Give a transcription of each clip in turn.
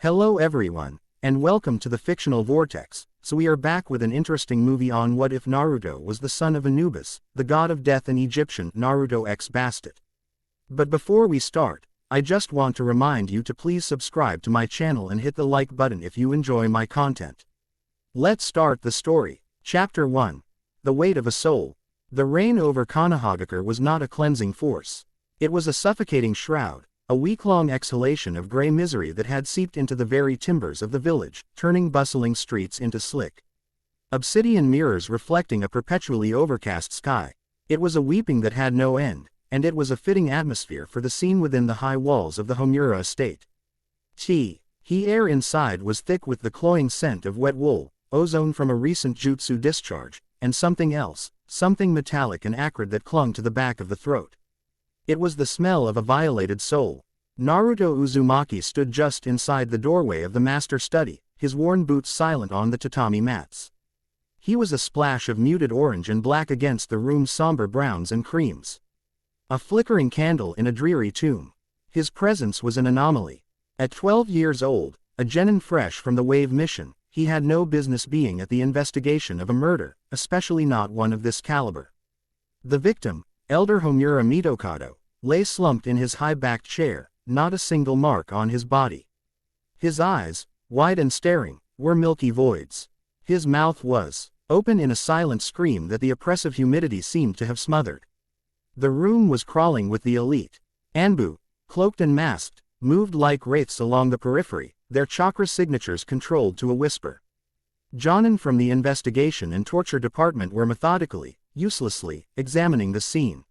Hello everyone, and welcome to the Fictional Vortex. So we are back with an interesting movie on what if Naruto was the son of Anubis, the god of death in Egyptian Naruto x Bastet. But before we start, I just want to remind you to please subscribe to my channel and hit the like button if you enjoy my content. Let's start the story. Chapter 1. The Weight of a Soul. The reign over Konohagakure was not a cleansing force. It was a suffocating shroud, a week-long exhalation of gray misery that had seeped into the very timbers of the village, turning bustling streets into slick obsidian mirrors reflecting a perpetually overcast sky. It was a weeping that had no end, and it was a fitting atmosphere for the scene within the high walls of the Homura estate. The air inside was thick with the cloying scent of wet wool, ozone from a recent jutsu discharge, and something else, something metallic and acrid that clung to the back of the throat. It was the smell of a violated soul. Naruto Uzumaki stood just inside the doorway of the master study, his worn boots silent on the tatami mats. He was a splash of muted orange and black against the room's somber browns and creams. A flickering candle in a dreary tomb. His presence was an anomaly. At 12 years old, a genin fresh from the Wave mission, he had no business being at the investigation of a murder, especially not one of this caliber. The victim, Elder Homura Mitokado, lay slumped in his high-backed chair, not a single mark on his body. His eyes, wide and staring, were milky voids. His mouth was open in a silent scream that the oppressive humidity seemed to have smothered. The room was crawling with the elite. Anbu, cloaked and masked, moved like wraiths along the periphery, their chakra signatures controlled to a whisper. Jonin from the investigation and torture department were methodically, uselessly, examining the scene.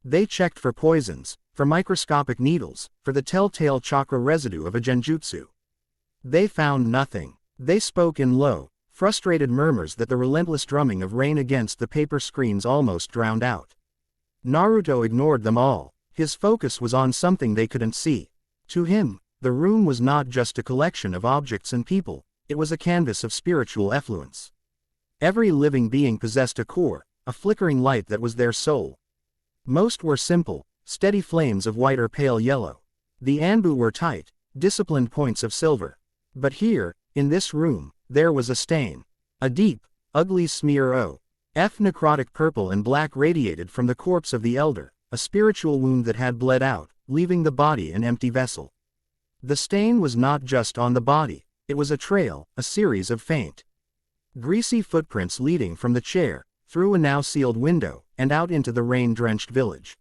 They checked for poisons, for microscopic needles, for the telltale chakra residue of a genjutsu. They found nothing. They spoke in low, frustrated murmurs that the relentless drumming of rain against the paper screens almost drowned out. Naruto ignored them all. His focus was on something they couldn't see. To him, the room was not just a collection of objects and people, it was a canvas of spiritual effluence. Every living being possessed a core, a flickering light that was their soul. Most were simple, steady flames of white or pale yellow. The Anbu were tight, disciplined points of silver. But here, in this room, there was a stain. A deep, ugly smear of necrotic purple and black radiated from the corpse of the elder, a spiritual wound that had bled out, leaving the body an empty vessel. The stain was not just on the body, it was a trail, a series of faint, greasy footprints leading from the chair, through a now sealed window, and out into the rain-drenched village.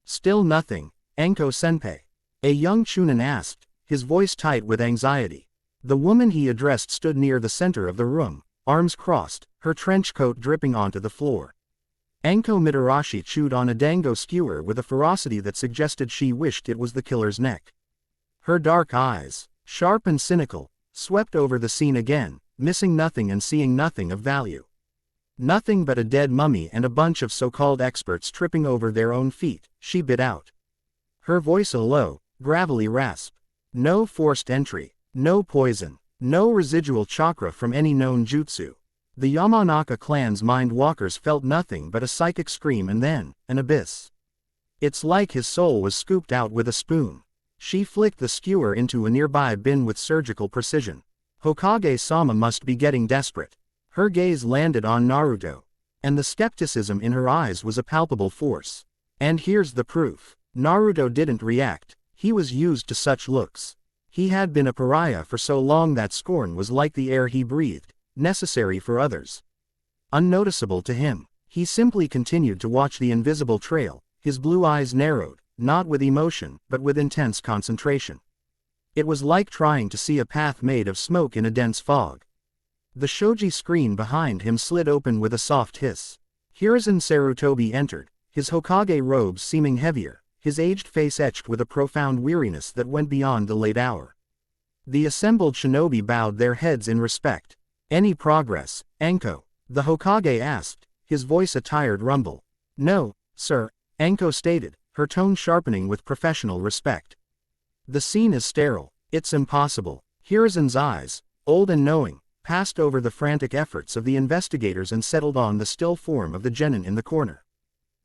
Still nothing, Anko-senpai. A young Chunin asked, his voice tight with anxiety. The woman he addressed stood near the center of the room, arms crossed, her trench coat dripping onto the floor. Anko Mitarashi chewed on a dango skewer with a ferocity that suggested she wished it was the killer's neck. Her dark eyes, sharp and cynical, swept over the scene again, missing nothing and seeing nothing of value. Nothing but a dead mummy and a bunch of so-called experts tripping over their own feet, she bit out. Her voice a low, gravelly rasp. No forced entry, no poison, no residual chakra from any known jutsu. The Yamanaka clan's mind walkers felt nothing but a psychic scream and then, an abyss. It's like his soul was scooped out with a spoon. She flicked the skewer into a nearby bin with surgical precision. Hokage-sama must be getting desperate. Her gaze landed on Naruto, and the skepticism in her eyes was a palpable force. And here's the proof. Naruto didn't react. He was used to such looks. He had been a pariah for so long that scorn was like the air he breathed, necessary for others, unnoticeable to him. He simply continued to watch the invisible trail, his blue eyes narrowed, not with emotion, but with intense concentration. It was like trying to see a path made of smoke in a dense fog. The shoji screen behind him slid open with a soft hiss. Hiruzen Sarutobi entered, his Hokage robes seeming heavier, his aged face etched with a profound weariness that went beyond the late hour. The assembled shinobi bowed their heads in respect. Any progress, Anko? The Hokage asked, his voice a tired rumble. No, sir, Anko stated, her tone sharpening with professional respect. The scene is sterile, it's impossible. Hiruzen's eyes, old and knowing, passed over the frantic efforts of the investigators and settled on the still form of the genin in the corner.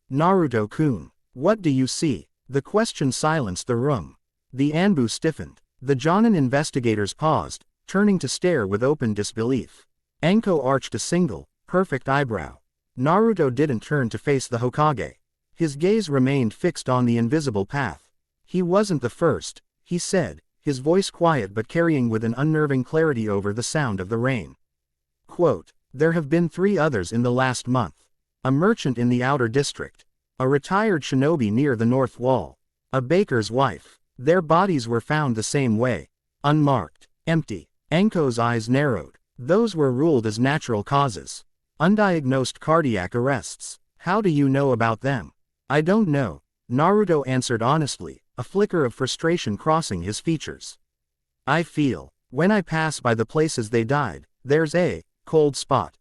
Naruto-kun, what do you see? The question silenced the room. The Anbu stiffened. The Jonin investigators paused, turning to stare with open disbelief. Anko arched a single, perfect eyebrow. Naruto didn't turn to face the Hokage. His gaze remained fixed on the invisible path. He wasn't the first, he said, his voice quiet but carrying with an unnerving clarity over the sound of the rain. Quote, "There have been 3 others in the last month. A merchant in the outer district. A retired shinobi near the north wall. A baker's wife. Their bodies were found the same way. Unmarked. Empty." Anko's eyes narrowed. Those were ruled as natural causes. Undiagnosed cardiac arrests. How do you know about them? I don't know, Naruto answered honestly, a flicker of frustration crossing his features. I feel, when I pass by the places they died, there's a cold spot.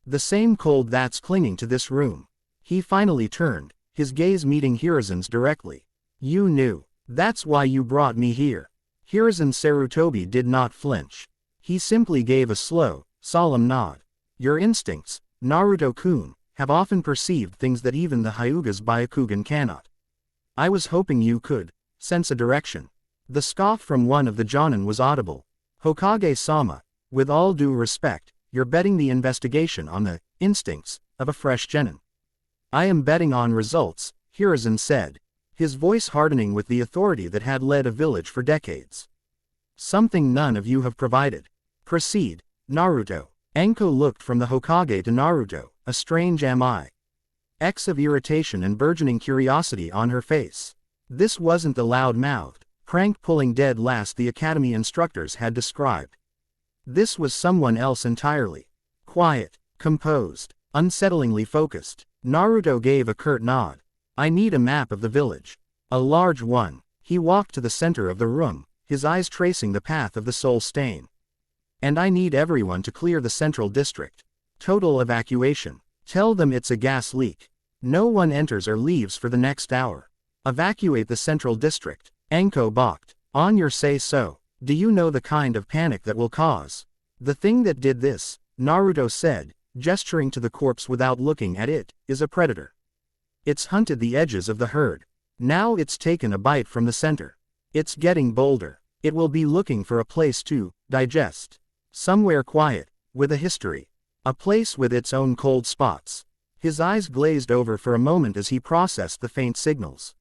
The same cold that's clinging to this room. He finally turned, his gaze meeting Hiruzen's directly. You knew. That's why you brought me here. Hiruzen Sarutobi did not flinch. He simply gave a slow, solemn nod. Your instincts, Naruto-kun, have often perceived things that even the Hyuga's Byakugan cannot. I was hoping you could sense a direction. The scoff from one of the Jonin was audible. Hokage-sama, with all due respect, you're betting the investigation on the instincts of a fresh genin. I am betting on results, Hiruzen said, his voice hardening with the authority that had led a village for decades. Something none of you have provided. Proceed, Naruto. Anko looked from the Hokage to Naruto, a strange X of irritation and burgeoning curiosity on her face. This wasn't the loud-mouthed, prank-pulling dead last the academy instructors had described. This was someone else entirely. Quiet, composed, unsettlingly focused. Naruto gave a curt nod. I need a map of the village. A large one. He walked to the center of the room, his eyes tracing the path of the soul stain. And I need everyone to clear the central district. Total evacuation. Tell them it's a gas leak. No one enters or leaves for the next hour. Evacuate the central district. Anko balked. On your say-so. Do you know the kind of panic that will cause? The thing that did this, Naruto said, gesturing to the corpse without looking at it, is a predator. It's hunted the edges of the herd. Now it's taken a bite from the center. It's getting bolder. It will be looking for a place to digest. Somewhere quiet, with a history. A place with its own cold spots. His eyes glazed over for a moment as he processed the faint signals.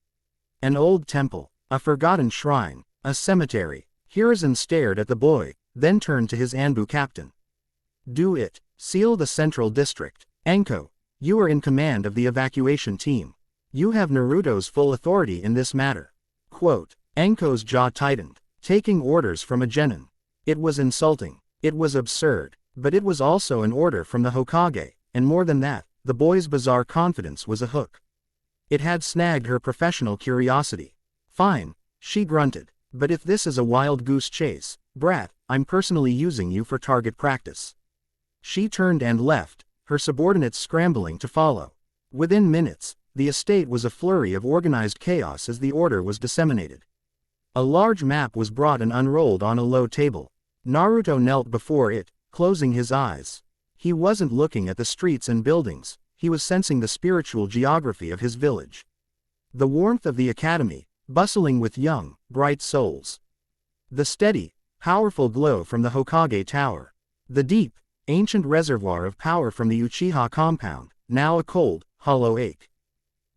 An old temple, a forgotten shrine, a cemetery. Hiruzen stared at the boy, then turned to his Anbu captain. Do it. Seal the central district. Anko, you are in command of the evacuation team. You have Naruto's full authority in this matter. Quote, Anko's jaw tightened, taking orders from a genin. It was insulting. It was absurd. But it was also an order from the Hokage, and more than that, the boy's bizarre confidence was a hook. It had snagged her professional curiosity. Fine, she grunted. But if this is a wild goose chase, brat, I'm personally using you for target practice. She turned and left, her subordinates scrambling to follow. Within minutes, the estate was a flurry of organized chaos as the order was disseminated. A large map was brought and unrolled on a low table. Naruto knelt before it, closing his eyes. He wasn't looking at the streets and buildings, he was sensing the spiritual geography of his village. The warmth of the academy, bustling with young, bright souls. The steady, powerful glow from the Hokage Tower. The deep, ancient reservoir of power from the Uchiha compound, now a cold, hollow ache.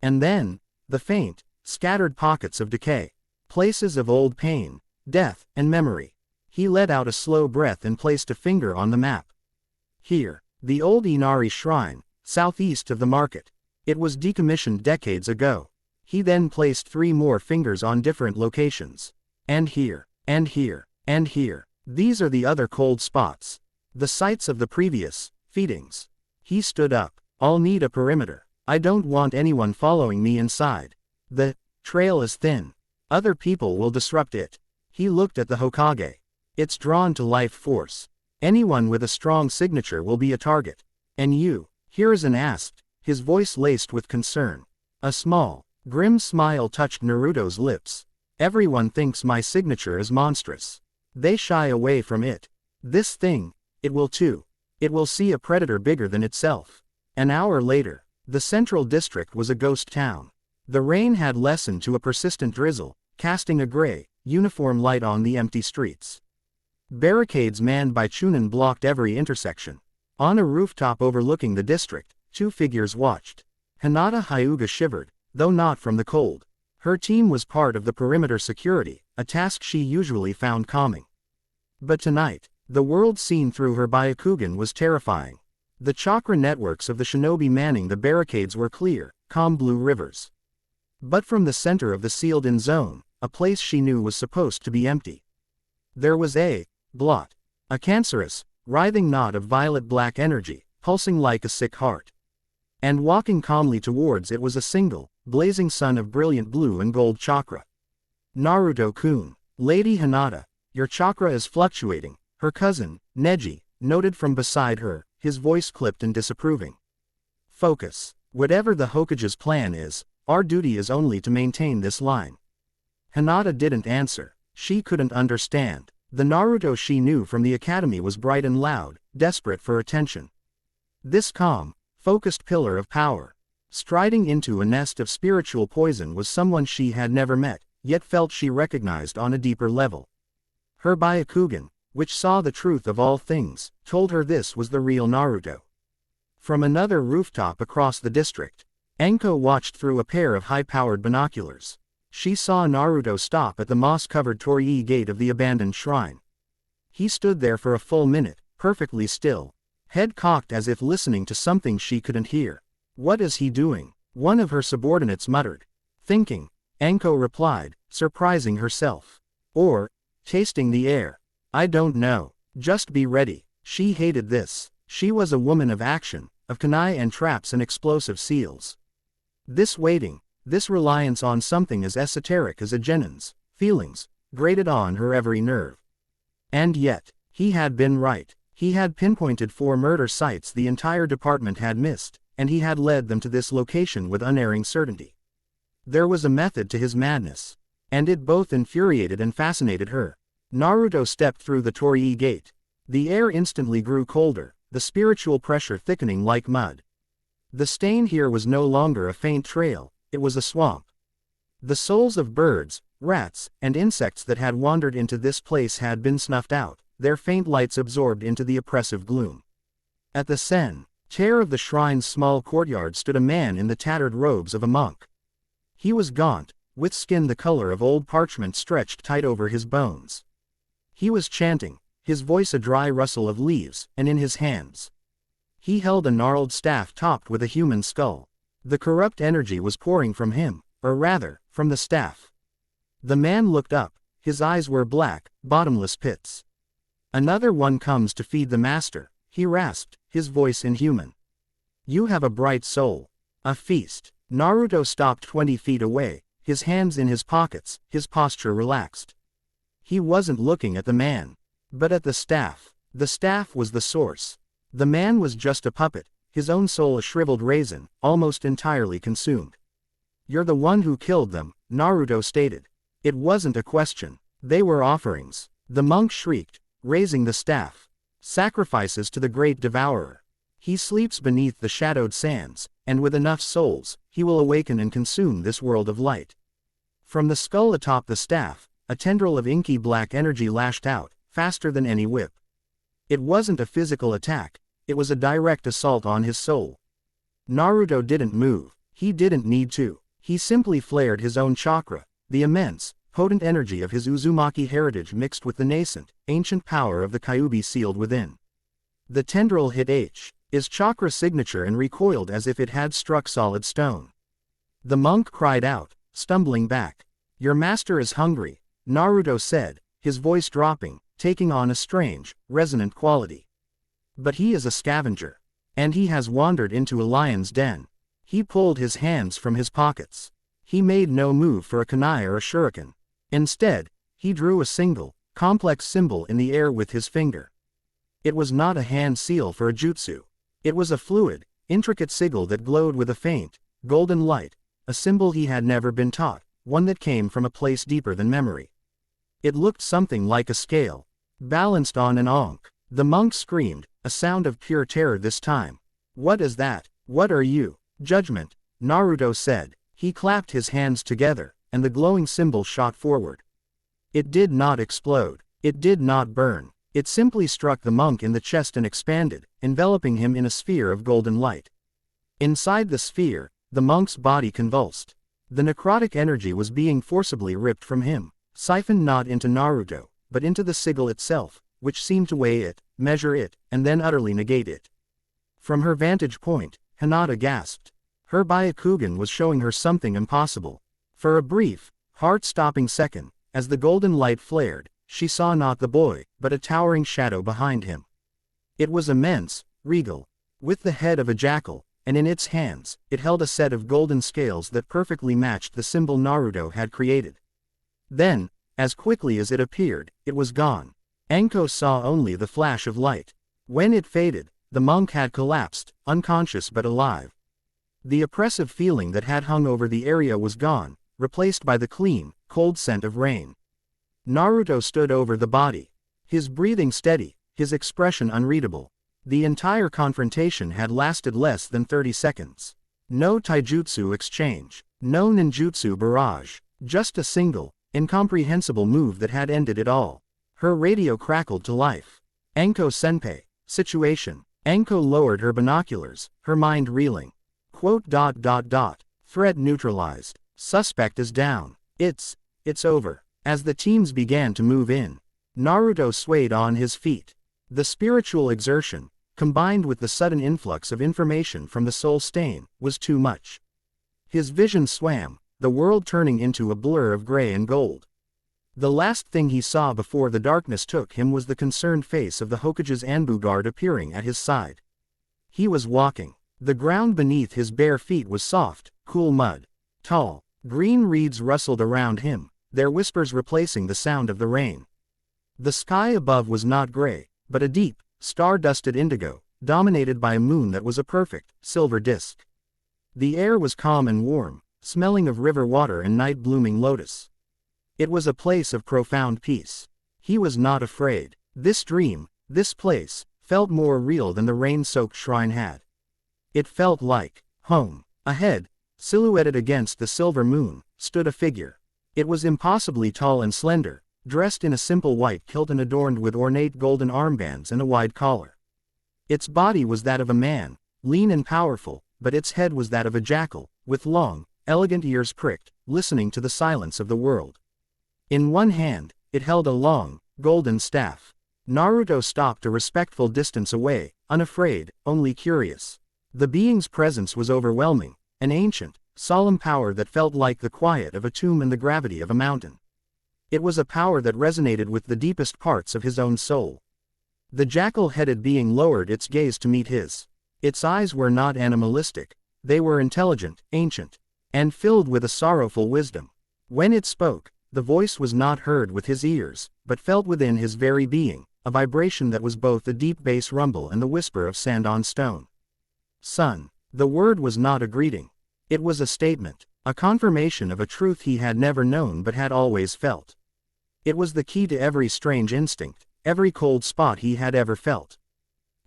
And then, the faint, scattered pockets of decay. Places of old pain, death, and memory. He let out a slow breath and placed a finger on the map. Here, the old Inari shrine, southeast of the market. It was decommissioned decades ago. He then placed 3 more fingers on different locations. And here, and here, and here. These are the other cold spots. The sites of the previous feedings. He stood up. I'll need a perimeter. I don't want anyone following me inside. The trail is thin. Other people will disrupt it. He looked at the Hokage. It's drawn to life force. Anyone with a strong signature will be a target. And you? Hiruzen asked, his voice laced with concern. A small, grim smile touched Naruto's lips. Everyone thinks my signature is monstrous. They shy away from it. This thing, it will too. It will see a predator bigger than itself. An hour later, the central district was a ghost town. The rain had lessened to a persistent drizzle, casting a gray, uniform light on the empty streets. Barricades manned by Chunin blocked every intersection. On a rooftop overlooking the district, two figures watched. Hinata Hyuga shivered, though not from the cold. Her team was part of the perimeter security, a task she usually found calming. But tonight, the world seen through her Byakugan was terrifying. The chakra networks of the shinobi manning the barricades were clear, calm blue rivers. But from the center of the sealed-in zone, a place she knew was supposed to be empty. There was a blot, a cancerous, writhing knot of violet-black energy, pulsing like a sick heart. And walking calmly towards it was a single, blazing sun of brilliant blue and gold chakra. Naruto-kun, Lady Hinata, your chakra is fluctuating, her cousin, Neji, noted from beside her, his voice clipped and disapproving. Focus. Whatever the Hokage's plan is, our duty is only to maintain this line. Hinata didn't answer. She couldn't understand. The Naruto she knew from the academy was bright and loud, desperate for attention. This calm, focused pillar of power, striding into a nest of spiritual poison, was someone she had never met, yet felt she recognized on a deeper level. Her Byakugan, which saw the truth of all things, told her this was the real Naruto. From another rooftop across the district, Enko watched through a pair of high-powered binoculars. She saw Naruto stop at the moss-covered torii gate of the abandoned shrine. He stood there for a full minute, perfectly still, head cocked as if listening to something she couldn't hear. "What is he doing?" one of her subordinates muttered. "Thinking," Enko replied, surprising herself. "Or, tasting the air. I don't know. Just be ready." She hated this. She was a woman of action, of kunai and traps and explosive seals. This waiting, this reliance on something as esoteric as a genin's feelings, grated on her every nerve. And yet, he had been right. He had pinpointed 4 murder sites the entire department had missed, and he had led them to this location with unerring certainty. There was a method to his madness, and it both infuriated and fascinated her. Naruto stepped through the torii gate. The air instantly grew colder, the spiritual pressure thickening like mud. The stain here was no longer a faint trail, it was a swamp. The souls of birds, rats, and insects that had wandered into this place had been snuffed out, their faint lights absorbed into the oppressive gloom. At the center of the shrine's small courtyard stood a man in the tattered robes of a monk. He was gaunt, with skin the color of old parchment stretched tight over his bones. He was chanting, his voice a dry rustle of leaves, and in his hands he held a gnarled staff topped with a human skull. The corrupt energy was pouring from him, or rather, from the staff. The man looked up, his eyes were black, bottomless pits. "Another one comes to feed the master," he rasped, his voice inhuman. "You have a bright soul. A feast." Naruto stopped 20 feet away, his hands in his pockets, his posture relaxed. He wasn't looking at the man, but at the staff. The staff was the source. The man was just a puppet, his own soul a shriveled raisin, almost entirely consumed. "You're the one who killed them," Naruto stated. It wasn't a question. They were offerings. The monk shrieked, raising the staff. "Sacrifices to the great devourer. He sleeps beneath the shadowed sands, and with enough souls, he will awaken and consume this world of light." From the skull atop the staff, a tendril of inky black energy lashed out, faster than any whip. It wasn't a physical attack, it was a direct assault on his soul. Naruto didn't move, he didn't need to, he simply flared his own chakra, the immense, potent energy of his Uzumaki heritage mixed with the nascent, ancient power of the Kyuubi sealed within. The tendril hit his chakra signature and recoiled as if it had struck solid stone. The monk cried out, stumbling back. "Your master is hungry," Naruto said, his voice dropping, taking on a strange, resonant quality. "But he is a scavenger. And he has wandered into a lion's den." He pulled his hands from his pockets. He made no move for a kunai or a shuriken. Instead, he drew a single, complex symbol in the air with his finger. It was not a hand seal for a jutsu. It was a fluid, intricate sigil that glowed with a faint, golden light, a symbol he had never been taught, one that came from a place deeper than memory. It looked something like a scale, balanced on an ankh. The monk screamed, a sound of pure terror this time. "What is that? What are you?" "Judgment," Naruto said. He clapped his hands together, and the glowing symbol shot forward. It did not explode. It did not burn. It simply struck the monk in the chest and expanded, enveloping him in a sphere of golden light. Inside the sphere, the monk's body convulsed. The necrotic energy was being forcibly ripped from him, siphoned not into Naruto, but into the sigil itself, which seemed to weigh it, measure it, and then utterly negate it. From her vantage point, Hinata gasped. Her Byakugan was showing her something impossible. For a brief, heart-stopping second, as the golden light flared, she saw not the boy, but a towering shadow behind him. It was immense, regal, with the head of a jackal, and in its hands, it held a set of golden scales that perfectly matched the symbol Naruto had created. Then, as quickly as it appeared, it was gone. Anko saw only the flash of light. When it faded, the monk had collapsed, unconscious but alive. The oppressive feeling that had hung over the area was gone, replaced by the clean, cold scent of rain. Naruto stood over the body. His breathing steady, his expression unreadable. The entire confrontation had lasted less than 30 seconds. No taijutsu exchange. No ninjutsu barrage. Just a single, incomprehensible move that had ended it all. Her radio crackled to life. Anko senpai. Situation. Anko lowered her binoculars, her mind reeling. Threat neutralized. Suspect is down. It's over. As the teams began to move in, Naruto swayed on his feet. The spiritual exertion, combined with the sudden influx of information from the soul stain, was too much. His vision swam, the world turning into a blur of gray and gold. The last thing he saw before the darkness took him was the concerned face of the Hokage's Anbu guard appearing at his side. He was walking. The ground beneath his bare feet was soft, cool mud. Tall, green reeds rustled around him, their whispers replacing the sound of the rain. The sky above was not gray, but a deep, star-dusted indigo, dominated by a moon that was a perfect, silver disk. The air was calm and warm, smelling of river water and night-blooming lotus. It was a place of profound peace. He was not afraid. This dream, this place, felt more real than the rain-soaked shrine had. It felt like home. Ahead, silhouetted against the silver moon, stood a figure. It was impossibly tall and slender, dressed in a simple white kilt and adorned with ornate golden armbands and a wide collar. Its body was that of a man, lean and powerful, but its head was that of a jackal, with long, elegant ears pricked, listening to the silence of the world. In one hand, it held a long, golden staff. Naruto stopped a respectful distance away, unafraid, only curious. The being's presence was overwhelming, an ancient, solemn power that felt like the quiet of a tomb and the gravity of a mountain. It was a power that resonated with the deepest parts of his own soul. The jackal-headed being lowered its gaze to meet his. Its eyes were not animalistic, they were intelligent, ancient, and filled with a sorrowful wisdom. When it spoke, the voice was not heard with his ears, but felt within his very being, a vibration that was both the deep bass rumble and the whisper of sand on stone. Son. The word was not a greeting. It was a statement, a confirmation of a truth he had never known but had always felt. It was the key to every strange instinct, every cold spot he had ever felt.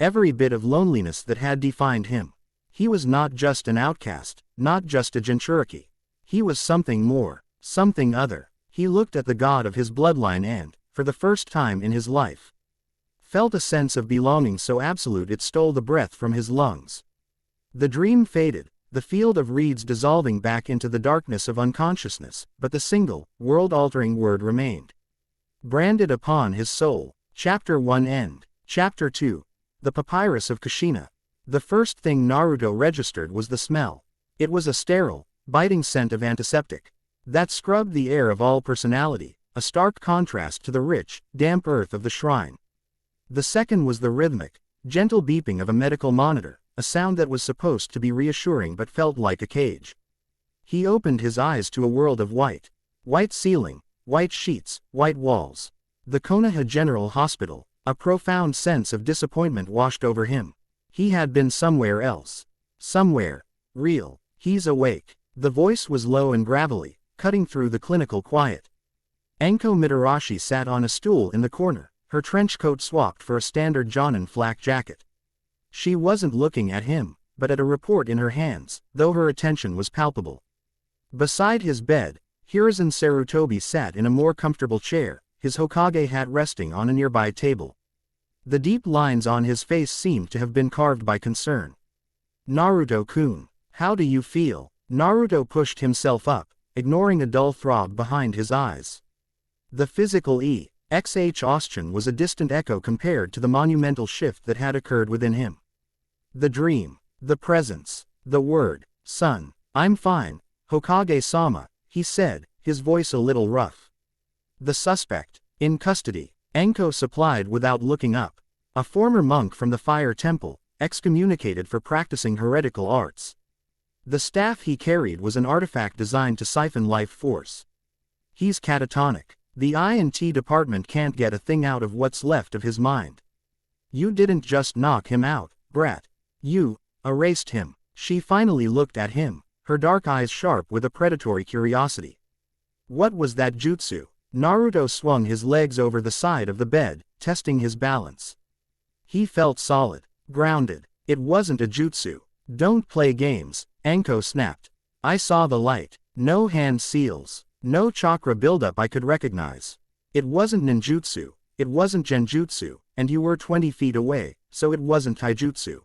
Every bit of loneliness that had defined him. He was not just an outcast, not just a Jinchuriki. He was something more, something other. He looked at the god of his bloodline and, for the first time in his life, felt a sense of belonging so absolute it stole the breath from his lungs. The dream faded, the field of reeds dissolving back into the darkness of unconsciousness, but the single, world-altering word remained. Branded upon his soul. Chapter 1 End. Chapter 2. The Papyrus of Kushina. The first thing Naruto registered was the smell. It was a sterile, biting scent of antiseptic that scrubbed the air of all personality, a stark contrast to the rich, damp earth of the shrine. The second was the rhythmic, gentle beeping of a medical monitor, a sound that was supposed to be reassuring but felt like a cage. He opened his eyes to a world of white. White ceiling, white sheets, white walls. The Konoha General Hospital. A profound sense of disappointment washed over him. He had been somewhere else. Somewhere. Real. He's awake. The voice was low and gravelly, cutting through the clinical quiet. Anko Mitarashi sat on a stool in the corner, her trench coat swapped for a standard Jonin flak jacket. She wasn't looking at him, but at a report in her hands, though her attention was palpable. Beside his bed, Hiruzen Sarutobi sat in a more comfortable chair, his Hokage hat resting on a nearby table. The deep lines on his face seemed to have been carved by concern. Naruto-kun, how do you feel? Naruto pushed himself up, ignoring a dull throb behind his eyes. The physical exhaustion was a distant echo compared to the monumental shift that had occurred within him. The dream, the presence, the word, son. I'm fine, Hokage-sama, he said, his voice a little rough. The suspect, in custody, Enko supplied without looking up. A former monk from the Fire Temple, excommunicated for practicing heretical arts. The staff he carried was an artifact designed to siphon life force. He's catatonic. The I&T department can't get a thing out of what's left of his mind. You didn't just knock him out, brat. You erased him. She finally looked at him, her dark eyes sharp with a predatory curiosity. What was that jutsu? Naruto swung his legs over the side of the bed, testing his balance. He felt solid, grounded. It wasn't a jutsu. Don't play games, Enko snapped. I saw the light. No hand seals. No chakra buildup I could recognize. It wasn't ninjutsu, it wasn't genjutsu, and you were 20 feet away, so it wasn't taijutsu.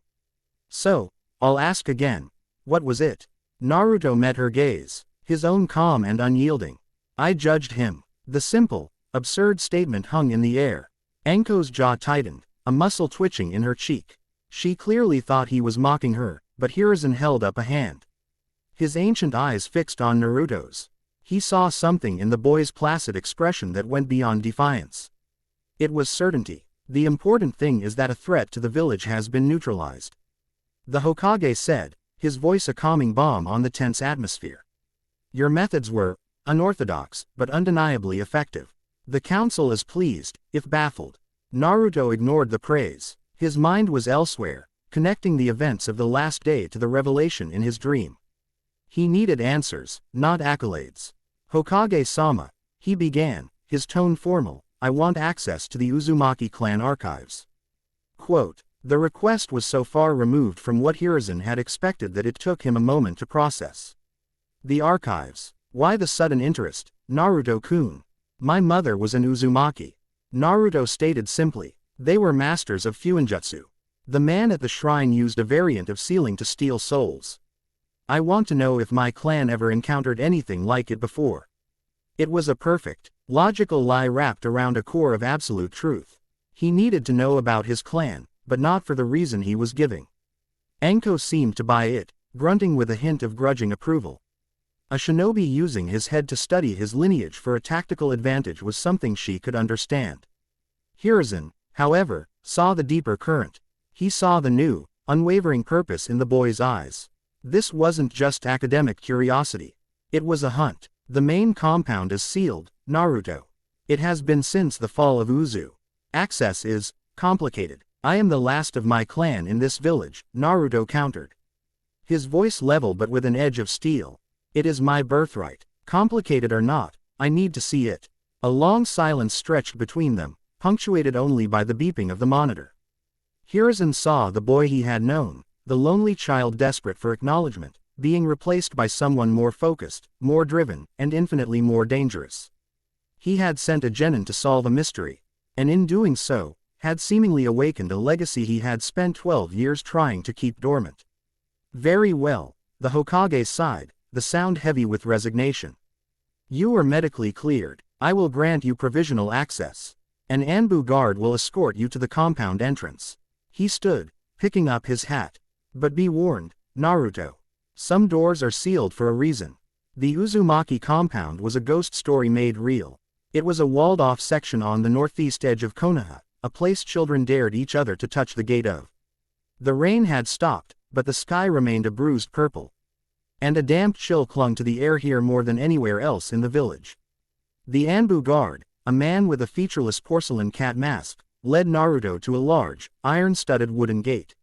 So, I'll ask again, what was it? Naruto met her gaze, his own calm and unyielding. I judged him. The simple, absurd statement hung in the air. Enko's jaw tightened, a muscle twitching in her cheek. She clearly thought he was mocking her, but Hiruzen held up a hand. His ancient eyes fixed on Naruto's. He saw something in the boy's placid expression that went beyond defiance. It was certainty. The important thing is that a threat to the village has been neutralized. The Hokage said, his voice a calming balm on the tense atmosphere. Your methods were unorthodox, but undeniably effective. The council is pleased, if baffled. Naruto ignored the praise. His mind was elsewhere, connecting the events of the last day to the revelation in his dream. He needed answers, not accolades. Hokage-sama, he began, his tone formal, I want access to the Uzumaki clan archives. Quote, the request was so far removed from what Hiruzen had expected that it took him a moment to process. The archives. Why the sudden interest, Naruto-kun? My mother was an Uzumaki. Naruto stated simply. They were masters of fuinjutsu. The man at the shrine used a variant of sealing to steal souls. I want to know if my clan ever encountered anything like it before. It was a perfect, logical lie wrapped around a core of absolute truth. He needed to know about his clan, but not for the reason he was giving. Enko seemed to buy it, grunting with a hint of grudging approval. A shinobi using his head to study his lineage for a tactical advantage was something she could understand. Hiruzen, however, saw the deeper current. He saw the new, unwavering purpose in the boy's eyes. This wasn't just academic curiosity. It was a hunt. The main compound is sealed, Naruto. It has been since the fall of Uzu. Access is complicated. I am the last of my clan in this village, Naruto countered. His voice level but with an edge of steel. It is my birthright. Complicated or not, I need to see it. A long silence stretched between them, punctuated only by the beeping of the monitor. Hiruzen saw the boy he had known, the lonely child desperate for acknowledgement, being replaced by someone more focused, more driven, and infinitely more dangerous. He had sent a genin to solve a mystery, and in doing so, had seemingly awakened a legacy he had spent 12 years trying to keep dormant. Very well, the Hokage sighed, the sound heavy with resignation. You are medically cleared. I will grant you provisional access. An Anbu guard will escort you to the compound entrance. He stood, picking up his hat. But be warned, Naruto. Some doors are sealed for a reason. The Uzumaki compound was a ghost story made real. It was a walled-off section on the northeast edge of Konoha, a place children dared each other to touch the gate of. The rain had stopped, but the sky remained a bruised purple. And a damp chill clung to the air here more than anywhere else in the village. The Anbu guard, a man with a featureless porcelain cat mask, led Naruto to a large, iron-studded wooden gate.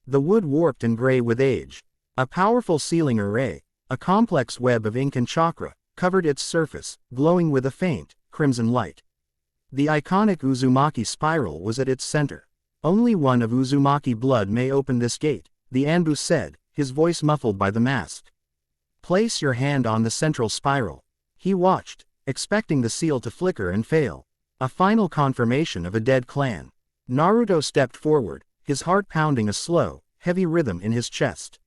The wood warped and gray with age. A powerful sealing array, a complex web of ink and chakra, covered its surface, glowing with a faint, crimson light. The iconic Uzumaki spiral was at its center. Only one of Uzumaki blood may open this gate, the Anbu said, his voice muffled by the mask. Place your hand on the central spiral. He watched, expecting the seal to flicker and fail. A final confirmation of a dead clan. Naruto stepped forward, his heart pounding a slow, heavy rhythm in his chest.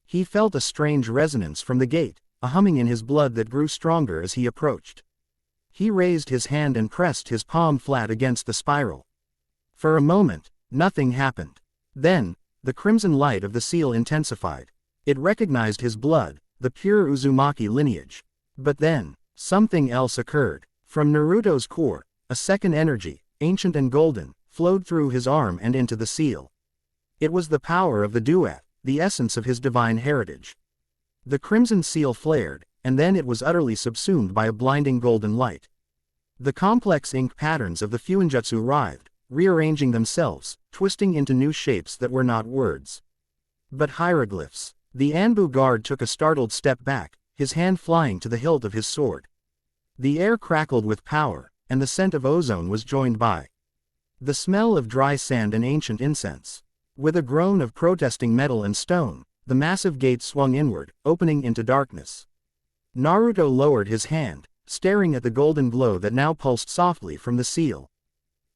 He felt a strange resonance from the gate, a humming in his blood that grew stronger as he approached. He raised his hand and pressed his palm flat against the spiral. For a moment, nothing happened. Then, the crimson light of the seal intensified. It recognized his blood, the pure Uzumaki lineage. But then, something else occurred. From Naruto's core, a second energy, ancient and golden, flowed through his arm and into the seal. It was the power of the duat, the essence of his divine heritage. The crimson seal flared, and then it was utterly subsumed by a blinding golden light. The complex ink patterns of the Fuinjutsu writhed, rearranging themselves, twisting into new shapes that were not words, but hieroglyphs. The Anbu guard took a startled step back, his hand flying to the hilt of his sword. The air crackled with power, and the scent of ozone was joined by the smell of dry sand and ancient incense. With a groan of protesting metal and stone, the massive gate swung inward, opening into darkness. Naruto lowered his hand, staring at the golden glow that now pulsed softly from the seal.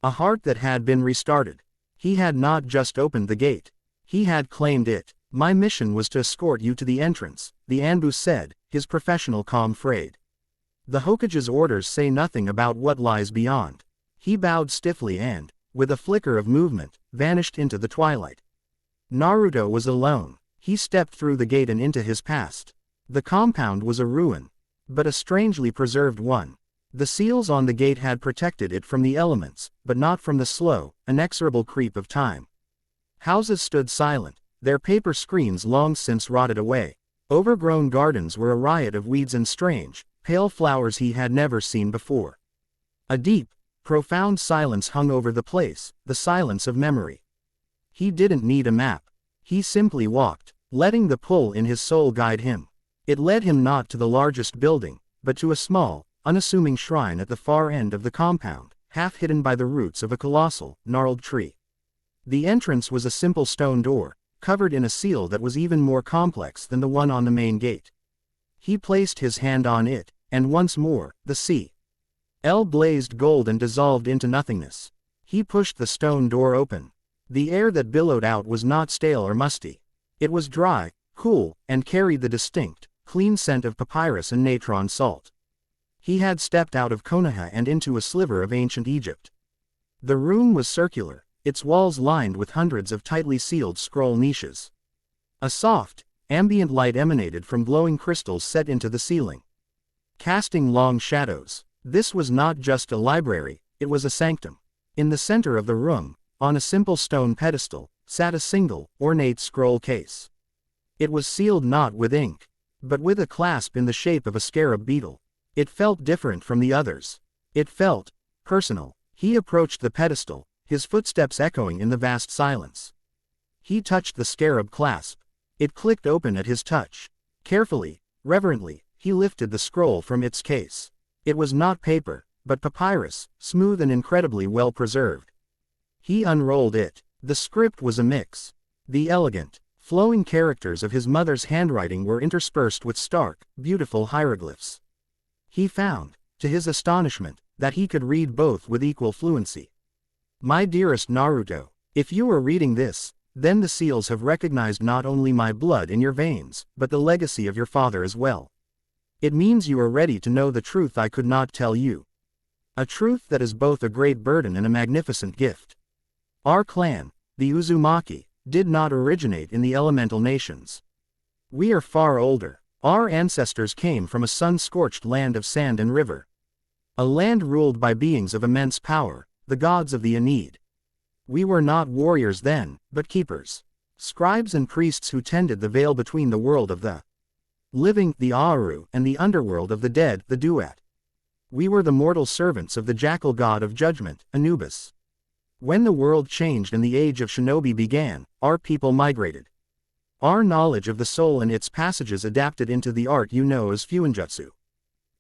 A heart that had been restarted. He had not just opened the gate. He had claimed it. My mission was to escort you to the entrance, the Anbu said, his professional calm frayed. The Hokage's orders say nothing about what lies beyond. He bowed stiffly and, with a flicker of movement, vanished into the twilight. Naruto was alone. He stepped through the gate and into his past. The compound was a ruin, but a strangely preserved one. The seals on the gate had protected it from the elements, but not from the slow, inexorable creep of time. Houses stood silent, their paper screens long since rotted away. Overgrown gardens were a riot of weeds and strange, pale flowers he had never seen before. A deep, profound silence hung over the place, the silence of memory. He didn't need a map. He simply walked, letting the pull in his soul guide him. It led him not to the largest building, but to a small, unassuming shrine at the far end of the compound, half hidden by the roots of a colossal, gnarled tree. The entrance was a simple stone door, covered in a seal that was even more complex than the one on the main gate. He placed his hand on it, and once more, the sea blazed gold and dissolved into nothingness. He pushed the stone door open. The air that billowed out was not stale or musty. It was dry, cool, and carried the distinct, clean scent of papyrus and natron salt. He had stepped out of Konoha and into a sliver of ancient Egypt. The room was circular, its walls lined with hundreds of tightly sealed scroll niches. A soft, ambient light emanated from glowing crystals set into the ceiling, casting long shadows. This was not just a library, it was a sanctum. In the center of the room, on a simple stone pedestal, sat a single, ornate scroll case. It was sealed not with ink, but with a clasp in the shape of a scarab beetle. It felt different from the others. It felt personal. He approached the pedestal, his footsteps echoing in the vast silence. He touched the scarab clasp. It clicked open at his touch. Carefully, reverently, he lifted the scroll from its case. It was not paper, but papyrus, smooth and incredibly well preserved. He unrolled it. The script was a mix. The elegant, flowing characters of his mother's handwriting were interspersed with stark, beautiful hieroglyphs. He found, to his astonishment, that he could read both with equal fluency. My dearest Naruto, if you are reading this, then the seals have recognized not only my blood in your veins, but the legacy of your father as well. It means you are ready to know the truth I could not tell you. A truth that is both a great burden and a magnificent gift. Our clan, the Uzumaki, did not originate in the elemental nations. We are far older. Our ancestors came from a sun-scorched land of sand and river. A land ruled by beings of immense power, the gods of the Aeneid. We were not warriors then, but keepers. Scribes and priests who tended the veil between the world of the living, the Aaru, and the underworld of the dead, the Duat. We were the mortal servants of the jackal god of judgment, Anubis. When the world changed and the age of shinobi began, our people migrated. Our knowledge of the soul and its passages adapted into the art you know as Fuinjutsu.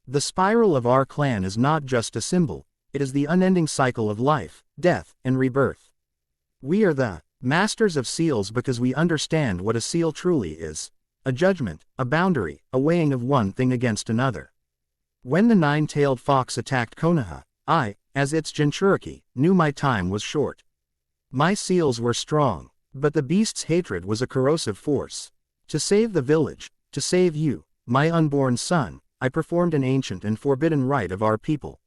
The spiral of our clan is not just a symbol, it is the unending cycle of life, death, and rebirth. We are the masters of seals because we understand what a seal truly is. A judgment, a boundary, a weighing of one thing against another. When the nine-tailed fox attacked Konoha, I, as its Jinchuriki, knew my time was short. My seals were strong, but the beast's hatred was a corrosive force. To save the village, to save you, my unborn son, I performed an ancient and forbidden rite of our people.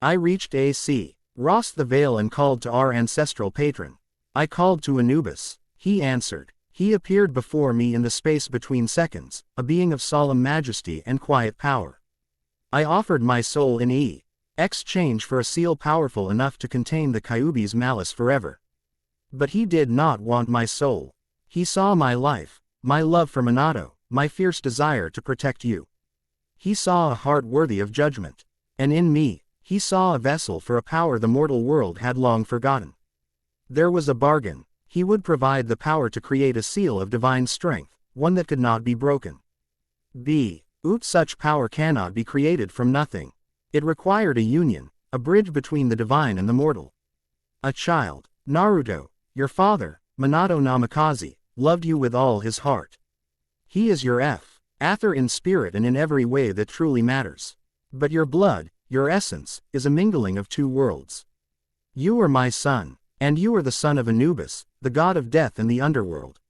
I reached A.C. Ross the Veil and called to our ancestral patron. I called to Anubis. He answered. He appeared before me in the space between seconds, a being of solemn majesty and quiet power. I offered my soul in exchange for a seal powerful enough to contain the Kyuubi's malice forever. But he did not want my soul. He saw my life, my love for Minato, my fierce desire to protect you. He saw a heart worthy of judgment. And in me, he saw a vessel for a power the mortal world had long forgotten. There was a bargain. He would provide the power to create a seal of divine strength, one that could not be broken. Such power cannot be created from nothing. It required a union, a bridge between the divine and the mortal. A child, Naruto, your father, Minato Namikaze, loved you with all his heart. He is your Ather in spirit and in every way that truly matters. But your blood, your essence, is a mingling of two worlds. You are my son, and you are the son of Anubis, the god of death and the underworld.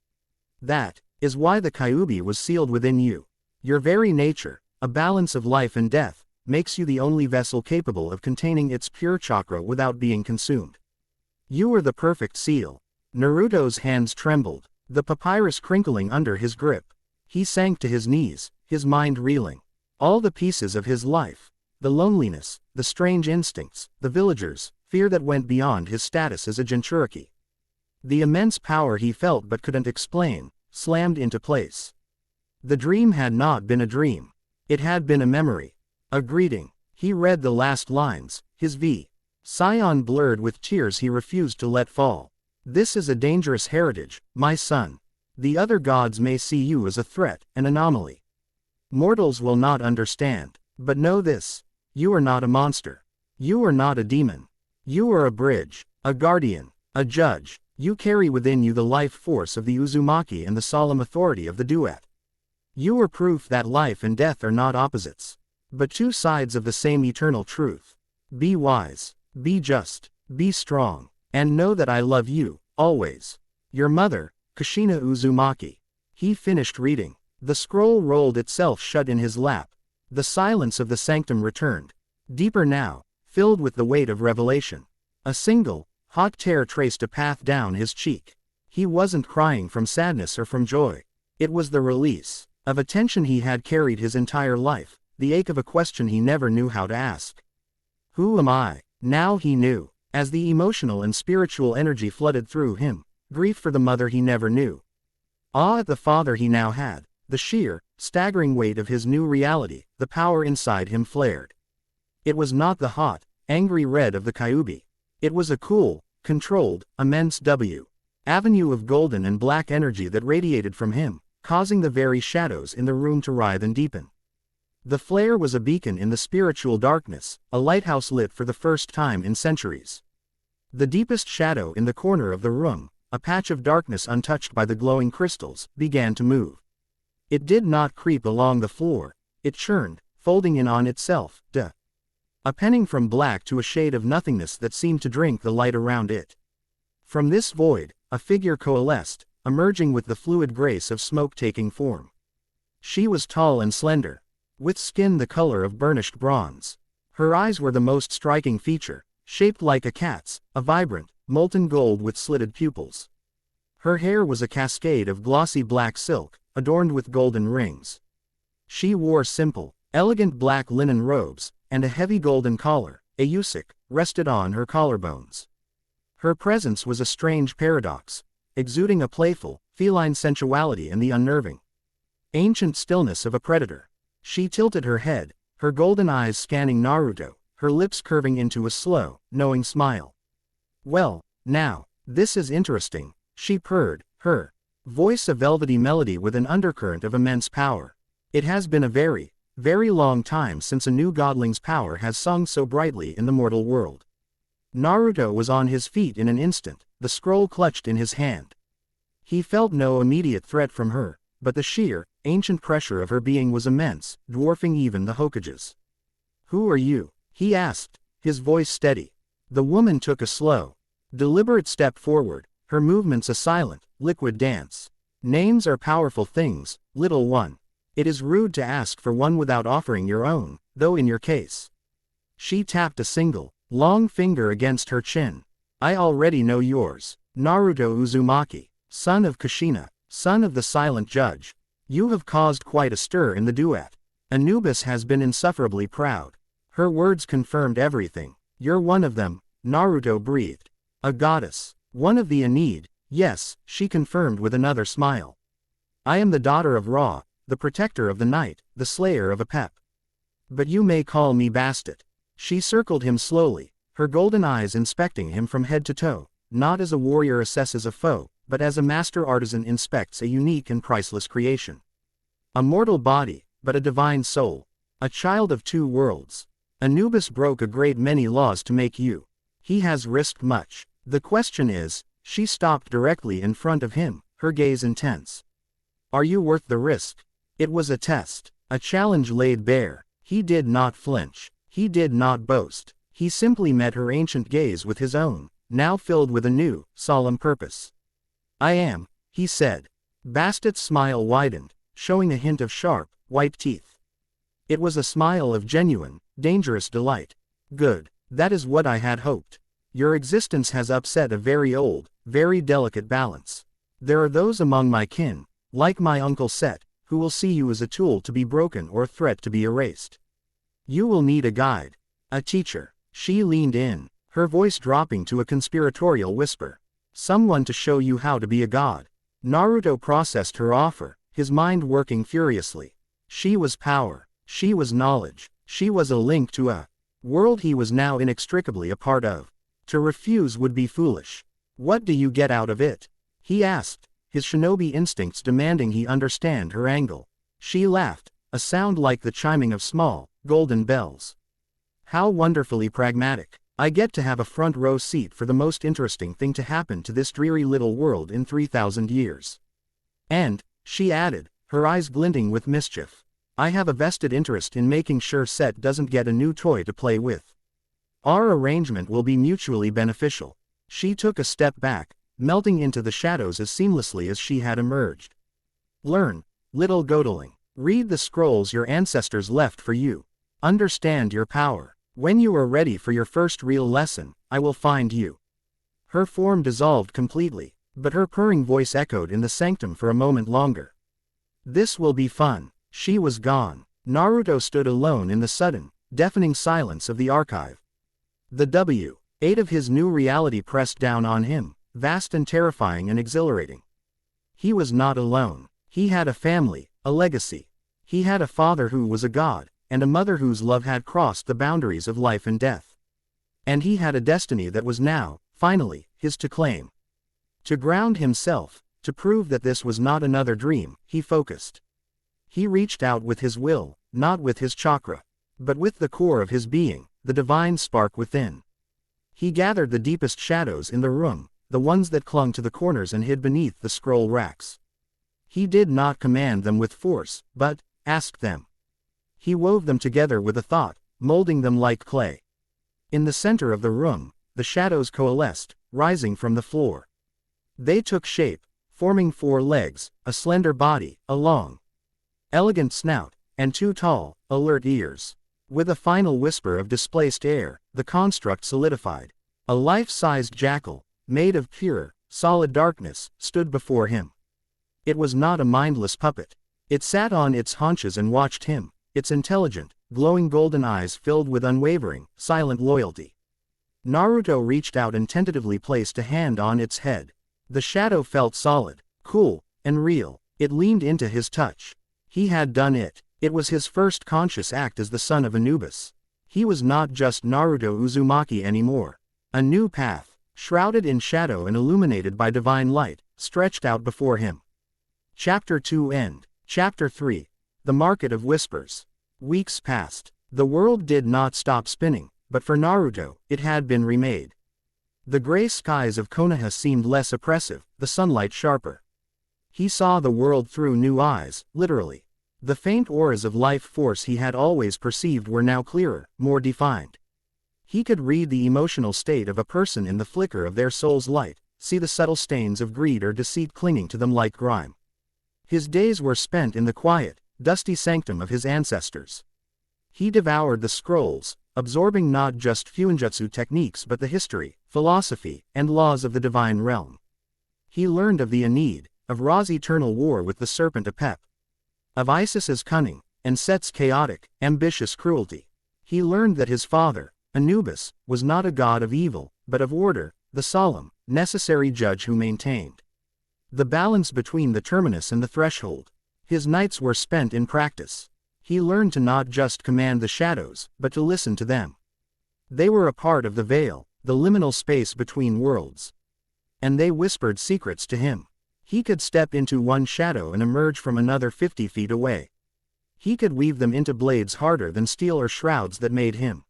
That is why the Kyuubi was sealed within you. Your very nature, a balance of life and death, makes you the only vessel capable of containing its pure chakra without being consumed. You are the perfect seal. Naruto's hands trembled, the papyrus crinkling under his grip. He sank to his knees, his mind reeling. All the pieces of his life, the loneliness, the strange instincts, the villagers, fear that went beyond his status as a Jinchuriki. The immense power he felt but couldn't explain, slammed into place. The dream had not been a dream. It had been a memory. A greeting. He read the last lines, his scion blurred with tears he refused to let fall. This is a dangerous heritage, my son. The other gods may see you as a threat, an anomaly. Mortals will not understand, but know this. You are not a monster. You are not a demon. You are a bridge, a guardian, a judge. You carry within you the life force of the Uzumaki and the solemn authority of the duet. You are proof that life and death are not opposites, but two sides of the same eternal truth. Be wise, be just, be strong, and know that I love you, always. Your mother, Kushina Uzumaki. He finished reading. The scroll rolled itself shut in his lap. The silence of the sanctum returned. Deeper now, filled with the weight of revelation. A single, hot tear traced a path down his cheek. He wasn't crying from sadness or from joy. It was the release of a tension he had carried his entire life, the ache of a question he never knew how to ask. Who am I? Now he knew, as the emotional and spiritual energy flooded through him, grief for the mother he never knew. Awe at the father he now had, the sheer, staggering weight of his new reality, the power inside him flared. It was not the hot, angry red of the Kyuubi. It was a cool, controlled, immense avenue of golden and black energy that radiated from him, causing the very shadows in the room to writhe and deepen. The flare was a beacon in the spiritual darkness, a lighthouse lit for the first time in centuries. The deepest shadow in the corner of the room, a patch of darkness untouched by the glowing crystals, began to move. It did not creep along the floor, it churned, folding in on itself, a penning from black to a shade of nothingness that seemed to drink the light around it. From this void, a figure coalesced, emerging with the fluid grace of smoke-taking form. She was tall and slender, with skin the color of burnished bronze. Her eyes were the most striking feature, shaped like a cat's, a vibrant, molten gold with slitted pupils. Her hair was a cascade of glossy black silk, adorned with golden rings. She wore simple, elegant black linen robes, and a heavy golden collar, a yusik, rested on her collarbones. Her presence was a strange paradox, exuding a playful, feline sensuality and the unnerving, ancient stillness of a predator. She tilted her head, her golden eyes scanning Naruto, her lips curving into a slow, knowing smile. Well, now, this is interesting, she purred, her voice a velvety melody with an undercurrent of immense power. It has been a very, very long time since a new godling's power has sung so brightly in the mortal world. Naruto was on his feet in an instant, the scroll clutched in his hand. He felt no immediate threat from her, but the sheer, ancient pressure of her being was immense, dwarfing even the Hokages. Who are you? He asked, his voice steady. The woman took a slow, deliberate step forward, her movements a silent, liquid dance. Names are powerful things, little one. It is rude to ask for one without offering your own, though in your case. She tapped a single, long finger against her chin. I already know yours. Naruto Uzumaki, son of Kushina, son of the silent judge. You have caused quite a stir in the duet. Anubis has been insufferably proud. Her words confirmed everything. You're one of them, Naruto breathed. A goddess. One of the Aeneid, yes, she confirmed with another smile. I am the daughter of Ra, the protector of the night, the slayer of Apep. But you may call me Bastet. She circled him slowly, her golden eyes inspecting him from head to toe, not as a warrior assesses a foe, but as a master artisan inspects a unique and priceless creation. A mortal body, but a divine soul. A child of two worlds. Anubis broke a great many laws to make you. He has risked much. The question is, she stopped directly in front of him, her gaze intense. Are you worth the risk? It was a test, a challenge laid bare. He did not flinch. He did not boast. He simply met her ancient gaze with his own, now filled with a new, solemn purpose. I am, he said. Bastet's smile widened, showing a hint of sharp, white teeth. It was a smile of genuine, dangerous delight. Good, that is what I had hoped. Your existence has upset a very old, very delicate balance. There are those among my kin, like my uncle Set, who will see you as a tool to be broken or a threat to be erased. You will need a guide, a teacher. She leaned in, her voice dropping to a conspiratorial whisper. Someone to show you how to be a god. Naruto processed her offer, his mind working furiously. She was power, she was knowledge, she was a link to a world he was now inextricably a part of. To refuse would be foolish. What do you get out of it? He asked, his shinobi instincts demanding he understand her angle. She laughed, a sound like the chiming of small, golden bells. How wonderfully pragmatic. I get to have a front row seat for the most interesting thing to happen to this dreary little world in 3,000 years. And, she added, her eyes glinting with mischief, I have a vested interest in making sure Set doesn't get a new toy to play with. Our arrangement will be mutually beneficial. She took a step back, melting into the shadows as seamlessly as she had emerged. Learn, little godling. Read the scrolls your ancestors left for you. Understand your power. When you are ready for your first real lesson, I will find you. Her form dissolved completely, but her purring voice echoed in the sanctum for a moment longer. This will be fun. She was gone. Naruto stood alone in the sudden, deafening silence of the archive. The W8 of his new reality pressed down on him, vast and terrifying and exhilarating. He was not alone. He had a family, a legacy. He had a father who was a god, and a mother whose love had crossed the boundaries of life and death. And he had a destiny that was now, finally, his to claim. To ground himself, to prove that this was not another dream, he focused. He reached out with his will, not with his chakra, but with the core of his being, the divine spark within. He gathered the deepest shadows in the room, the ones that clung to the corners and hid beneath the scroll racks. He did not command them with force, but asked them. He wove them together with a thought, molding them like clay. In the center of the room, the shadows coalesced, rising from the floor. They took shape, forming 4 legs, a slender body, a long, elegant snout, and 2 tall, alert ears. With a final whisper of displaced air, the construct solidified. A life-sized jackal, made of pure, solid darkness, stood before him. It was not a mindless puppet. It sat on its haunches and watched him, its intelligent, glowing golden eyes filled with unwavering, silent loyalty. Naruto reached out and tentatively placed a hand on its head. The shadow felt solid, cool, and real. It leaned into his touch. He had done it. It was his first conscious act as the son of Anubis. He was not just Naruto Uzumaki anymore. A new path, shrouded in shadow and illuminated by divine light, stretched out before him. Chapter 2 End. Chapter 3. The Market of Whispers. Weeks passed. The world did not stop spinning, but for Naruto, it had been remade. The gray skies of Konoha seemed less oppressive, the sunlight sharper. He saw the world through new eyes, literally. The faint auras of life force he had always perceived were now clearer, more defined. He could read the emotional state of a person in the flicker of their soul's light, see the subtle stains of greed or deceit clinging to them like grime. His days were spent in the quiet, dusty sanctum of his ancestors. He devoured the scrolls, absorbing not just fuinjutsu techniques but the history, philosophy, and laws of the divine realm. He learned of the Aeneid, of Ra's eternal war with the serpent Apep, of Isis's cunning, and Set's chaotic, ambitious cruelty. He learned that his father, Anubis, was not a god of evil, but of order, the solemn, necessary judge who maintained the balance between the terminus and the threshold. His nights were spent in practice. He learned to not just command the shadows, but to listen to them. They were a part of the veil, the liminal space between worlds. And they whispered secrets to him. He could step into one shadow and emerge from another 50 feet away. He could weave them into blades harder than steel or shrouds that made him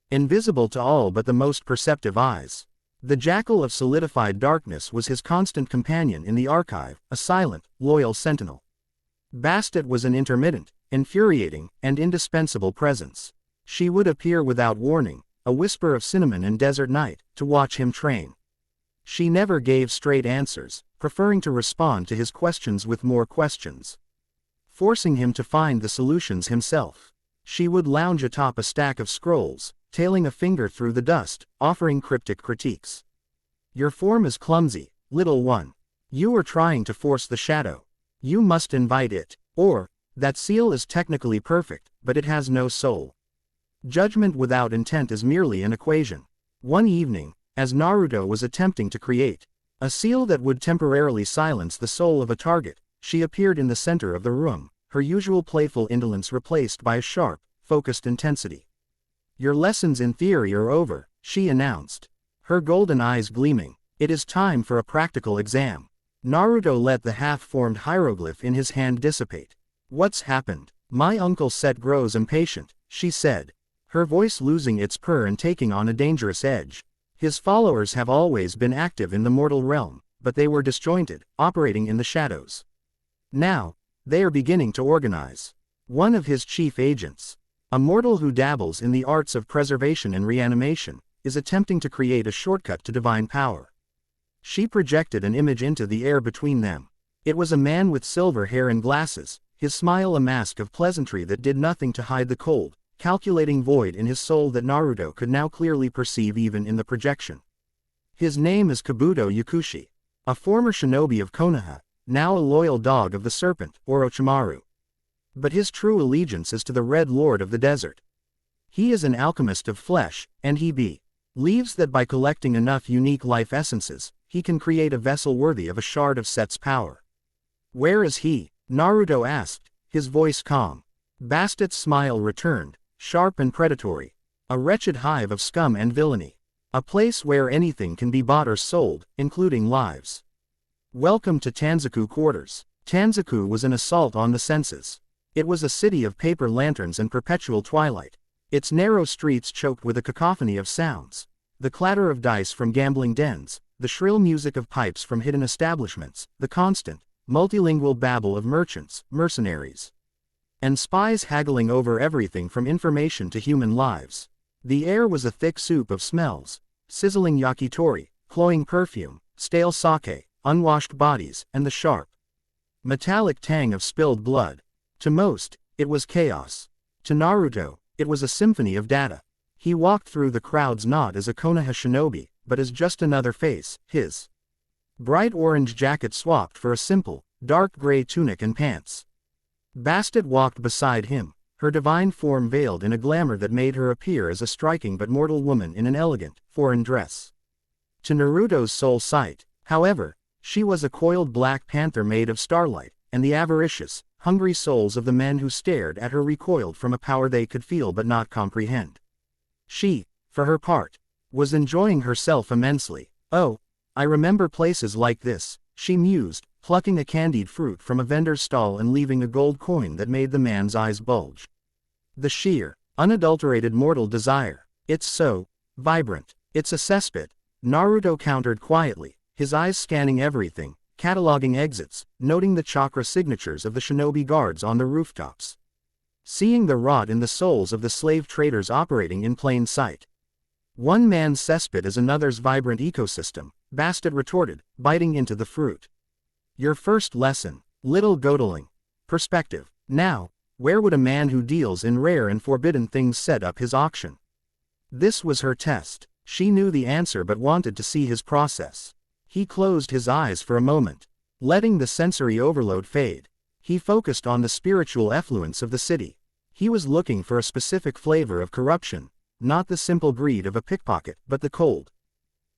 invisible to all but the most perceptive eyes. The jackal of solidified darkness was his constant companion in the archive, a silent, loyal sentinel. Bastet was an intermittent, infuriating, and indispensable presence. She would appear without warning, a whisper of cinnamon and desert night, to watch him train. She never gave straight answers, preferring to respond to his questions with more questions, forcing him to find the solutions himself. She would lounge atop a stack of scrolls, tailing a finger through the dust, offering cryptic critiques. Your form is clumsy, little one. You are trying to force the shadow. You must invite it. Or, that seal is technically perfect, but it has no soul. Judgment without intent is merely an equation. One evening, as Naruto was attempting to create a seal that would temporarily silence the soul of a target, she appeared in the center of the room, her usual playful indolence replaced by a sharp, focused intensity. Your lessons in theory are over, she announced, her golden eyes gleaming. It is time for a practical exam. Naruto let the half-formed hieroglyph in his hand dissipate. What's happened? My uncle Set grows impatient, she said, her voice losing its purr and taking on a dangerous edge. His followers have always been active in the mortal realm, but they were disjointed, operating in the shadows. Now, they are beginning to organize. One of his chief agents, a mortal who dabbles in the arts of preservation and reanimation, is attempting to create a shortcut to divine power. She projected an image into the air between them. It was a man with silver hair and glasses, his smile a mask of pleasantry that did nothing to hide the cold, calculating void in his soul that Naruto could now clearly perceive even in the projection. His name is Kabuto Yakushi, a former shinobi of Konoha, now a loyal dog of the serpent, Orochimaru. But his true allegiance is to the Red Lord of the Desert. He is an alchemist of flesh, and he believes that by collecting enough unique life essences, he can create a vessel worthy of a shard of Set's power. Where is he? Naruto asked, his voice calm. Bastet's smile returned, sharp and predatory. A wretched hive of scum and villainy. A place where anything can be bought or sold, including lives. Welcome to Tanzaku Quarters. Tanzaku was an assault on the senses. It was a city of paper lanterns and perpetual twilight. Its narrow streets choked with a cacophony of sounds. The clatter of dice from gambling dens, the shrill music of pipes from hidden establishments, the constant, multilingual babble of merchants, mercenaries, and spies haggling over everything from information to human lives. The air was a thick soup of smells, sizzling yakitori, cloying perfume, stale sake, unwashed bodies, and the sharp, metallic tang of spilled blood. To most, it was chaos. To Naruto, it was a symphony of data. He walked through the crowds not as a Konoha shinobi, but as just another face, his bright orange jacket swapped for a simple, dark gray tunic and pants. Bastet walked beside him, her divine form veiled in a glamour that made her appear as a striking but mortal woman in an elegant, foreign dress. To Naruto's soul sight, however, she was a coiled black panther made of starlight, and the avaricious, hungry souls of the men who stared at her recoiled from a power they could feel but not comprehend. She, for her part, was enjoying herself immensely. Oh, I remember places like this, she mused, plucking a candied fruit from a vendor's stall and leaving a gold coin that made the man's eyes bulge. The sheer, unadulterated mortal desire. It's so vibrant. It's a cesspit, Naruto countered quietly, his eyes scanning everything, cataloging exits, noting the chakra signatures of the shinobi guards on the rooftops. Seeing the rot in the souls of the slave traders operating in plain sight. One man's cesspit is another's vibrant ecosystem, Bastet retorted, biting into the fruit. Your first lesson, little Godling. Perspective. Now, where would a man who deals in rare and forbidden things set up his auction? This was her test. She knew the answer but wanted to see his process. He closed his eyes for a moment, letting the sensory overload fade. He focused on the spiritual effluence of the city. He was looking for a specific flavor of corruption, not the simple greed of a pickpocket, but the cold,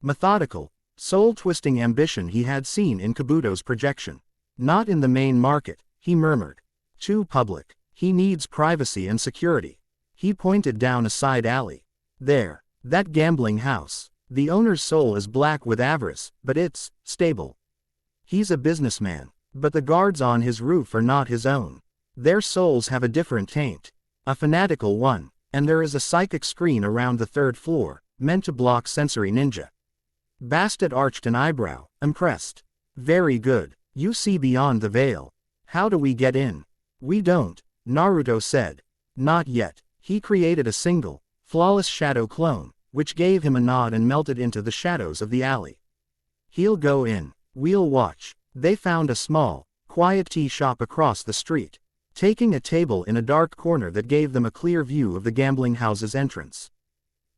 methodical, soul-twisting ambition he had seen in Kabuto's projection. Not in the main market, he murmured. Too public. He needs privacy and security. He pointed down a side alley. There. That gambling house. The owner's soul is black with avarice, but it's stable. He's a businessman, but the guards on his roof are not his own. Their souls have a different taint. A fanatical one. And there is a psychic screen around the third floor, meant to block sensory ninja. Bastet arched an eyebrow, impressed. Very good. You see beyond the veil. How do we get in? We don't, Naruto said. Not yet. He created a single, flawless shadow clone, which gave him a nod and melted into the shadows of the alley. He'll go in. We'll watch. They found a small, quiet tea shop across the street, taking a table in a dark corner that gave them a clear view of the gambling house's entrance.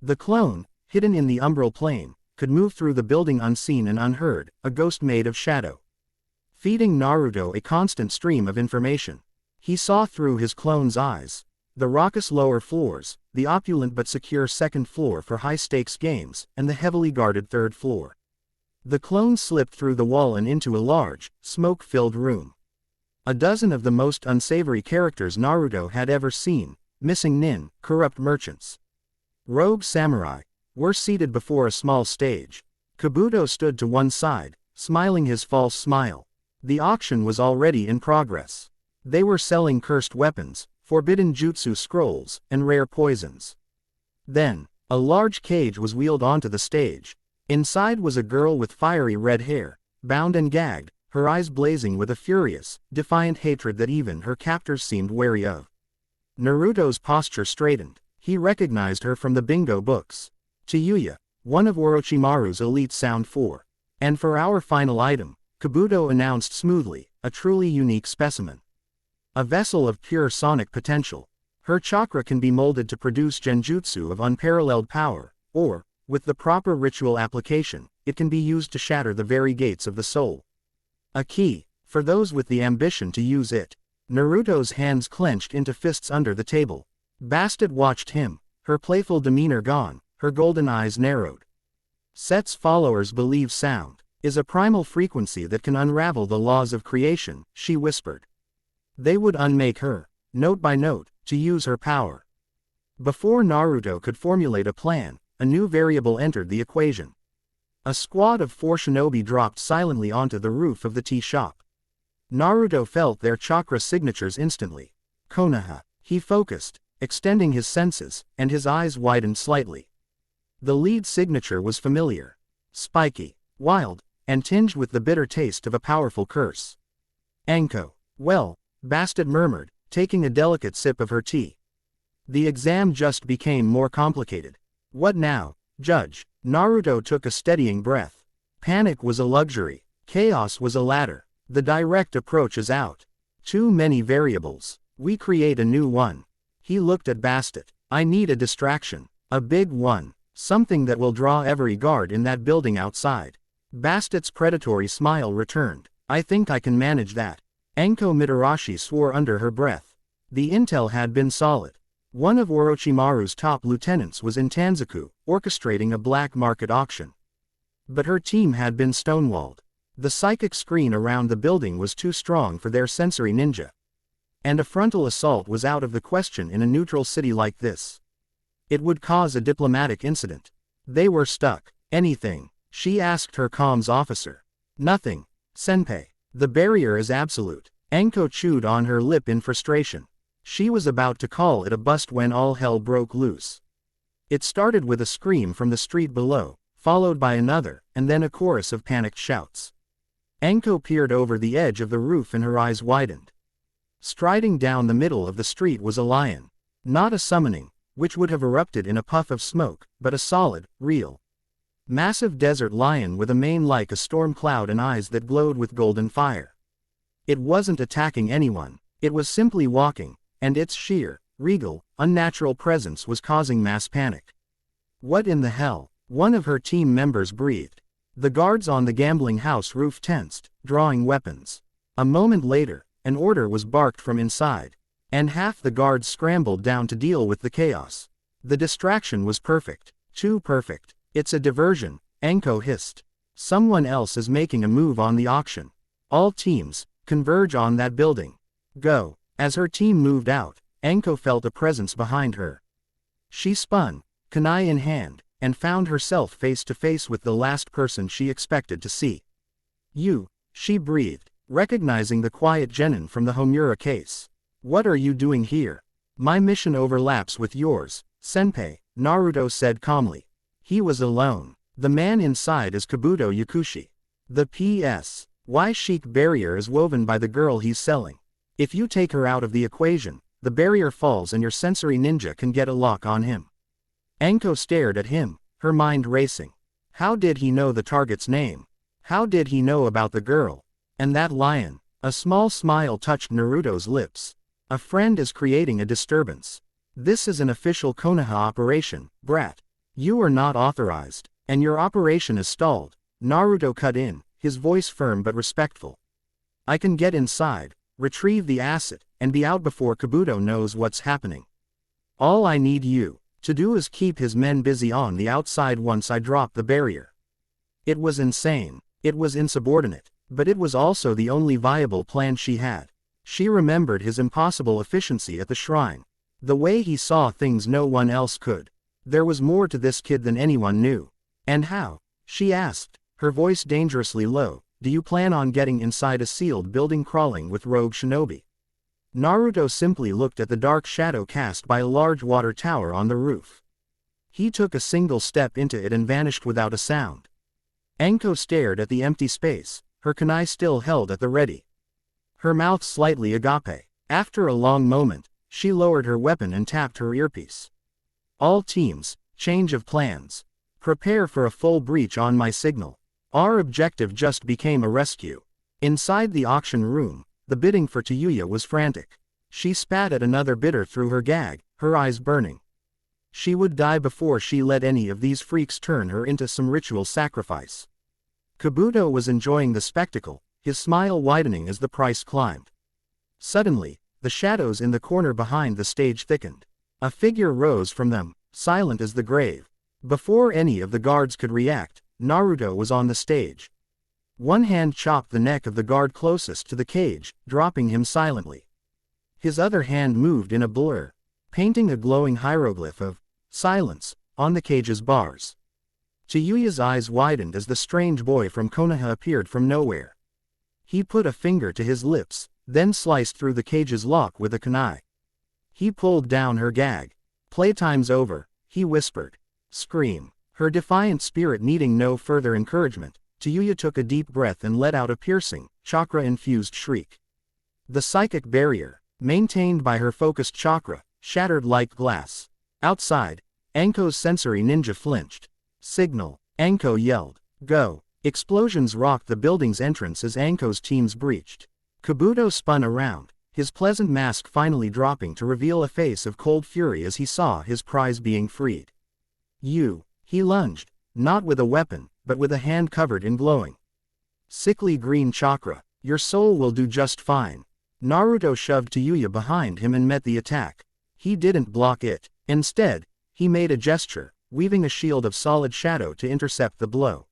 The clone, hidden in the umbral plane, could move through the building unseen and unheard, a ghost made of shadow, feeding Naruto a constant stream of information. He saw through his clone's eyes. The raucous lower floors, the opulent but secure second floor for high-stakes games, and the heavily guarded third floor. The clone slipped through the wall and into a large, smoke-filled room. A dozen of the most unsavory characters Naruto had ever seen, missing nin, corrupt merchants, rogue samurai, were seated before a small stage. Kabuto stood to one side, smiling his false smile. The auction was already in progress. They were selling cursed weapons, forbidden jutsu scrolls, and rare poisons. Then, a large cage was wheeled onto the stage. Inside was a girl with fiery red hair, bound and gagged, her eyes blazing with a furious, defiant hatred that even her captors seemed wary of. Naruto's posture straightened. He recognized her from the bingo books. Chiyuya, one of Orochimaru's elite Sound 4. And for our final item, Kabuto announced smoothly, a truly unique specimen. A vessel of pure sonic potential. Her chakra can be molded to produce genjutsu of unparalleled power, or, with the proper ritual application, it can be used to shatter the very gates of the soul. A key, for those with the ambition to use it. Naruto's hands clenched into fists under the table. Bastet watched him, her playful demeanor gone, her golden eyes narrowed. Set's followers believe sound is a primal frequency that can unravel the laws of creation, she whispered. They would unmake her, note by note, to use her power. Before Naruto could formulate a plan, a new variable entered the equation. A squad of 4 shinobi dropped silently onto the roof of the tea shop. Naruto felt their chakra signatures instantly. Konoha. He focused, extending his senses, and his eyes widened slightly. The lead signature was familiar. Spiky, wild, and tinged with the bitter taste of a powerful curse. Anko. Well, Bastet murmured, taking a delicate sip of her tea. The exam just became more complicated. What now, Judge? Naruto took a steadying breath. Panic was a luxury. Chaos was a ladder. The direct approach is out. Too many variables. We create a new one. He looked at Bastet. I need a distraction. A big one. Something that will draw every guard in that building outside. Bastet's predatory smile returned. I think I can manage that. Anko Mitarashi swore under her breath. The intel had been solid. One of Orochimaru's top lieutenants was in Tanzaku, orchestrating a black market auction. But her team had been stonewalled. The psychic screen around the building was too strong for their sensory ninja. And a frontal assault was out of the question in a neutral city like this. It would cause a diplomatic incident. They were stuck. Anything? She asked her comms officer. Nothing, Senpai. The barrier is absolute. Anko chewed on her lip in frustration. She was about to call it a bust when all hell broke loose. It started with a scream from the street below, followed by another, and then a chorus of panicked shouts. Anko peered over the edge of the roof and her eyes widened. Striding down the middle of the street was a lion. Not a summoning, which would have erupted in a puff of smoke, but a solid, real, massive desert lion with a mane like a storm cloud and eyes that glowed with golden fire. It wasn't attacking anyone, it was simply walking, and its sheer, regal, unnatural presence was causing mass panic. What in the hell? One of her team members breathed. The guards on the gambling house roof tensed, drawing weapons. A moment later, an order was barked from inside, and half the guards scrambled down to deal with the chaos. The distraction was perfect. Too perfect. It's a diversion, Anko hissed. Someone else is making a move on the auction. All teams, converge on that building. Go. As her team moved out, Anko felt a presence behind her. She spun, kunai in hand, and found herself face to face with the last person she expected to see. You, she breathed, recognizing the quiet genin from the Homura case. What are you doing here? My mission overlaps with yours, Senpai, Naruto said calmly. He was alone. The man inside is Kabuto Yakushi. The P.S. Y chic barrier is woven by the girl he's selling. If you take her out of the equation, the barrier falls and your sensory ninja can get a lock on him. Anko stared at him, her mind racing. How did he know the target's name? How did he know about the girl? And that lion? A small smile touched Naruto's lips. A friend is creating a disturbance. This is an official Konoha operation, brat. You are not authorized, and your operation is stalled. Naruto cut in, his voice firm but respectful. I can get inside, retrieve the asset, and be out before Kabuto knows what's happening. All I need you to do is keep his men busy on the outside once I drop the barrier. It was insane, it was insubordinate, but it was also the only viable plan she had. She remembered his impossible efficiency at the shrine. The way he saw things no one else could. There was more to this kid than anyone knew. And how? She asked, her voice dangerously low. Do you plan on getting inside a sealed building crawling with rogue shinobi? Naruto simply looked at the dark shadow cast by a large water tower on the roof. He took a single step into it and vanished without a sound. Anko stared at the empty space, her kunai still held at the ready. Her mouth slightly agape. After a long moment, she lowered her weapon and tapped her earpiece. All teams, change of plans. Prepare for a full breach on my signal. Our objective just became a rescue. Inside the auction room, the bidding for Tayuya was frantic. She spat at another bidder through her gag, her eyes burning. She would die before she let any of these freaks turn her into some ritual sacrifice. Kabuto was enjoying the spectacle, his smile widening as the price climbed. Suddenly, the shadows in the corner behind the stage thickened. A figure rose from them, silent as the grave. Before any of the guards could react, Naruto was on the stage. One hand chopped the neck of the guard closest to the cage, dropping him silently. His other hand moved in a blur, painting a glowing hieroglyph of silence on the cage's bars. Chiyuya's eyes widened as the strange boy from Konoha appeared from nowhere. He put a finger to his lips, then sliced through the cage's lock with a kunai. He pulled down her gag. Playtime's over, he whispered. Scream. Her defiant spirit needing no further encouragement, Chiyuya took a deep breath and let out a piercing, chakra-infused shriek. The psychic barrier, maintained by her focused chakra, shattered like glass. Outside, Anko's sensory ninja flinched. Signal. Anko yelled. Go. Explosions rocked the building's entrance as Anko's teams breached. Kabuto spun around, his pleasant mask finally dropping to reveal a face of cold fury as he saw his prize being freed. You. He lunged, not with a weapon, but with a hand covered in glowing, sickly green chakra. Your soul will do just fine. Naruto shoved Tayuya behind him and met the attack. He didn't block it. Instead, he made a gesture, weaving a shield of solid shadow to intercept the blow.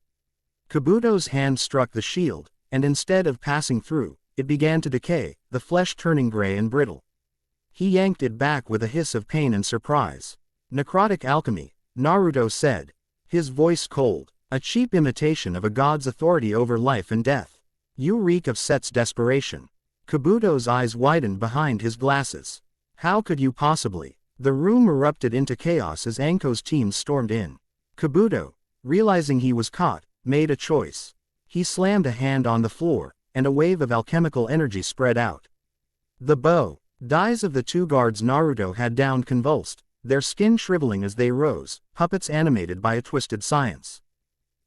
Kabuto's hand struck the shield, and instead of passing through, it began to decay, the flesh turning gray and brittle. He yanked it back with a hiss of pain and surprise. Necrotic alchemy, Naruto said, his voice cold, a cheap imitation of a god's authority over life and death. You reek of Set's desperation. Kabuto's eyes widened behind his glasses. How could you possibly? The room erupted into chaos as Anko's team stormed in. Kabuto, realizing he was caught, made a choice. He slammed a hand on the floor, and a wave of alchemical energy spread out. The bow. Eyes of the two guards Naruto had downed convulsed, their skin shriveling as they rose, puppets animated by a twisted science.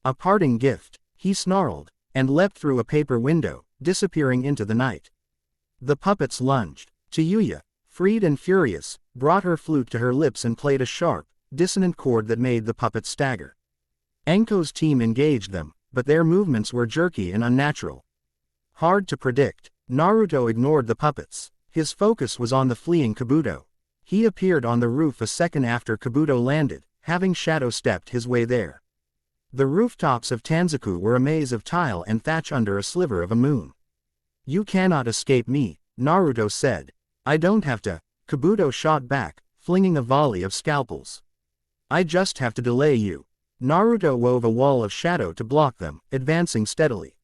A parting gift, he snarled, and leapt through a paper window, disappearing into the night. The puppets lunged. Chiyuya, freed and furious, brought her flute to her lips and played a sharp, dissonant chord that made the puppets stagger. Anko's team engaged them, but their movements were jerky and unnatural. Hard to predict. Naruto ignored the puppets. His focus was on the fleeing Kabuto. He appeared on the roof a second after Kabuto landed, having shadow-stepped his way there. The rooftops of Tanzaku were a maze of tile and thatch under a sliver of a moon. "You cannot escape me," Naruto said. "I don't have to," Kabuto shot back, flinging a volley of scalpels. "I just have to delay you." Naruto wove a wall of shadow to block them, advancing steadily.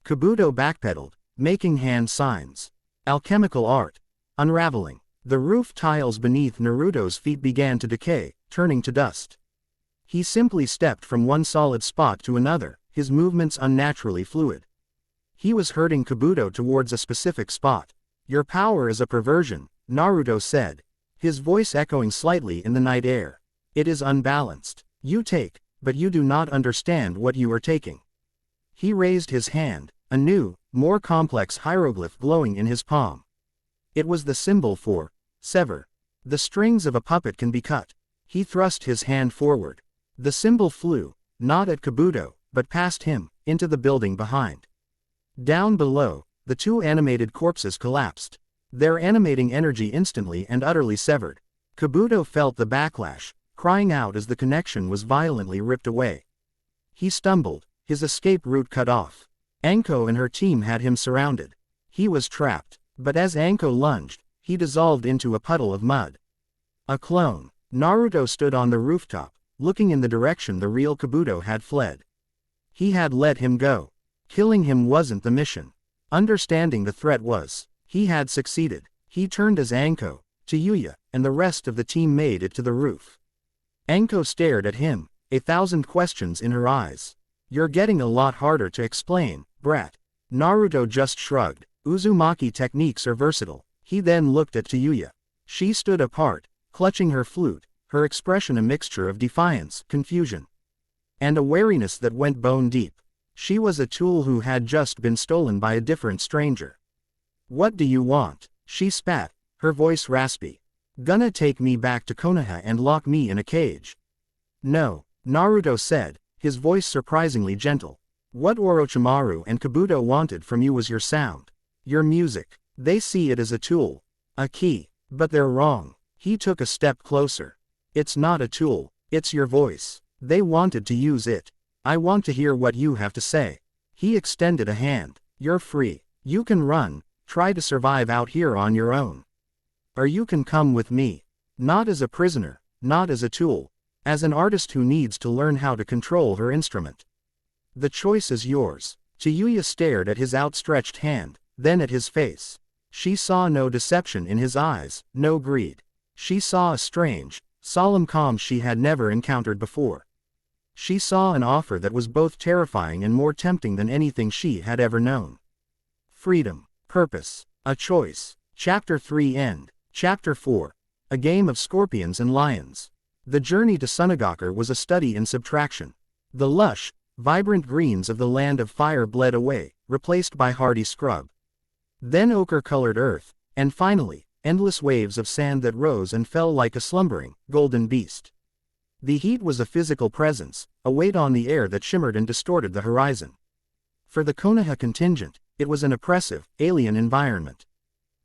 Kabuto backpedaled, making hand signs. Alchemical art. Unraveling. The roof tiles beneath Naruto's feet began to decay, turning to dust. He simply stepped from one solid spot to another, his movements unnaturally fluid. He was herding Kabuto towards a specific spot. "Your power is a perversion," Naruto said, his voice echoing slightly in the night air. "It is unbalanced. You take, but you do not understand what you are taking." He raised his hand, a new, more complex hieroglyph glowing in his palm. It was the symbol for sever. The strings of a puppet can be cut. He thrust his hand forward. The symbol flew, not at Kabuto, but past him, into the building behind. Down below, the two animated corpses collapsed, their animating energy instantly and utterly severed. Kabuto felt the backlash, crying out as the connection was violently ripped away. He stumbled, his escape route cut off. Anko and her team had him surrounded. He was trapped, but as Anko lunged, he dissolved into a puddle of mud. A clone. Naruto stood on the rooftop, looking in the direction the real Kabuto had fled. He had let him go. Killing him wasn't the mission. Understanding the threat was. He had succeeded. He turned as Anko, Chiyuya, and the rest of the team made it to the roof. Anko stared at him, 1,000 questions in her eyes. "You're getting a lot harder to explain, brat." Naruto just shrugged. Uzumaki techniques are versatile. He then looked at Chiyuya. She stood apart, clutching her flute, her expression a mixture of defiance, confusion, and a wariness that went bone deep. She was a tool who had just been stolen by a different stranger. "What do you want?" She spat, her voice raspy. "Gonna take me back to Konoha and lock me in a cage?" "No," Naruto said, his voice surprisingly gentle. "What Orochimaru and Kabuto wanted from you was your sound. Your music. They see it as a tool. A key. But they're wrong." He took a step closer. "It's not a tool, it's your voice. They wanted to use it. I want to hear what you have to say." He extended a hand. "You're free. You can run, try to survive out here on your own. Or you can come with me. Not as a prisoner, not as a tool. As an artist who needs to learn how to control her instrument. The choice is yours." Chiyuya stared at his outstretched hand, then at his face. She saw no deception in his eyes, no greed. She saw a strange, solemn calm she had never encountered before. She saw an offer that was both terrifying and more tempting than anything she had ever known. Freedom. Purpose. A choice. Chapter 3 End. Chapter 4. A Game of Scorpions and Lions. The journey to Sunagaku was a study in subtraction. The lush, vibrant greens of the land of fire bled away, replaced by hardy scrub. Then ochre-colored earth, and finally, endless waves of sand that rose and fell like a slumbering, golden beast. The heat was a physical presence, a weight on the air that shimmered and distorted the horizon. For the Konoha contingent, it was an oppressive, alien environment.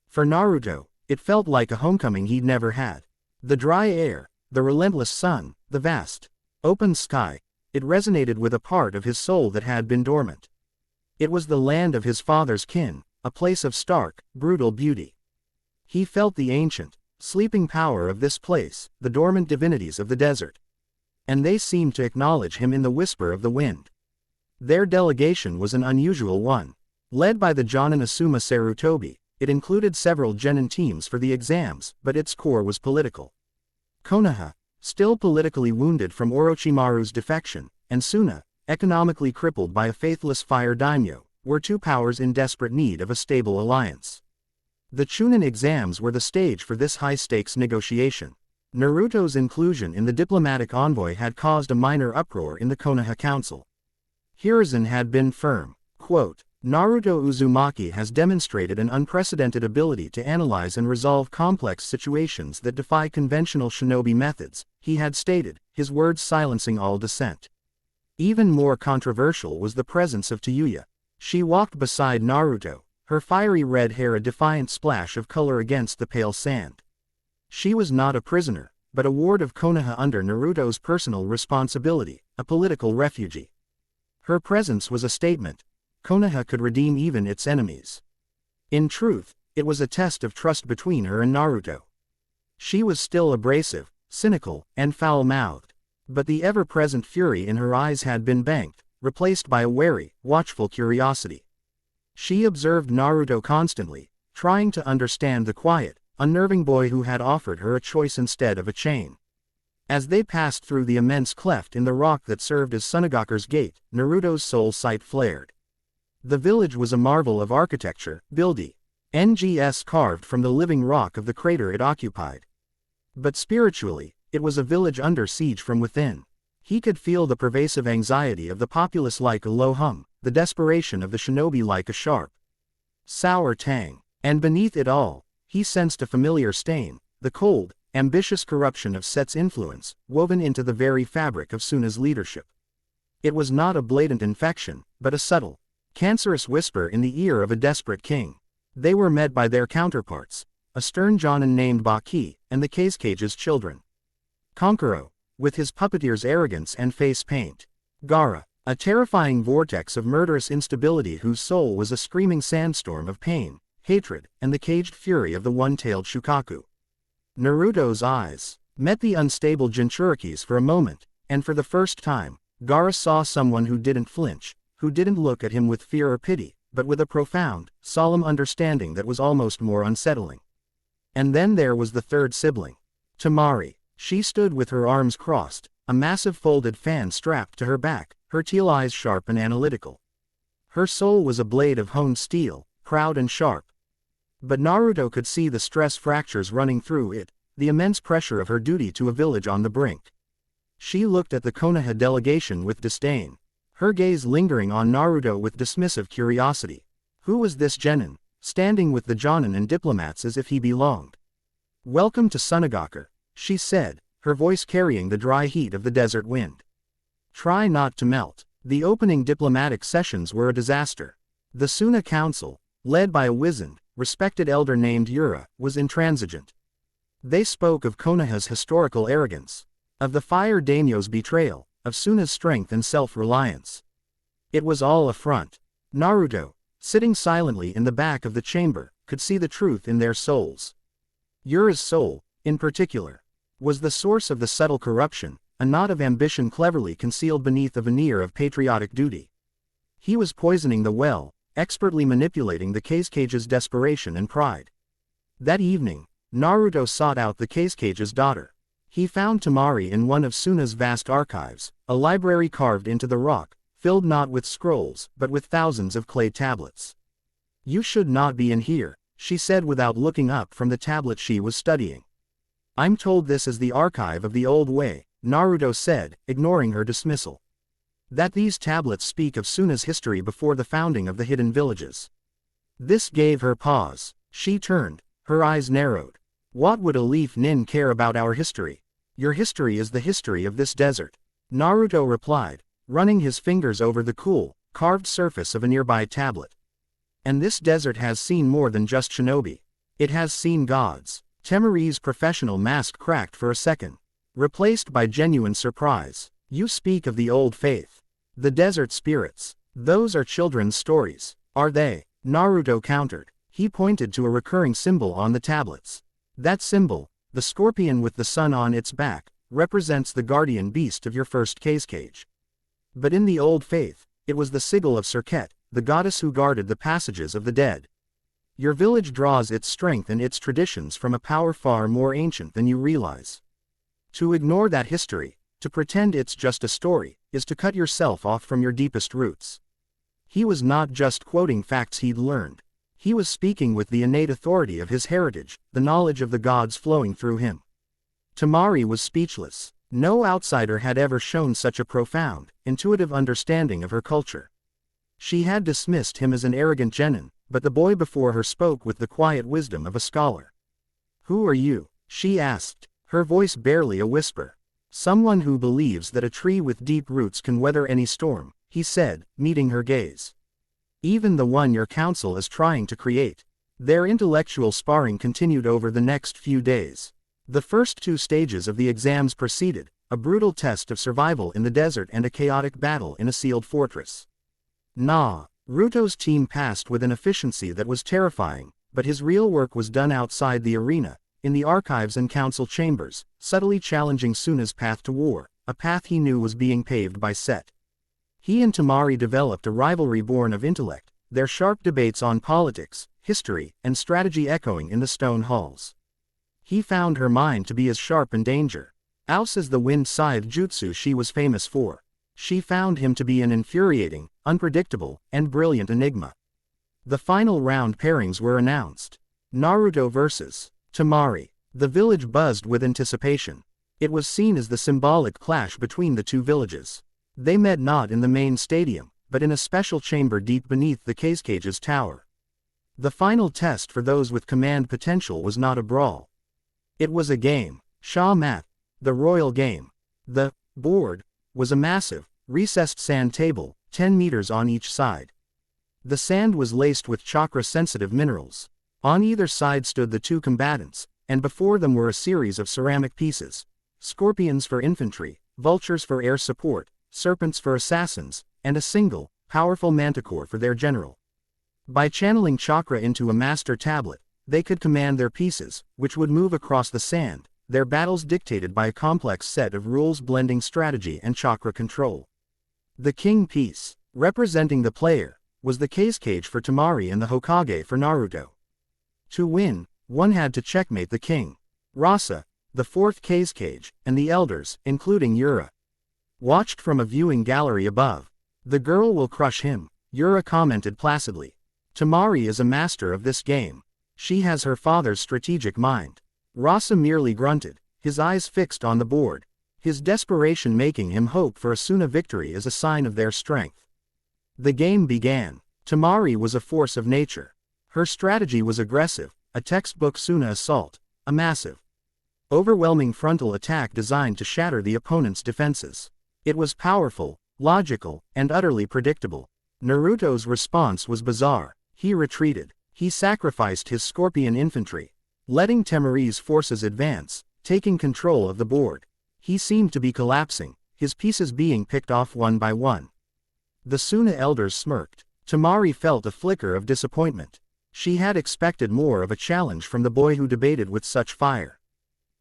For Naruto, it felt like a homecoming he'd never had. The dry air, the relentless sun, the vast, open sky, it resonated with a part of his soul that had been dormant. It was the land of his father's kin, a place of stark, brutal beauty. He felt the ancient, sleeping power of this place, the dormant divinities of the desert. And they seemed to acknowledge him in the whisper of the wind. Their delegation was an unusual one. Led by the Jonin Asuma Sarutobi, it included several genin teams for the exams, but its core was political. Konoha, still politically wounded from Orochimaru's defection, and Suna, economically crippled by a faithless fire daimyo, were two powers in desperate need of a stable alliance. The Chunin exams were the stage for this high-stakes negotiation. Naruto's inclusion in the diplomatic envoy had caused a minor uproar in the Konoha Council. Hiruzen had been firm. Quote, Naruto Uzumaki has demonstrated an unprecedented ability to analyze and resolve complex situations that defy conventional shinobi methods, he had stated, his words silencing all dissent. Even more controversial was the presence of Tayuya. She walked beside Naruto, her fiery red hair a defiant splash of color against the pale sand. She was not a prisoner, but a ward of Konoha under Naruto's personal responsibility, a political refugee. Her presence was a statement. Konoha could redeem even its enemies. In truth, it was a test of trust between her and Naruto. She was still abrasive, cynical, and foul-mouthed. But the ever-present fury in her eyes had been banked, replaced by a wary, watchful curiosity. She observed Naruto constantly, trying to understand the quiet, unnerving boy who had offered her a choice instead of a chain. As they passed through the immense cleft in the rock that served as Sunagaku's gate, Naruto's soul sight flared. The village was a marvel of architecture, building NGS carved from the living rock of the crater it occupied. But spiritually, it was a village under siege from within. He could feel the pervasive anxiety of the populace like a low hum, the desperation of the shinobi like a sharp, sour tang. And beneath it all, he sensed a familiar stain, the cold, ambitious corruption of Set's influence, woven into the very fabric of Suna's leadership. It was not a blatant infection, but a subtle, cancerous whisper in the ear of a desperate king. They were met by their counterparts, a stern jonin named Baki, and the Cage's children. Konkuro, with his puppeteer's arrogance and face paint. Gaara, a terrifying vortex of murderous instability whose soul was a screaming sandstorm of pain, hatred, and the caged fury of the one-tailed Shukaku. Naruto's eyes met the unstable Jinchurikis for a moment, and for the first time, Gaara saw someone who didn't flinch, who didn't look at him with fear or pity, but with a profound, solemn understanding that was almost more unsettling. And then there was the third sibling. Temari. She stood with her arms crossed, a massive folded fan strapped to her back, her teal eyes sharp and analytical. Her soul was a blade of honed steel, proud and sharp. But Naruto could see the stress fractures running through it, the immense pressure of her duty to a village on the brink. She looked at the Konoha delegation with disdain, her gaze lingering on Naruto with dismissive curiosity. Who was this genin, standing with the jonin and diplomats as if he belonged? Welcome to Sunagaku, she said, her voice carrying the dry heat of the desert wind. Try not to melt. The opening diplomatic sessions were a disaster. The Suna Council, led by a wizened, respected elder named Yura, was intransigent. They spoke of Konoha's historical arrogance, of the fire daimyo's betrayal, of Suna's strength and self-reliance. It was all a front. Naruto, sitting silently in the back of the chamber, could see the truth in their souls. Yura's soul, in particular, was the source of the subtle corruption, a knot of ambition cleverly concealed beneath a veneer of patriotic duty. He was poisoning the well, expertly manipulating the Cage's desperation and pride. That evening, Naruto sought out the Cage's daughter. He found Temari in one of Suna's vast archives, a library carved into the rock, filled not with scrolls, but with thousands of clay tablets. You should not be in here, she said without looking up from the tablet she was studying. I'm told this is the archive of the old way, Naruto said, ignoring her dismissal. That these tablets speak of Suna's history before the founding of the hidden villages. This gave her pause. She turned, her eyes narrowed. What would a leaf nin care about our history? Your history is the history of this desert. Naruto replied, running his fingers over the cool, carved surface of a nearby tablet. And this desert has seen more than just shinobi. It has seen gods. Temari's professional mask cracked for a second, replaced by genuine surprise. You speak of the old faith. The desert spirits. Those are children's stories, are they? Naruto countered. He pointed to a recurring symbol on the tablets. That symbol, the scorpion with the sun on its back, represents the guardian beast of your first cage. But in the old faith, it was the sigil of Serket, the goddess who guarded the passages of the dead. Your village draws its strength and its traditions from a power far more ancient than you realize. To ignore that history, to pretend it's just a story, is to cut yourself off from your deepest roots. He was not just quoting facts he'd learned. He was speaking with the innate authority of his heritage, the knowledge of the gods flowing through him. Tamari was speechless. No outsider had ever shown such a profound, intuitive understanding of her culture. She had dismissed him as an arrogant genin, but the boy before her spoke with the quiet wisdom of a scholar. "Who are you?" she asked, her voice barely a whisper. "Someone who believes that a tree with deep roots can weather any storm," he said, meeting her gaze. "Even the one your council is trying to create." Their intellectual sparring continued over the next few days. The first 2 stages of the exams proceeded, a brutal test of survival in the desert and a chaotic battle in a sealed fortress. Naruto's team passed with an efficiency that was terrifying, but his real work was done outside the arena, in the archives and council chambers, subtly challenging Suna's path to war, a path he knew was being paved by Set. He and Tamari developed a rivalry born of intellect, their sharp debates on politics, history, and strategy echoing in the stone halls. He found her mind to be as sharp in danger. Aus as the wind scythe jutsu she was famous for. She found him to be an infuriating, unpredictable, and brilliant enigma. The final round pairings were announced. Naruto vs. Tamari. The village buzzed with anticipation. It was seen as the symbolic clash between the 2 villages. They met not in the main stadium, but in a special chamber deep beneath the Cage's tower. The final test for those with command potential was not a brawl. It was a game. Shah-mat, the royal game. The board was a massive, recessed sand table, 10 meters on each side. The sand was laced with chakra-sensitive minerals. On either side stood the 2 combatants, and before them were a series of ceramic pieces. Scorpions for infantry, vultures for air support, serpents for assassins, and a single, powerful manticore for their general. By channeling chakra into a master tablet, they could command their pieces, which would move across the sand, their battles dictated by a complex set of rules blending strategy and chakra control. The king piece, representing the player, was the cage for Tamari and the Hokage for Naruto. To win, one had to checkmate the king. Rasa, the 4th cage, and the elders, including Yura, watched from a viewing gallery above. "The girl will crush him," Yura commented placidly. "Tamari is a master of this game. She has her father's strategic mind." Rasa merely grunted, his eyes fixed on the board, his desperation making him hope for a Suna victory as a sign of their strength. The game began. Tamari was a force of nature. Her strategy was aggressive, a textbook Suna assault, a massive, overwhelming frontal attack designed to shatter the opponent's defenses. It was powerful, logical, and utterly predictable. Naruto's response was bizarre. He retreated. He sacrificed his scorpion infantry, letting Tamari's forces advance, taking control of the board. He seemed to be collapsing, his pieces being picked off one by one. The Suna elders smirked. Tamari felt a flicker of disappointment. She had expected more of a challenge from the boy who debated with such fire.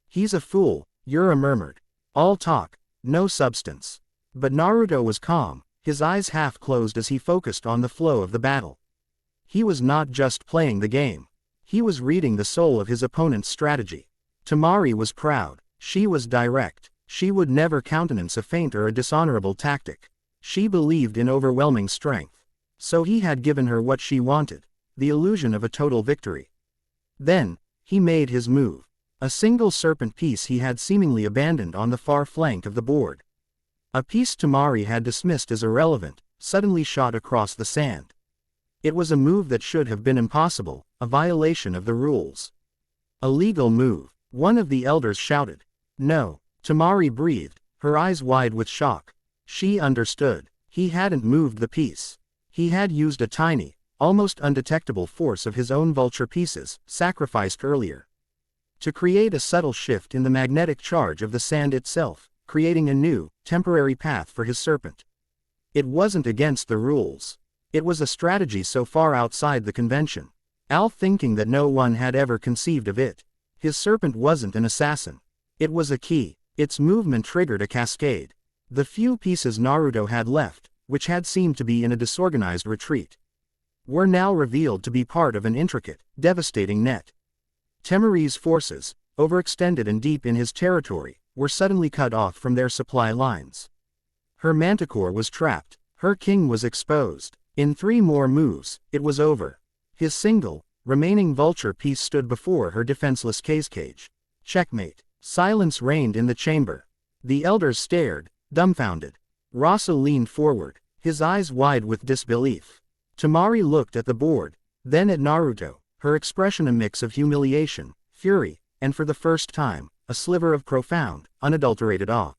"He's a fool," Yura murmured. "All talk, no substance." But Naruto was calm, his eyes half closed as he focused on the flow of the battle. He was not just playing the game. He was reading the soul of his opponent's strategy. Tamari was proud. She was direct. She would never countenance a feint or a dishonorable tactic. She believed in overwhelming strength. So he had given her what she wanted, the illusion of a total victory. Then, he made his move. A single serpent piece he had seemingly abandoned on the far flank of the board. A piece Tamari had dismissed as irrelevant, suddenly shot across the sand. It was a move that should have been impossible, a violation of the rules. "A legal move," one of the elders shouted. "No," Tamari breathed, her eyes wide with shock. She understood. He hadn't moved the piece. He had used a tiny, almost undetectable force of his own vulture pieces, sacrificed earlier, to create a subtle shift in the magnetic charge of the sand itself, creating a new, temporary path for his serpent. It wasn't against the rules. It was a strategy so far outside the convention. Al thinking that no one had ever conceived of it. His serpent wasn't an assassin. It was a key. Its movement triggered a cascade. The few pieces Naruto had left, which had seemed to be in a disorganized retreat, were now revealed to be part of an intricate, devastating net. Tamari's forces, overextended and deep in his territory, were suddenly cut off from their supply lines. Her manticore was trapped. Her king was exposed. In 3 more moves, it was over. His single, remaining vulture piece stood before her defenseless cage. Checkmate. Silence reigned in the chamber. The elders stared, dumbfounded. Rasa leaned forward, his eyes wide with disbelief. Tamari looked at the board, then at Naruto, her expression a mix of humiliation, fury, and for the first time, a sliver of profound, unadulterated awe.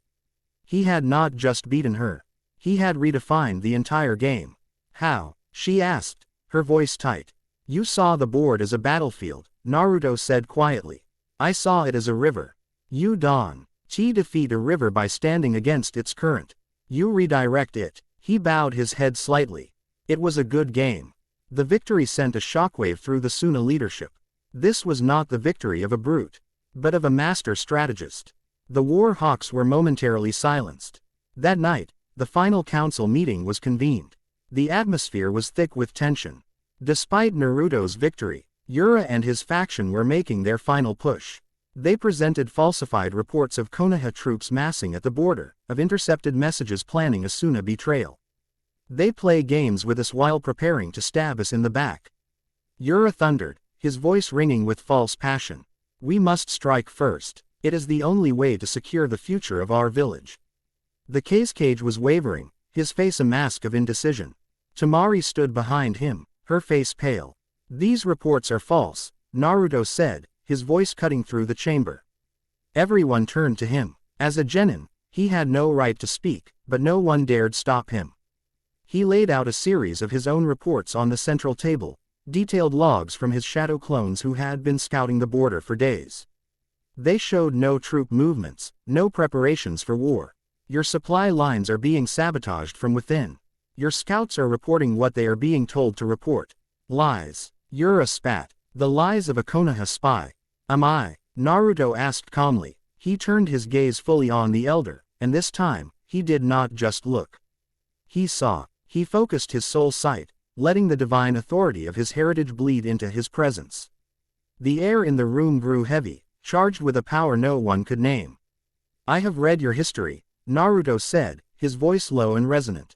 He had not just beaten her. He had redefined the entire game. How? She asked, her voice tight. You saw the board as a battlefield, Naruto said quietly. I saw it as a river. You defeat a river by standing against its current. You redirect it. He bowed his head slightly. It was a good game. The victory sent a shockwave through the Suna leadership. This was not the victory of a brute, but of a master strategist. The war hawks were momentarily silenced. That night, the final council meeting was convened. The atmosphere was thick with tension. Despite Naruto's victory, Yura and his faction were making their final push. They presented falsified reports of Konoha troops massing at the border, of intercepted messages planning a Suna betrayal. They play games with us while preparing to stab us in the back. Yura thundered, his voice ringing with false passion. We must strike first. It is the only way to secure the future of our village. The cage was wavering, his face a mask of indecision. Tamari stood behind him, her face pale. These reports are false, Naruto said, his voice cutting through the chamber. Everyone turned to him. As a genin, he had no right to speak, but no one dared stop him. He laid out a series of his own reports on the central table, detailed logs from his shadow clones who had been scouting the border for days. They showed no troop movements, no preparations for war. Your supply lines are being sabotaged from within. Your scouts are reporting what they are being told to report. Lies. Yura spat. The lies of a Konoha spy. Am I? Naruto asked calmly. He turned his gaze fully on the elder, and this time, he did not just look. He saw. He focused his soul sight, letting the divine authority of his heritage bleed into his presence. The air in the room grew heavy, charged with a power no one could name. I have read your history, Naruto said, his voice low and resonant.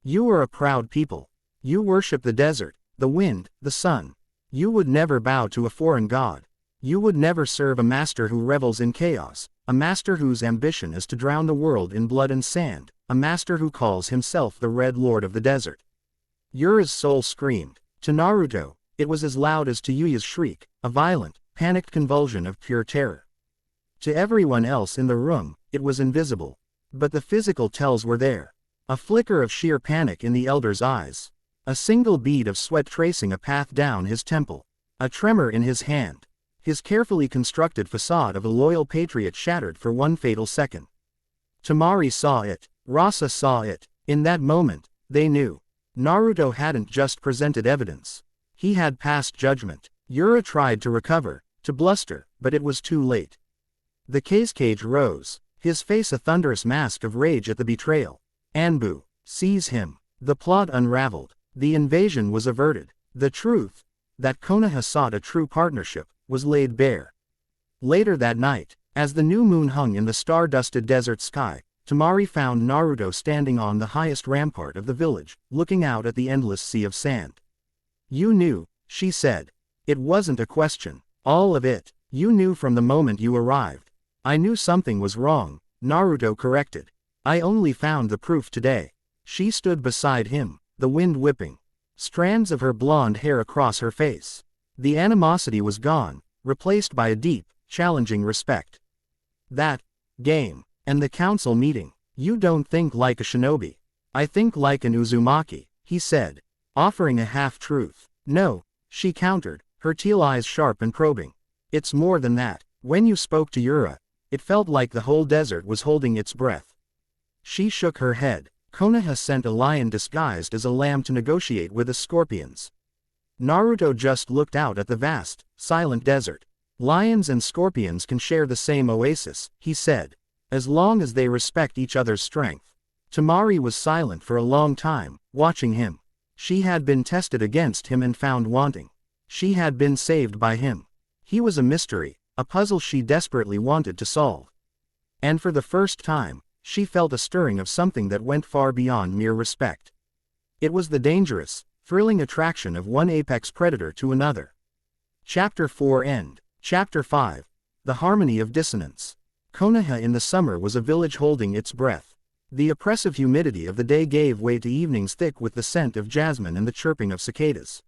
You are a proud people. You worship the desert, the wind, the sun. You would never bow to a foreign god. You would never serve a master who revels in chaos, a master whose ambition is to drown the world in blood and sand, a master who calls himself the Red Lord of the Desert. Yura's soul screamed. To Naruto, it was as loud as to Yuya's shriek, a violent, panicked convulsion of pure terror. To everyone else in the room, it was invisible. But the physical tells were there. A flicker of sheer panic in the elder's eyes. A single bead of sweat tracing a path down his temple. A tremor in his hand. His carefully constructed facade of a loyal patriot shattered for one fatal second. Tamari saw it. Rasa saw it. In that moment, they knew. Naruto hadn't just presented evidence. He had passed judgment. Yura tried to recover, to bluster, but it was too late. The cage rose, his face a thunderous mask of rage at the betrayal. Anbu, seize him. The plot unraveled. The invasion was averted. The truth, that Konoha sought a true partnership, was laid bare. Later that night, as the new moon hung in the star-dusted desert sky, Tamari found Naruto standing on the highest rampart of the village, looking out at the endless sea of sand. You knew, she said. It wasn't a question. All of it. You knew from the moment you arrived. I knew something was wrong, Naruto corrected. I only found the proof today. She stood beside him, the wind whipping. Strands of her blonde hair across her face. The animosity was gone, replaced by a deep, challenging respect. That game, and the council meeting. You don't think like a shinobi. I think like an Uzumaki, he said, offering a half-truth. No, she countered, her teal eyes sharp and probing. It's more than that. When you spoke to Yura, it felt like the whole desert was holding its breath. She shook her head. Konoha sent a lion disguised as a lamb to negotiate with the scorpions. Naruto just looked out at the vast, silent desert. Lions and scorpions can share the same oasis, he said, as long as they respect each other's strength. Tamari was silent for a long time, watching him. She had been tested against him and found wanting. She had been saved by him. He was a mystery, a puzzle she desperately wanted to solve. And for the first time, she felt a stirring of something that went far beyond mere respect. It was the dangerous, thrilling attraction of one apex predator to another. Chapter 4 End. Chapter 5. The Harmony of Dissonance. Konoha in the summer was a village holding its breath. The oppressive humidity of the day gave way to evenings thick with the scent of jasmine and the chirping of cicadas.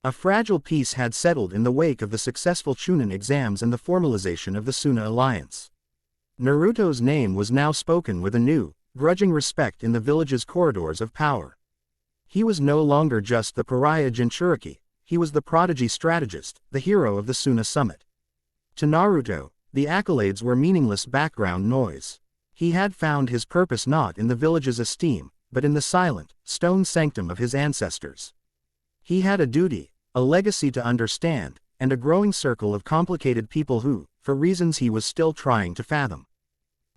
A fragile peace had settled in the wake of the successful Chunin exams and the formalization of the Suna alliance. Naruto's name was now spoken with a new, grudging respect in the village's corridors of power. He was no longer just the pariah Jinchuriki, he was the prodigy strategist, the hero of the Suna summit. To Naruto, the accolades were meaningless background noise. He had found his purpose not in the village's esteem, but in the silent, stone sanctum of his ancestors. He had a duty, a legacy to understand, and a growing circle of complicated people who, for reasons he was still trying to fathom,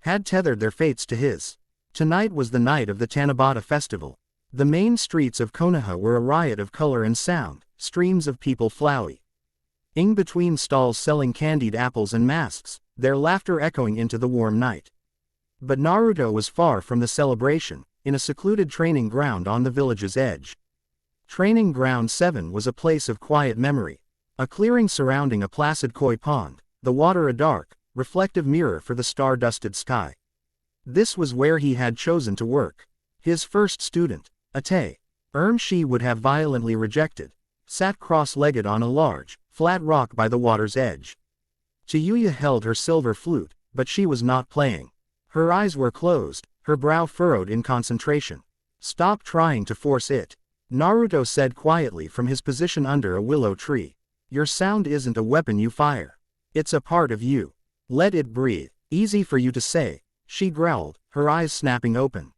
had tethered their fates to his. Tonight was the night of the Tanabata festival. The main streets of Konoha were a riot of color and sound, streams of people flowing in between stalls selling candied apples and masks, their laughter echoing into the warm night. But Naruto was far from the celebration, in a secluded training ground on the village's edge. Training Ground 7 was a place of quiet memory. A clearing surrounding a placid koi pond, the water a dark, reflective mirror for the star-dusted sky. This was where he had chosen to work. His first student, Ate, she would have violently rejected, sat cross-legged on a large, flat rock by the water's edge. Chiyuya held her silver flute, but she was not playing. Her eyes were closed, her brow furrowed in concentration. "Stop trying to force it," Naruto said quietly from his position under a willow tree. "Your sound isn't a weapon you fire. It's a part of you. Let it breathe." "Easy for you to say," she growled, her eyes snapping open.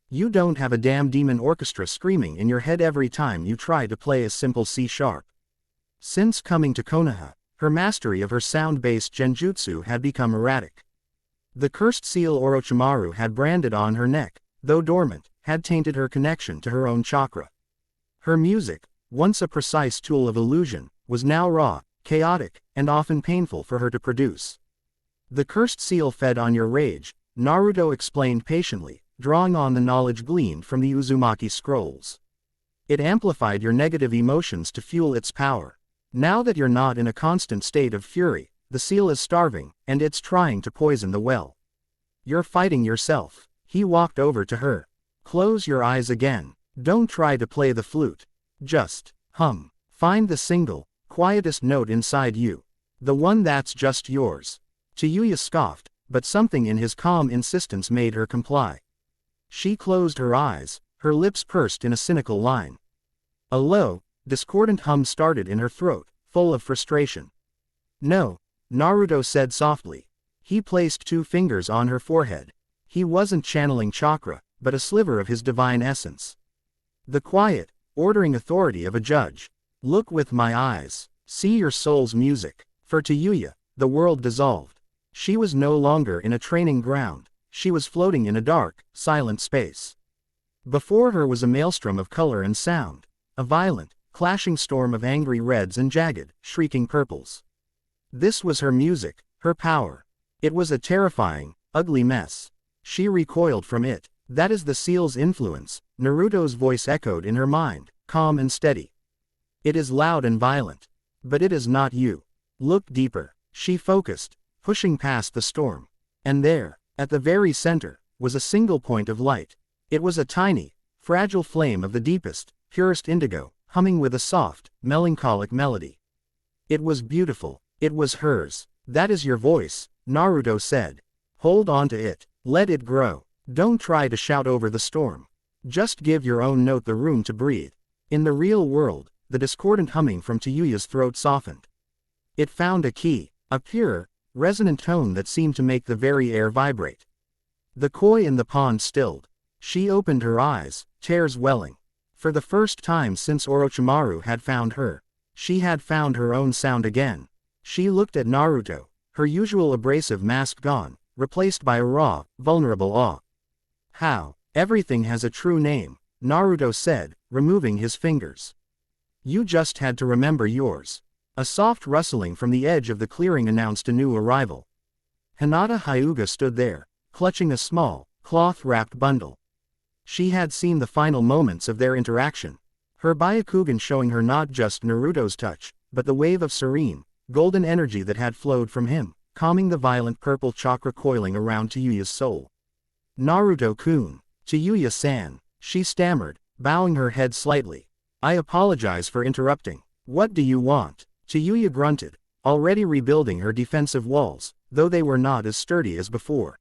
"You don't have a damn demon orchestra screaming in your head every time you try to play a simple C-sharp." Since coming to Konoha, her mastery of her sound-based genjutsu had become erratic. The cursed seal Orochimaru had branded on her neck, though dormant, had tainted her connection to her own chakra. Her music, once a precise tool of illusion, was now raw, chaotic, and often painful for her to produce. "The cursed seal fed on your rage," Naruto explained patiently, drawing on the knowledge gleaned from the Uzumaki scrolls. "It amplified your negative emotions to fuel its power. Now that you're not in a constant state of fury, the seal is starving, and it's trying to poison the well. You're fighting yourself." He walked over to her. "Close your eyes again. Don't try to play the flute. Just hum. Find the single, quietest note inside you. The one that's just yours." Chiyuya scoffed, but something in his calm insistence made her comply. She closed her eyes, her lips pursed in a cynical line. A low, discordant hum started in her throat, full of frustration. "No," Naruto said softly. He placed 2 fingers on her forehead. He wasn't channeling chakra, but a sliver of his divine essence. The quiet, ordering authority of a judge. "Look with my eyes. See your soul's music." For Chiyuya, the world dissolved. She was no longer in a training ground, she was floating in a dark, silent space. Before her was a maelstrom of color and sound, a violent, clashing storm of angry reds and jagged, shrieking purples. This was her music, her power. It was a terrifying, ugly mess. She recoiled from it. "That is the seal's influence," Naruto's voice echoed in her mind, calm and steady. "It is loud and violent. But it is not you. Look deeper." She focused, pushing past the storm. And there, at the very center, was a single point of light. It was a tiny, fragile flame of the deepest, purest indigo, humming with a soft, melancholic melody. It was beautiful. It was hers. "That is your voice," Naruto said. "Hold on to it. Let it grow. Don't try to shout over the storm. Just give your own note the room to breathe." In the real world, the discordant humming from Chiyuya's throat softened. It found a key, a pure, resonant tone that seemed to make the very air vibrate. The koi in the pond stilled. She opened her eyes, tears welling. For the first time since Orochimaru had found her, she had found her own sound again. She looked at Naruto, her usual abrasive mask gone, replaced by a raw, vulnerable awe. "How? Everything has a true name," Naruto said, removing his fingers. "You just had to remember yours." A soft rustling from the edge of the clearing announced a new arrival. Hinata Hyuga stood there, clutching a small, cloth-wrapped bundle. She had seen the final moments of their interaction. Her Byakugan showing her not just Naruto's touch, but the wave of serene, golden energy that had flowed from him, calming the violent purple chakra coiling around Tayuya's soul. Naruto-kun, Tayuya-san, she stammered, bowing her head slightly. I apologize for interrupting. What do you want? Tayuya grunted, already rebuilding her defensive walls, though they were not as sturdy as before.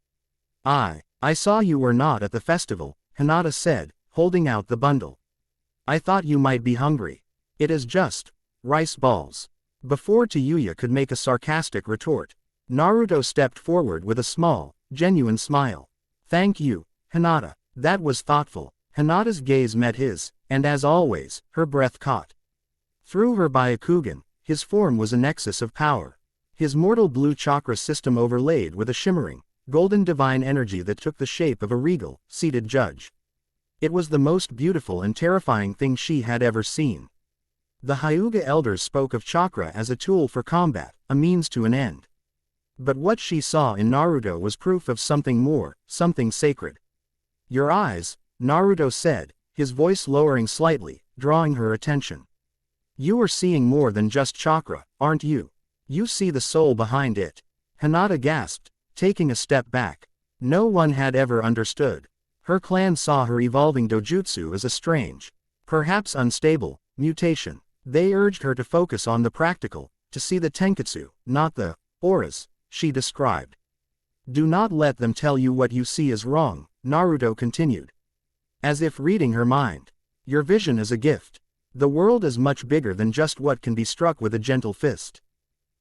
I saw you were not at the festival, Hinata said, holding out the bundle. I thought you might be hungry. It is just rice balls. Before Tayuya could make a sarcastic retort, Naruto stepped forward with a small, genuine smile. Thank you, Hinata. That was thoughtful. Hinata's gaze met his, and as always, her breath caught. Through her Byakugan, his form was a nexus of power. His mortal blue chakra system overlaid with a shimmering, golden divine energy that took the shape of a regal, seated judge. It was the most beautiful and terrifying thing she had ever seen. The Hyuga elders spoke of chakra as a tool for combat, a means to an end. But what she saw in Naruto was proof of something more, something sacred. Your eyes, Naruto said, his voice lowering slightly, drawing her attention. You are seeing more than just chakra, aren't you? You see the soul behind it. Hinata gasped, taking a step back. No one had ever understood. Her clan saw her evolving dojutsu as a strange, perhaps unstable, mutation. They urged her to focus on the practical, to see the tenketsu, not the auras, she described. Do not let them tell you what you see is wrong, Naruto continued. As if reading her mind. Your vision is a gift. The world is much bigger than just what can be struck with a gentle fist.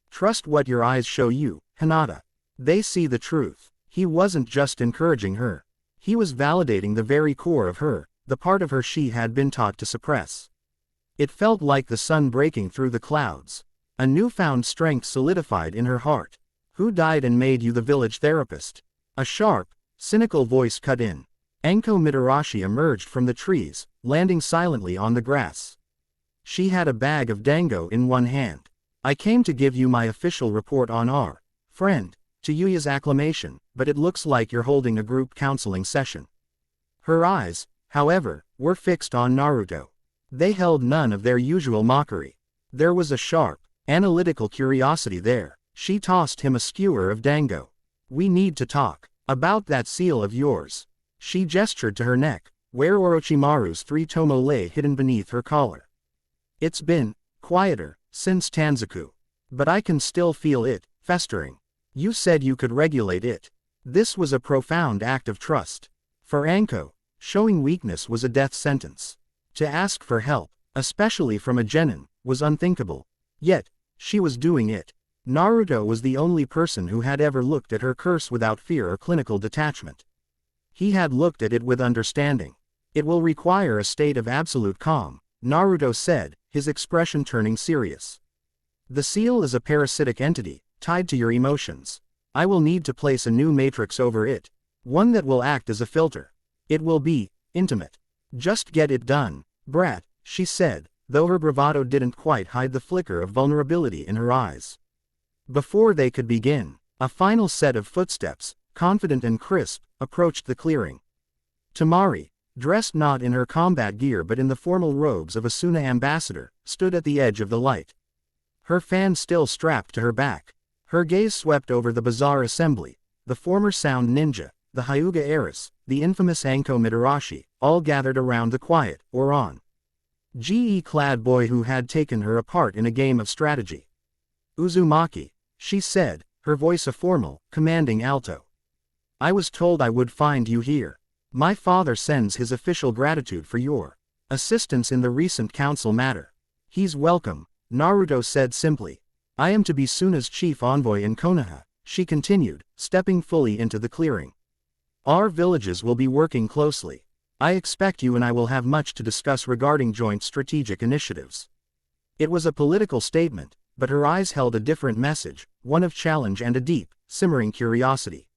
Trust what your eyes show you, Hinata. They see the truth. He wasn't just encouraging her. He was validating the very core of her, the part of her she had been taught to suppress. It felt like the sun breaking through the clouds. A newfound strength solidified in her heart. Who died and made you the village therapist? A sharp, cynical voice cut in. Enko Mitarashi emerged from the trees, landing silently on the grass. She had a bag of dango in one hand. I came to give you my official report on our friend, Tayuya's acclamation, but it looks like you're holding a group counseling session. Her eyes, however, were fixed on Naruto. They held none of their usual mockery. There was a sharp, analytical curiosity there. She tossed him a skewer of dango. We need to talk about that seal of yours. She gestured to her neck, where Orochimaru's 3 tomo lay hidden beneath her collar. It's been quieter since Tanzaku. But I can still feel it, festering. You said you could regulate it. This was a profound act of trust. For Anko, showing weakness was a death sentence. To ask for help, especially from a genin, was unthinkable. Yet, she was doing it. Naruto was the only person who had ever looked at her curse without fear or clinical detachment. He had looked at it with understanding. It will require a state of absolute calm, Naruto said, his expression turning serious. The seal is a parasitic entity, tied to your emotions. I will need to place a new matrix over it. One that will act as a filter. It will be intimate. Just get it done, brat, she said, though her bravado didn't quite hide the flicker of vulnerability in her eyes. Before they could begin, a final set of footsteps, confident and crisp, approached the clearing. Tamari, dressed not in her combat gear but in the formal robes of a Suna ambassador, stood at the edge of the light. Her fan still strapped to her back. Her gaze swept over the bizarre assembly, the former sound ninja, the Hyuga heiress, the infamous Anko Mitarashi, all gathered around the quiet, GE-clad boy who had taken her apart in a game of strategy. Uzumaki, she said, her voice a formal, commanding alto. I was told I would find you here. My father sends his official gratitude for your assistance in the recent council matter. He's welcome, Naruto said simply. I am to be Suna's chief envoy in Konoha, she continued, stepping fully into the clearing. Our villages will be working closely. I expect you and I will have much to discuss regarding joint strategic initiatives. It was a political statement, but her eyes held a different message, one of challenge and a deep, simmering curiosity.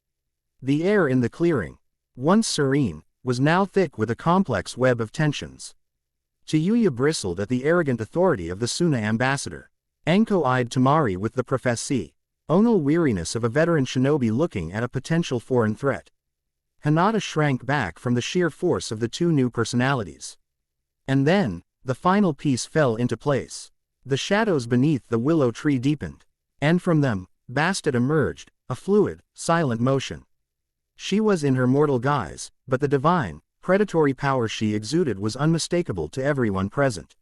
The air in the clearing, once serene, was now thick with a complex web of tensions. Tayuya bristled at the arrogant authority of the Suna ambassador. Anko eyed Tamari with the professional weariness of a veteran shinobi looking at a potential foreign threat. Hinata shrank back from the sheer force of the two new personalities. And then, the final piece fell into place. The shadows beneath the willow tree deepened. And from them, Bastet emerged, a fluid, silent motion. She was in her mortal guise, but the divine, predatory power she exuded was unmistakable to everyone present.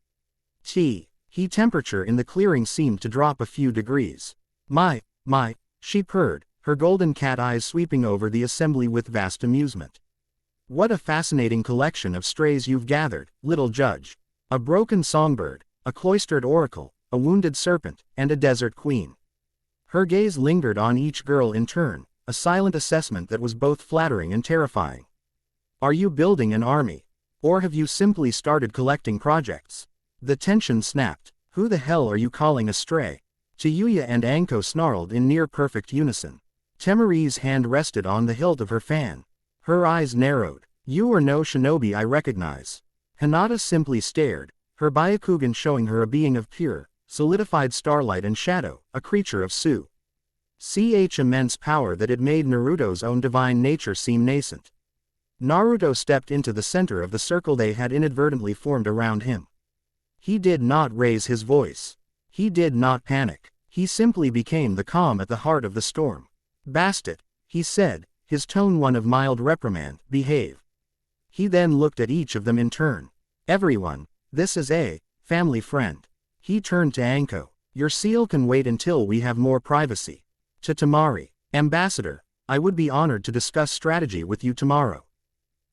Heat temperature in the clearing seemed to drop a few degrees. My, she purred, her golden cat eyes sweeping over the assembly with vast amusement. What a fascinating collection of strays you've gathered, little judge. A broken songbird, a cloistered oracle, a wounded serpent, and a desert queen. Her gaze lingered on each girl in turn, a silent assessment that was both flattering and terrifying. Are you building an army? Or have you simply started collecting projects? The tension snapped. Who the hell are you calling a stray? Chiyuya and Anko snarled in near-perfect unison. Temari's hand rested on the hilt of her fan. Her eyes narrowed. You are no shinobi I recognize. Hinata simply stared, her Byakugan showing her a being of pure, solidified starlight and shadow, a creature of immense power that had made Naruto's own divine nature seem nascent. Naruto stepped into the center of the circle they had inadvertently formed around him. He did not raise his voice. He did not panic. He simply became the calm at the heart of the storm. Bastet, he said, his tone one of mild reprimand, behave. He then looked at each of them in turn. Everyone, this is a family friend. He turned to Anko. Your seal can wait until we have more privacy. To Temari, Ambassador, I would be honored to discuss strategy with you tomorrow.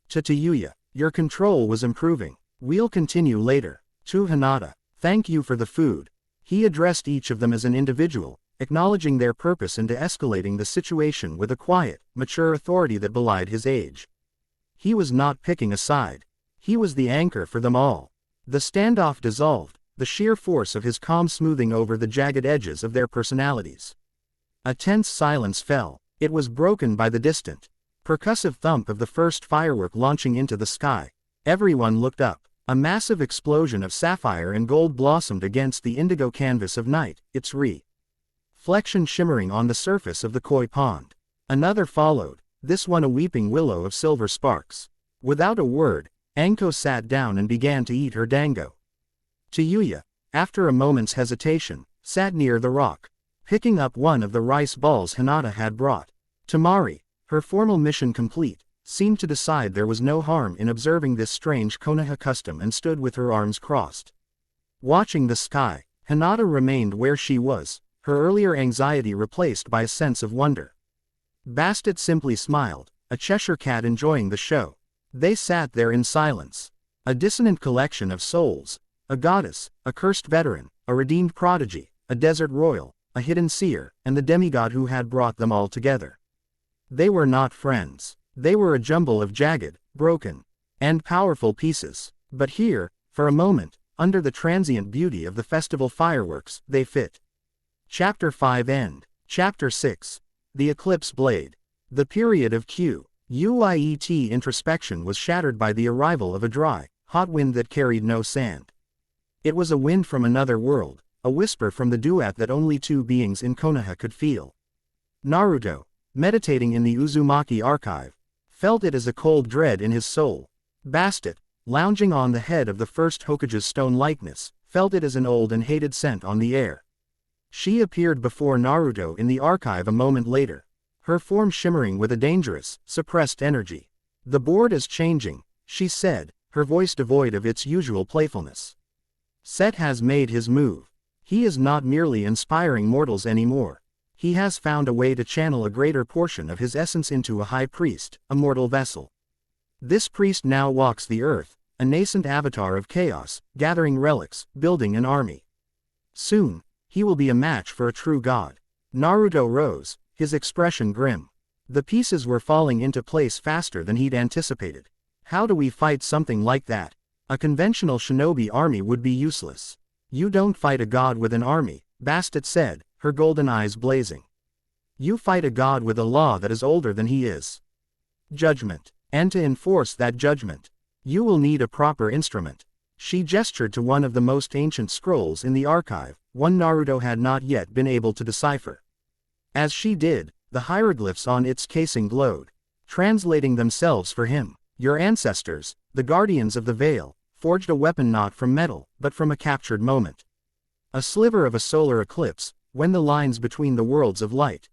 To Chiyuya, your control was improving. We'll continue later. To Hinata, thank you for the food. He addressed each of them as an individual, acknowledging their purpose and de-escalating the situation with a quiet, mature authority that belied his age. He was not picking a side. He was the anchor for them all. The standoff dissolved, the sheer force of his calm smoothing over the jagged edges of their personalities. A tense silence fell. It was broken by the distant, percussive thump of the first firework launching into the sky. Everyone looked up. A massive explosion of sapphire and gold blossomed against the indigo canvas of night, its reflection shimmering on the surface of the koi pond. Another followed, this one a weeping willow of silver sparks. Without a word, Anko sat down and began to eat her dango. Chiyuya, after a moment's hesitation, sat near the rock, picking up one of the rice balls Hinata had brought. Temari, her formal mission complete, seemed to decide there was no harm in observing this strange Konoha custom and stood with her arms crossed. Watching the sky, Hinata remained where she was, her earlier anxiety replaced by a sense of wonder. Bastet simply smiled, a Cheshire cat enjoying the show. They sat there in silence. A dissonant collection of souls, a goddess, a cursed veteran, a redeemed prodigy, a desert royal, a hidden seer, and the demigod who had brought them all together. They were not friends. They were a jumble of jagged, broken, and powerful pieces. But here, for a moment, under the transient beauty of the festival fireworks, they fit. Chapter 5 End. Chapter 6. The Eclipse Blade. The period of Q.U.I.E.T. introspection was shattered by the arrival of a dry, hot wind that carried no sand. It was a wind from another world, a whisper from the duet that only two beings in Konoha could feel. Naruto, meditating in the Uzumaki archive, felt it as a cold dread in his soul. Bastet, lounging on the head of the first Hokage's stone likeness, felt it as an old and hated scent on the air. She appeared before Naruto in the archive a moment later, her form shimmering with a dangerous, suppressed energy. The board is changing, she said, her voice devoid of its usual playfulness. Set has made his move. He is not merely inspiring mortals anymore. He has found a way to channel a greater portion of his essence into a high priest, a mortal vessel. This priest now walks the earth, a nascent avatar of chaos, gathering relics, building an army. Soon, he will be a match for a true god. Naruto rose, his expression grim. The pieces were falling into place faster than he'd anticipated. How do we fight something like that? A conventional shinobi army would be useless. You don't fight a god with an army, Bastet said, her golden eyes blazing. You fight a god with a law that is older than he is. Judgment. And to enforce that judgment, you will need a proper instrument. She gestured to one of the most ancient scrolls in the archive, one Naruto had not yet been able to decipher. As she did, the hieroglyphs on its casing glowed. translating themselves for him. Your ancestors, the guardians of the veil, forged a weapon not from metal, but from a captured moment. A sliver of a solar eclipse, when the lines between the worlds of light,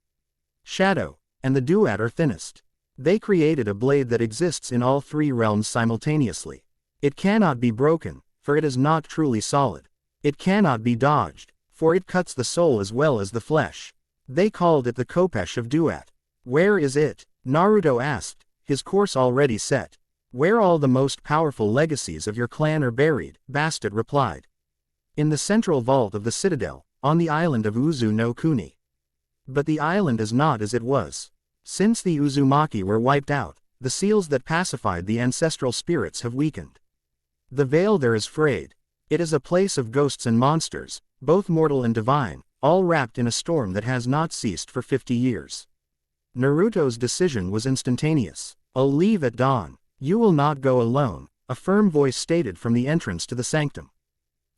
shadow, and the duat are thinnest. They created a blade that exists in all three realms simultaneously. It cannot be broken, for it is not truly solid. It cannot be dodged, for it cuts the soul as well as the flesh. They called it the Khopesh of Duat. Where is it? Naruto asked, his course already set. Where all the most powerful legacies of your clan are buried, Bastet replied. In the central vault of the citadel, on the island of Uzu no Kuni. But the island is not as it was. Since the Uzumaki were wiped out, the seals that pacified the ancestral spirits have weakened. The veil there is frayed. It is a place of ghosts and monsters, both mortal and divine, all wrapped in a storm that has not ceased for 50 years. Naruto's decision was instantaneous. I'll leave at dawn. You will not go alone, a firm voice stated from the entrance to the sanctum.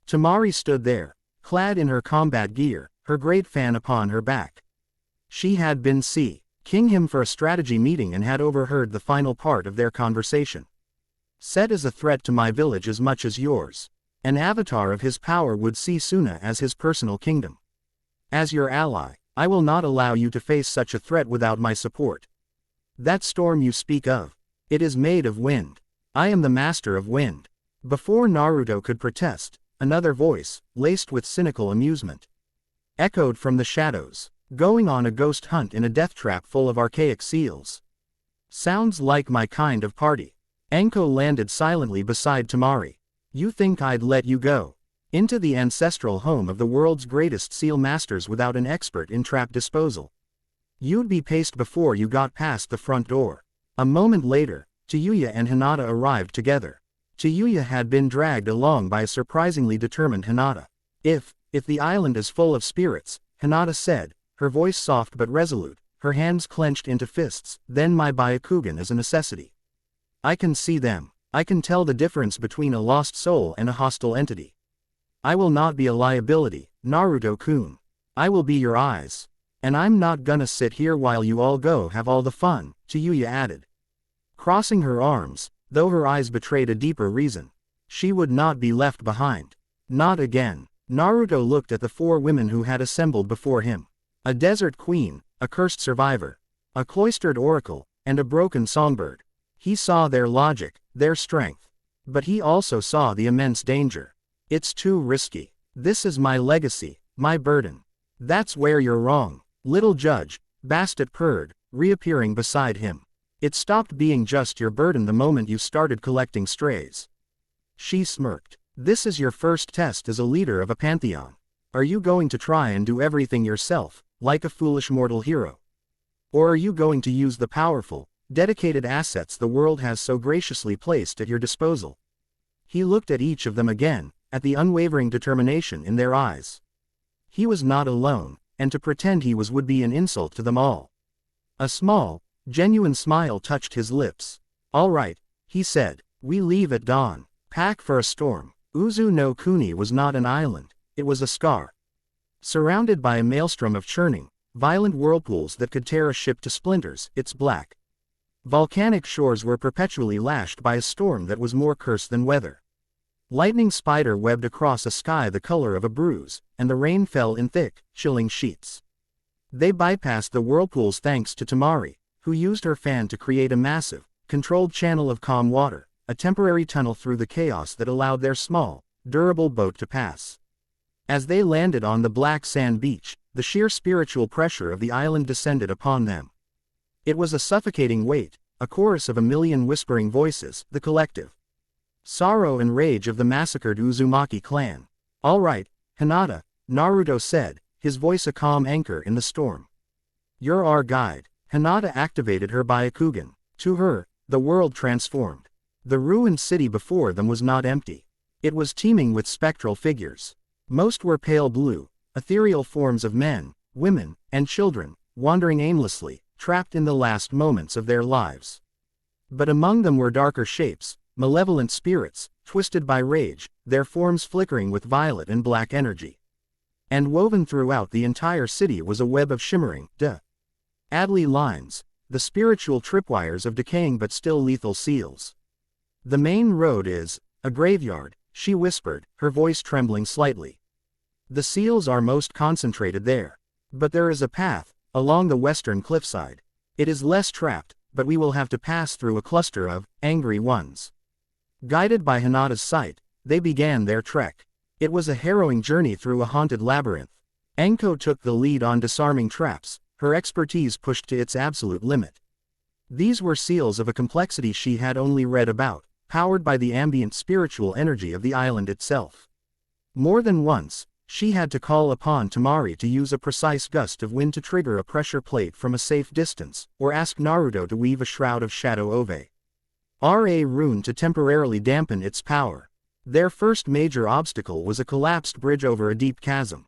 Temari stood there, clad in her combat gear, her great fan upon her back. She had been King him for a strategy meeting and had overheard the final part of their conversation. Set as a threat to my village as much as yours. An avatar of his power would see Suna as his personal kingdom. As your ally, I will not allow you to face such a threat without my support. That storm you speak of, it is made of wind. I am the master of wind. Before Naruto could protest, another voice, laced with cynical amusement, echoed from the shadows. Going on a ghost hunt in a death trap full of archaic seals. Sounds like my kind of party. Anko landed silently beside Temari. You think I'd let you go into the ancestral home of the world's greatest seal masters without an expert in trap disposal? You'd be paced before you got past the front door. A moment later, Chiyuya and Hinata arrived together. Chiyuya had been dragged along by a surprisingly determined Hinata. If the island is full of spirits, Hinata said, her voice soft but resolute, her hands clenched into fists, then my Byakugan is a necessity. I can see them. I can tell the difference between a lost soul and a hostile entity. I will not be a liability, Naruto-kun. I will be your eyes. And I'm not gonna sit here while you all go have all the fun, Chiyuya added. Crossing her arms, though her eyes betrayed a deeper reason. She would not be left behind. Not again. Naruto looked at the four women who had assembled before him. A desert queen, a cursed survivor, a cloistered oracle, and a broken songbird. He saw their logic, their strength. But he also saw the immense danger. It's too risky. This is my legacy, my burden. That's where you're wrong, little judge, Bastet purred, reappearing beside him. It stopped being just your burden the moment you started collecting strays. She smirked. This is your first test as a leader of a pantheon. Are you going to try and do everything yourself, like a foolish mortal hero? Or are you going to use the powerful, dedicated assets the world has so graciously placed at your disposal? He looked at each of them again, at the unwavering determination in their eyes. He was not alone, and to pretend he was would be an insult to them all. A small, genuine smile touched his lips. All right, he said, we leave at dawn. Pack for a storm. Uzu no Kuni was not an island, it was a scar. Surrounded by a maelstrom of churning, violent whirlpools that could tear a ship to splinters, its black volcanic shores were perpetually lashed by a storm that was more curse than weather. Lightning spider webbed across a sky the color of a bruise, and the rain fell in thick, chilling sheets. They bypassed the whirlpools thanks to Temari, who used her fan to create a massive, controlled channel of calm water, a temporary tunnel through the chaos that allowed their small, durable boat to pass. As they landed on the black sand beach, the sheer spiritual pressure of the island descended upon them. It was a suffocating weight, a chorus of a million whispering voices, the collective sorrow and rage of the massacred Uzumaki clan. All right, Hinata, Naruto said, his voice a calm anchor in the storm. You're our guide. Hinata activated her Byakugan. To her, the world transformed. The ruined city before them was not empty. It was teeming with spectral figures. Most were pale blue, ethereal forms of men, women, and children, wandering aimlessly, trapped in the last moments of their lives. But among them were darker shapes, malevolent spirits, twisted by rage, their forms flickering with violet and black energy. And woven throughout the entire city was a web of shimmering, deadly lines, the spiritual tripwires of decaying but still lethal seals. The main road is a graveyard, she whispered, her voice trembling slightly. The seals are most concentrated there. But there is a path, along the western cliffside. It is less trapped, but we will have to pass through a cluster of angry ones. Guided by Hinata's sight, they began their trek. It was a harrowing journey through a haunted labyrinth. Anko took the lead on disarming traps, her expertise pushed to its absolute limit. These were seals of a complexity she had only read about, powered by the ambient spiritual energy of the island itself. More than once, she had to call upon Temari to use a precise gust of wind to trigger a pressure plate from a safe distance, or ask Naruto to weave a shroud of shadow Ove. Ra rune to temporarily dampen its power. Their first major obstacle was a collapsed bridge over a deep chasm.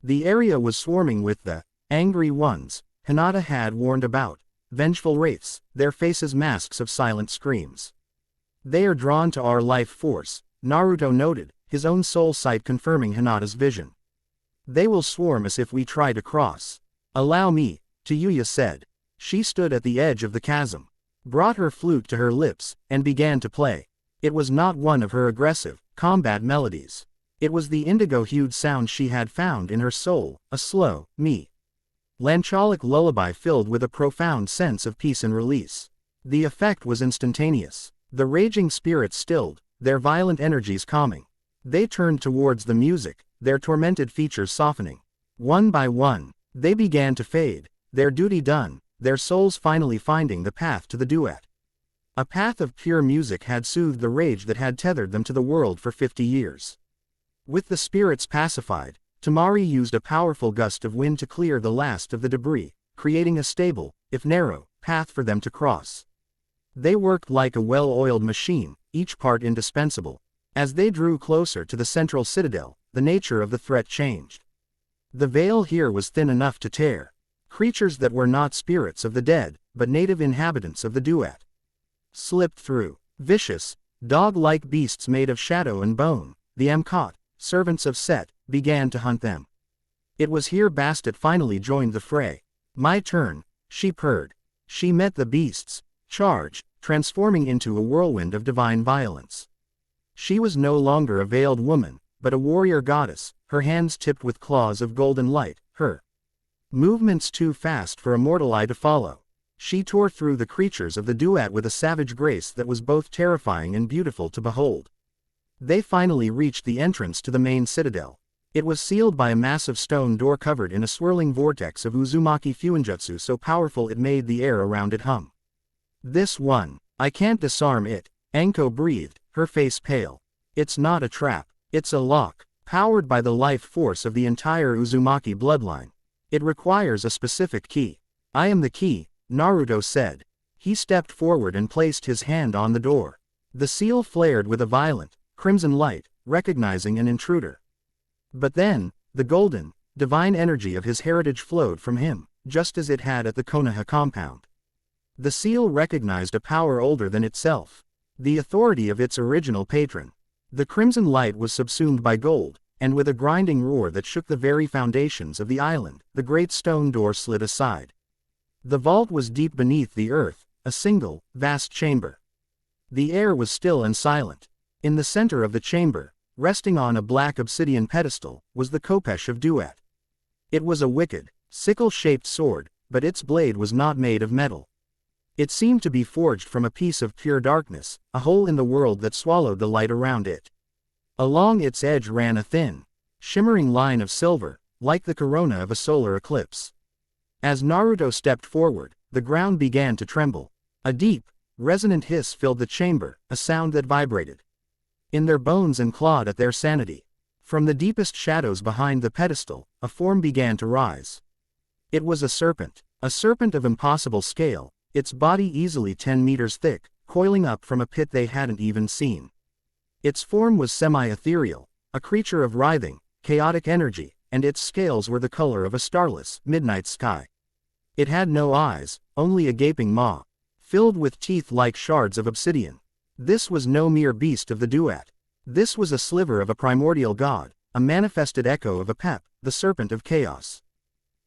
The area was swarming with the angry ones Hinata had warned about, vengeful wraiths, their faces masks of silent screams. They are drawn to our life force, Naruto noted, his own soul sight confirming Hinata's vision. They will swarm us if we try to cross. Allow me, Yuya said. She stood at the edge of the chasm, brought her flute to her lips, and began to play. It was not one of her aggressive, combat melodies. It was the indigo-hued sound she had found in her soul, a slow, melancholic lullaby filled with a profound sense of peace and release. The effect was instantaneous. The raging spirits stilled, their violent energies calming. They turned towards the music, their tormented features softening. One by one, they began to fade, their duty done, their souls finally finding the path to the duet. A path of pure music had soothed the rage that had tethered them to the world for 50 years. With the spirits pacified, Temari used a powerful gust of wind to clear the last of the debris, creating a stable, if narrow, path for them to cross. They worked like a well-oiled machine, each part indispensable. As they drew closer to the central citadel, the nature of the threat changed. The veil here was thin enough to tear. Creatures that were not spirits of the dead, but native inhabitants of the duet, slipped through. Vicious, dog-like beasts made of shadow and bone, the Amkot, servants of Set, began to hunt them. It was here Bastet finally joined the fray. My turn, she purred. She met the beasts, charge, transforming into a whirlwind of divine violence. She was no longer a veiled woman, but a warrior goddess, her hands tipped with claws of golden light, her movements too fast for a mortal eye to follow. She tore through the creatures of the duet with a savage grace that was both terrifying and beautiful to behold. They finally reached the entrance to the main citadel. It was sealed by a massive stone door covered in a swirling vortex of Uzumaki fuinjutsu so powerful it made the air around it hum. This one, I can't disarm it, Anko breathed, her face pale. It's not a trap, it's a lock, powered by the life force of the entire Uzumaki bloodline. It requires a specific key. I am the key, Naruto said. He stepped forward and placed his hand on the door. The seal flared with a violent, crimson light, recognizing an intruder. But then, the golden, divine energy of his heritage flowed from him, just as it had at the Konoha compound. The seal recognized a power older than itself, the authority of its original patron. The crimson light was subsumed by gold, and with a grinding roar that shook the very foundations of the island, the great stone door slid aside. The vault was deep beneath the earth, a single, vast chamber. The air was still and silent. In the center of the chamber, resting on a black obsidian pedestal, was the Khopesh of Duet. It was a wicked, sickle-shaped sword, but its blade was not made of metal. It seemed to be forged from a piece of pure darkness, a hole in the world that swallowed the light around it. Along its edge ran a thin, shimmering line of silver, like the corona of a solar eclipse. As Naruto stepped forward, the ground began to tremble. A deep, resonant hiss filled the chamber, a sound that vibrated in their bones and clawed at their sanity. From the deepest shadows behind the pedestal, a form began to rise. It was a serpent of impossible scale, its body easily 10 meters thick, coiling up from a pit they hadn't even seen. Its form was semi-ethereal, a creature of writhing, chaotic energy, and its scales were the color of a starless, midnight sky. It had no eyes, only a gaping maw, filled with teeth like shards of obsidian. This was no mere beast of the duet. This was a sliver of a primordial god, a manifested echo of Apep, the serpent of chaos.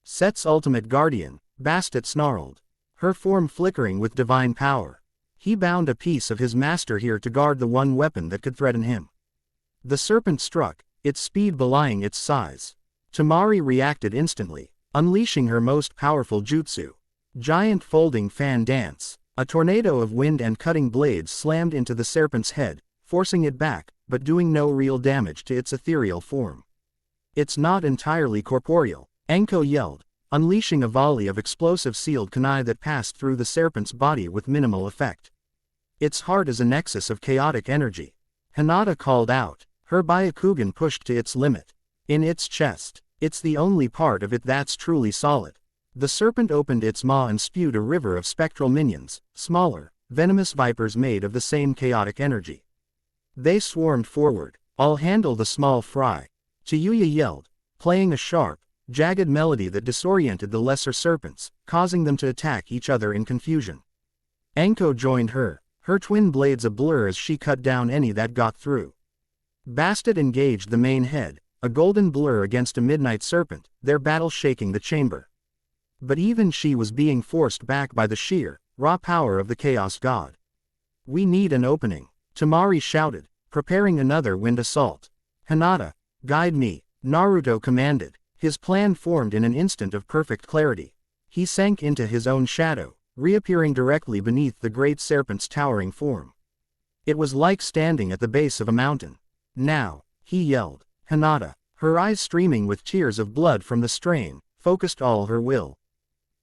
Set's ultimate guardian, Bastet snarled. her form flickering with divine power. He bound a piece of his master here to guard the one weapon that could threaten him. The serpent struck, its speed belying its size. Temari reacted instantly, unleashing her most powerful jutsu. Giant folding fan dance. A tornado of wind and cutting blades slammed into the serpent's head, forcing it back, but doing no real damage to its ethereal form. It's not entirely corporeal, Anko yelled, unleashing a volley of explosive sealed kunai that passed through the serpent's body with minimal effect. Its heart is a nexus of chaotic energy. Hinata called out, her Byakugan pushed to its limit. In its chest, it's the only part of it that's truly solid. The serpent opened its maw and spewed a river of spectral minions, smaller, venomous vipers made of the same chaotic energy. They swarmed forward. I'll handle the small fry. Chiyuya yelled, playing a sharp, jagged melody that disoriented the lesser serpents, causing them to attack each other in confusion. Anko joined her twin blades a blur as she cut down any that got through. Bastet engaged the main head, a golden blur against a midnight serpent, their battle shaking the chamber. But even she was being forced back by the sheer, raw power of the Chaos God. We need an opening, Temari shouted, preparing another wind assault. Hinata, guide me, Naruto commanded. His plan formed in an instant of perfect clarity. He sank into his own shadow, reappearing directly beneath the great serpent's towering form. It was like standing at the base of a mountain. Now, he yelled. Hinata, her eyes streaming with tears of blood from the strain, focused all her will.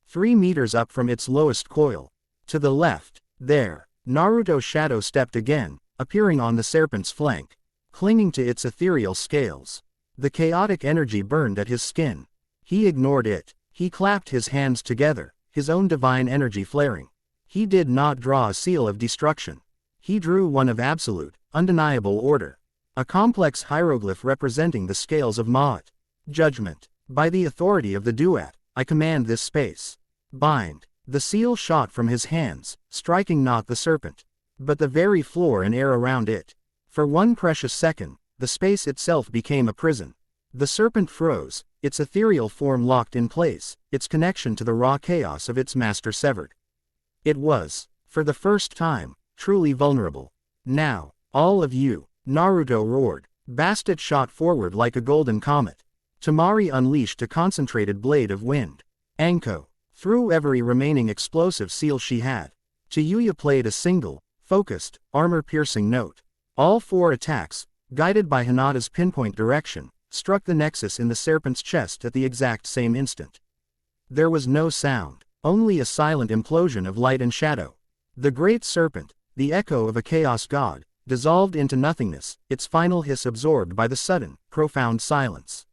3 meters up from its lowest coil. To the left, there, Naruto's shadow stepped again, appearing on the serpent's flank, clinging to its ethereal scales. The chaotic energy burned at his skin. He ignored it. He clapped his hands together, his own divine energy flaring. He did not draw a seal of destruction. He drew one of absolute, undeniable order. A complex hieroglyph representing the scales of Ma'at. Judgment. By the authority of the Duat, I command this space. Bind. The seal shot from his hands, striking not the serpent, but the very floor and air around it. For one precious second, the space itself became a prison. The serpent froze, its ethereal form locked in place, its connection to the raw chaos of its master severed. It was, for the first time, truly vulnerable. Now, all of you, Naruto roared. Bastet shot forward like a golden comet. Temari unleashed a concentrated blade of wind. Anko threw every remaining explosive seal she had. Chiyuya played a single, focused, armor-piercing note. All 4 attacks, guided by Hinata's pinpoint direction, struck the nexus in the serpent's chest at the exact same instant. There was no sound, only a silent implosion of light and shadow. The great serpent, the echo of a chaos god, dissolved into nothingness, its final hiss absorbed by the sudden, profound silence.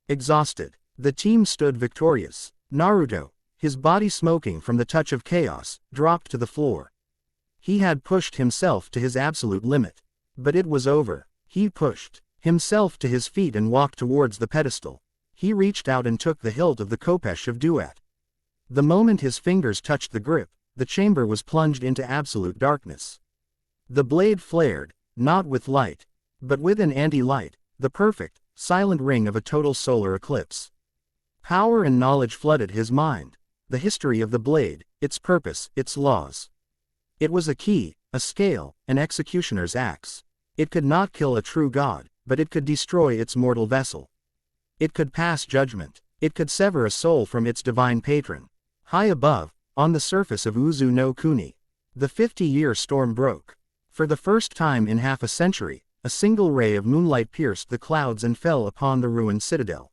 Exhausted, the team stood victorious. Naruto, his body smoking from the touch of chaos, dropped to the floor. He had pushed himself to his absolute limit. But it was over. He pushed himself to his feet and walked towards the pedestal. He reached out and took the hilt of the Kopesh of Duat. The moment his fingers touched the grip, the chamber was plunged into absolute darkness. The blade flared, not with light, but with an anti-light, the perfect, silent ring of a total solar eclipse. Power and knowledge flooded his mind. The history of the blade, its purpose, its laws. It was a key, a scale, an executioner's axe. It could not kill a true god, but it could destroy its mortal vessel. It could pass judgment. It could sever a soul from its divine patron. High above, on the surface of Uzu no Kuni, the 50-year storm broke. For the first time in half a century, a single ray of moonlight pierced the clouds and fell upon the ruined citadel.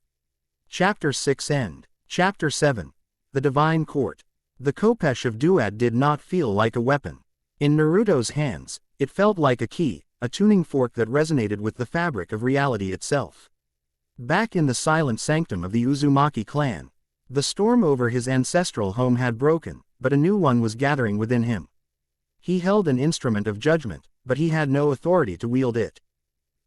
Chapter 6 End. Chapter 7. The Divine Court. The Kopesh of Duat did not feel like a weapon. In Naruto's hands, it felt like a key, a tuning fork that resonated with the fabric of reality itself. Back in the silent sanctum of the Uzumaki clan, the storm over his ancestral home had broken, but a new one was gathering within him. He held an instrument of judgment, but he had no authority to wield it.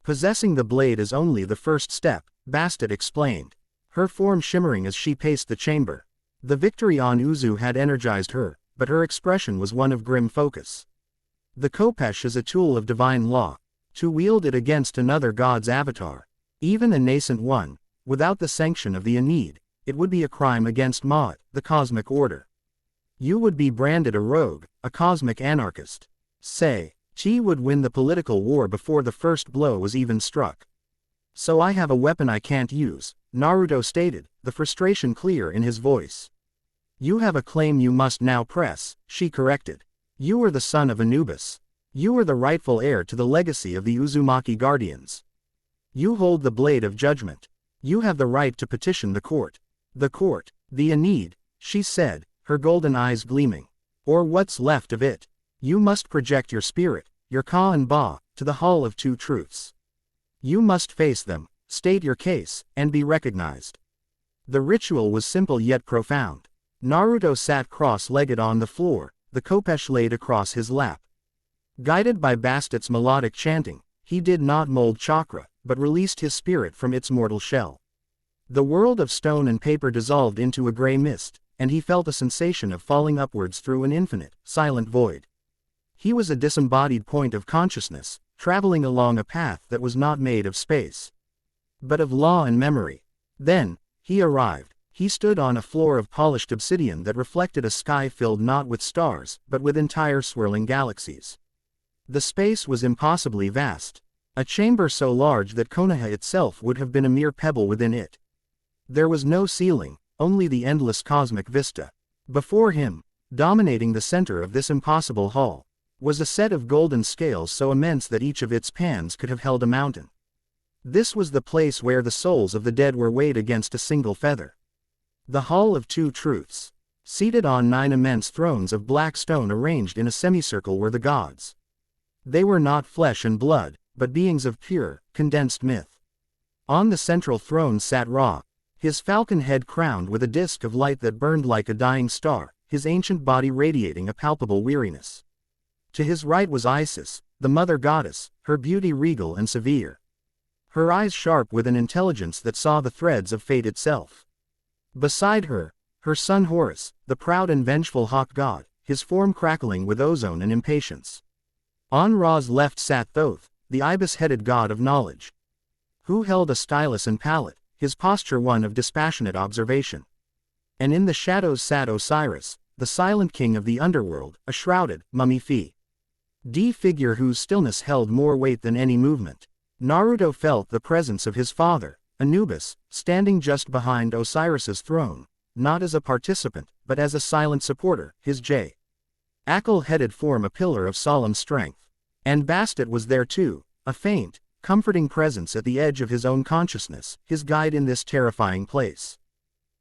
Possessing the blade is only the first step, Bastet explained, her form shimmering as she paced the chamber. The victory on Uzu had energized her, but her expression was one of grim focus. The Kopesh is a tool of divine law. To wield it against another god's avatar, even a nascent one, without the sanction of the Aeneid, it would be a crime against Ma'at, the cosmic order. You would be branded a rogue, a cosmic anarchist. Say, Chi would win the political war before the first blow was even struck. So I have a weapon I can't use, Naruto stated, the frustration clear in his voice. You have a claim you must now press, she corrected. You are the son of Anubis. You are the rightful heir to the legacy of the Uzumaki Guardians. You hold the blade of judgment. You have the right to petition the court. The court, the Aeneid, she said, her golden eyes gleaming. Or what's left of it. You must project your spirit, your Ka and Ba, to the Hall of Two Truths. You must face them, state your case, and be recognized. The ritual was simple yet profound. Naruto sat cross-legged on the floor, the khopesh laid across his lap. Guided by Bastet's melodic chanting, he did not mold chakra, but released his spirit from its mortal shell. The world of stone and paper dissolved into a gray mist, and he felt a sensation of falling upwards through an infinite, silent void. He was a disembodied point of consciousness, traveling along a path that was not made of space, but of law and memory. Then, he arrived. He stood on a floor of polished obsidian that reflected a sky filled not with stars, but with entire swirling galaxies. The space was impossibly vast. A chamber so large that Konoha itself would have been a mere pebble within it. There was no ceiling, only the endless cosmic vista. Before him, dominating the center of this impossible hall, was a set of golden scales so immense that each of its pans could have held a mountain. This was the place where the souls of the dead were weighed against a single feather. The Hall of Two Truths. Seated on 9 immense thrones of black stone arranged in a semicircle were the gods. They were not flesh and blood, but beings of pure, condensed myth. On the central throne sat Ra, his falcon head crowned with a disk of light that burned like a dying star, his ancient body radiating a palpable weariness. To his right was Isis, the mother goddess, her beauty regal and severe. Her eyes sharp with an intelligence that saw the threads of fate itself. Beside her, her son Horus, the proud and vengeful hawk god, his form crackling with ozone and impatience. On Ra's left sat Thoth, the ibis-headed god of knowledge, who held a stylus and palette, his posture one of dispassionate observation. And in the shadows sat Osiris, the silent king of the underworld, a shrouded, mummy-fied figure whose stillness held more weight than any movement. Naruto felt the presence of his father, Anubis, standing just behind Osiris's throne, not as a participant, but as a silent supporter, his jackal-headed form a pillar of solemn strength. And Bastet was there too, a faint, comforting presence at the edge of his own consciousness, his guide in this terrifying place.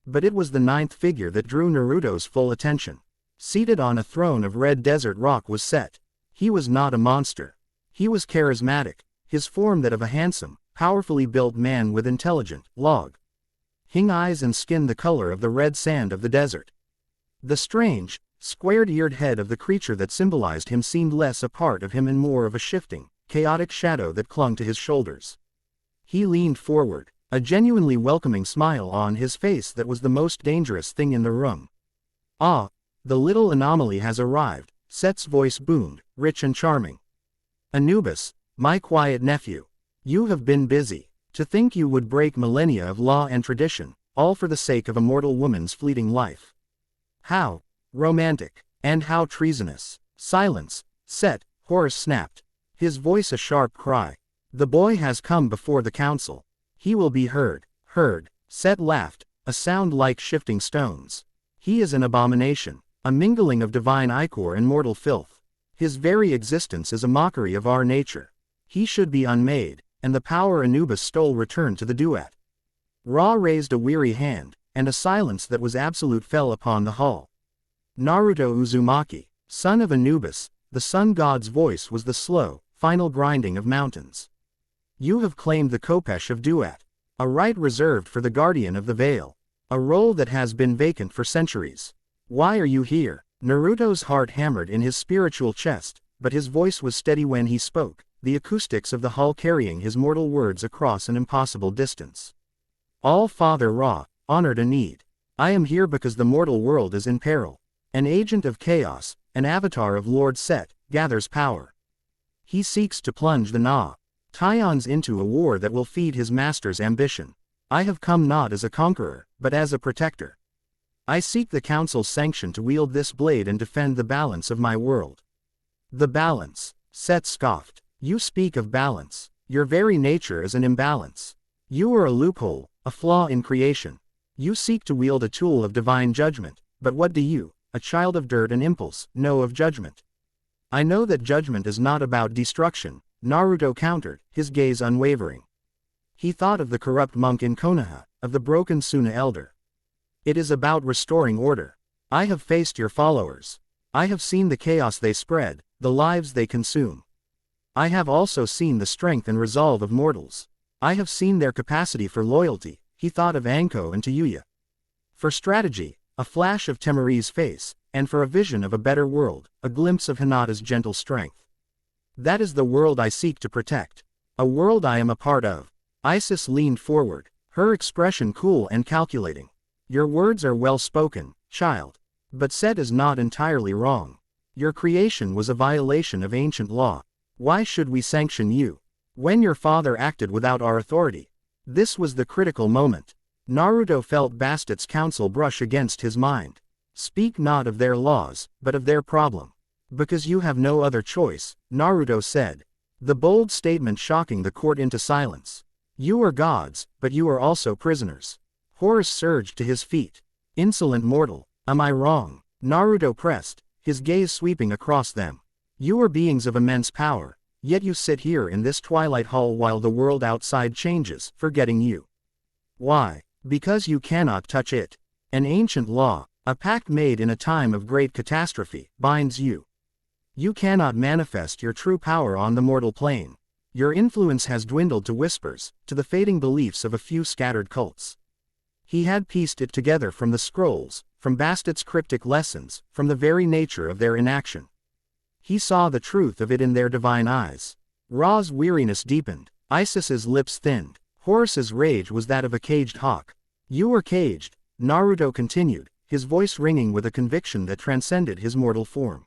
But it was the 9th figure that drew Naruto's full attention. Seated on a throne of red desert rock was Set. He was not a monster. He was charismatic, his form that of a handsome, powerfully built man with intelligent, log-hing eyes and skin the color of the red sand of the desert. The strange, squared-eared head of the creature that symbolized him seemed less a part of him and more of a shifting, chaotic shadow that clung to his shoulders. He leaned forward, a genuinely welcoming smile on his face that was the most dangerous thing in the room. Ah, the little anomaly has arrived, Set's voice boomed, rich and charming. Anubis, my quiet nephew. You have been busy. To think you would break millennia of law and tradition, all for the sake of a mortal woman's fleeting life. How romantic, and how treasonous. Silence, Set, Horus snapped, his voice a sharp cry. The boy has come before the council. He will be heard. Heard, Set laughed, a sound like shifting stones. He is an abomination, a mingling of divine ichor and mortal filth. His very existence is a mockery of our nature. He should be unmade, and the power Anubis stole returned to the duat. Ra raised a weary hand, and a silence that was absolute fell upon the hall. Naruto Uzumaki, son of Anubis, the sun god's voice was the slow, final grinding of mountains. You have claimed the khopesh of duat, a right reserved for the guardian of the veil, a role that has been vacant for centuries. Why are you here? Naruto's heart hammered in his spiritual chest, but his voice was steady when he spoke, the acoustics of the hall carrying his mortal words across an impossible distance. All-Father Ra, honored Aeneid. I am here because the mortal world is in peril. An agent of chaos, an avatar of Lord Set, gathers power. He seeks to plunge the Tions into a war that will feed his master's ambition. I have come not as a conqueror, but as a protector. I seek the council's sanction to wield this blade and defend the balance of my world. The balance, Set scoffed. You speak of balance. Your very nature is an imbalance. You are a loophole, a flaw in creation. You seek to wield a tool of divine judgment, but what do you, a child of dirt and impulse, know of judgment? I know that judgment is not about destruction, Naruto countered, his gaze unwavering. He thought of the corrupt monk in Konoha, of the broken Suna elder. It is about restoring order. I have faced your followers. I have seen the chaos they spread, the lives they consume. I have also seen the strength and resolve of mortals. I have seen their capacity for loyalty. He thought of Anko and Tayuya. For strategy, a flash of Temari's face, and for a vision of a better world, a glimpse of Hinata's gentle strength. That is the world I seek to protect. A world I am a part of. Isis leaned forward, her expression cool and calculating. Your words are well spoken, child. But Set is not entirely wrong. Your creation was a violation of ancient law. Why should we sanction you? When your father acted without our authority. This was the critical moment. Naruto felt Bastet's counsel brush against his mind. Speak not of their laws, but of their problem. Because you have no other choice, Naruto said. The bold statement shocking the court into silence. You are gods, but you are also prisoners. Horus surged to his feet. Insolent mortal, am I wrong? Naruto pressed, his gaze sweeping across them. You are beings of immense power, yet you sit here in this twilight hall while the world outside changes, forgetting you. Why? Because you cannot touch it. An ancient law, a pact made in a time of great catastrophe, binds you. You cannot manifest your true power on the mortal plane. Your influence has dwindled to whispers, to the fading beliefs of a few scattered cults. He had pieced it together from the scrolls, from Bastet's cryptic lessons, from the very nature of their inaction. He saw the truth of it in their divine eyes. Ra's weariness deepened, Isis's lips thinned, Horus's rage was that of a caged hawk. You are caged, Naruto continued, his voice ringing with a conviction that transcended his mortal form.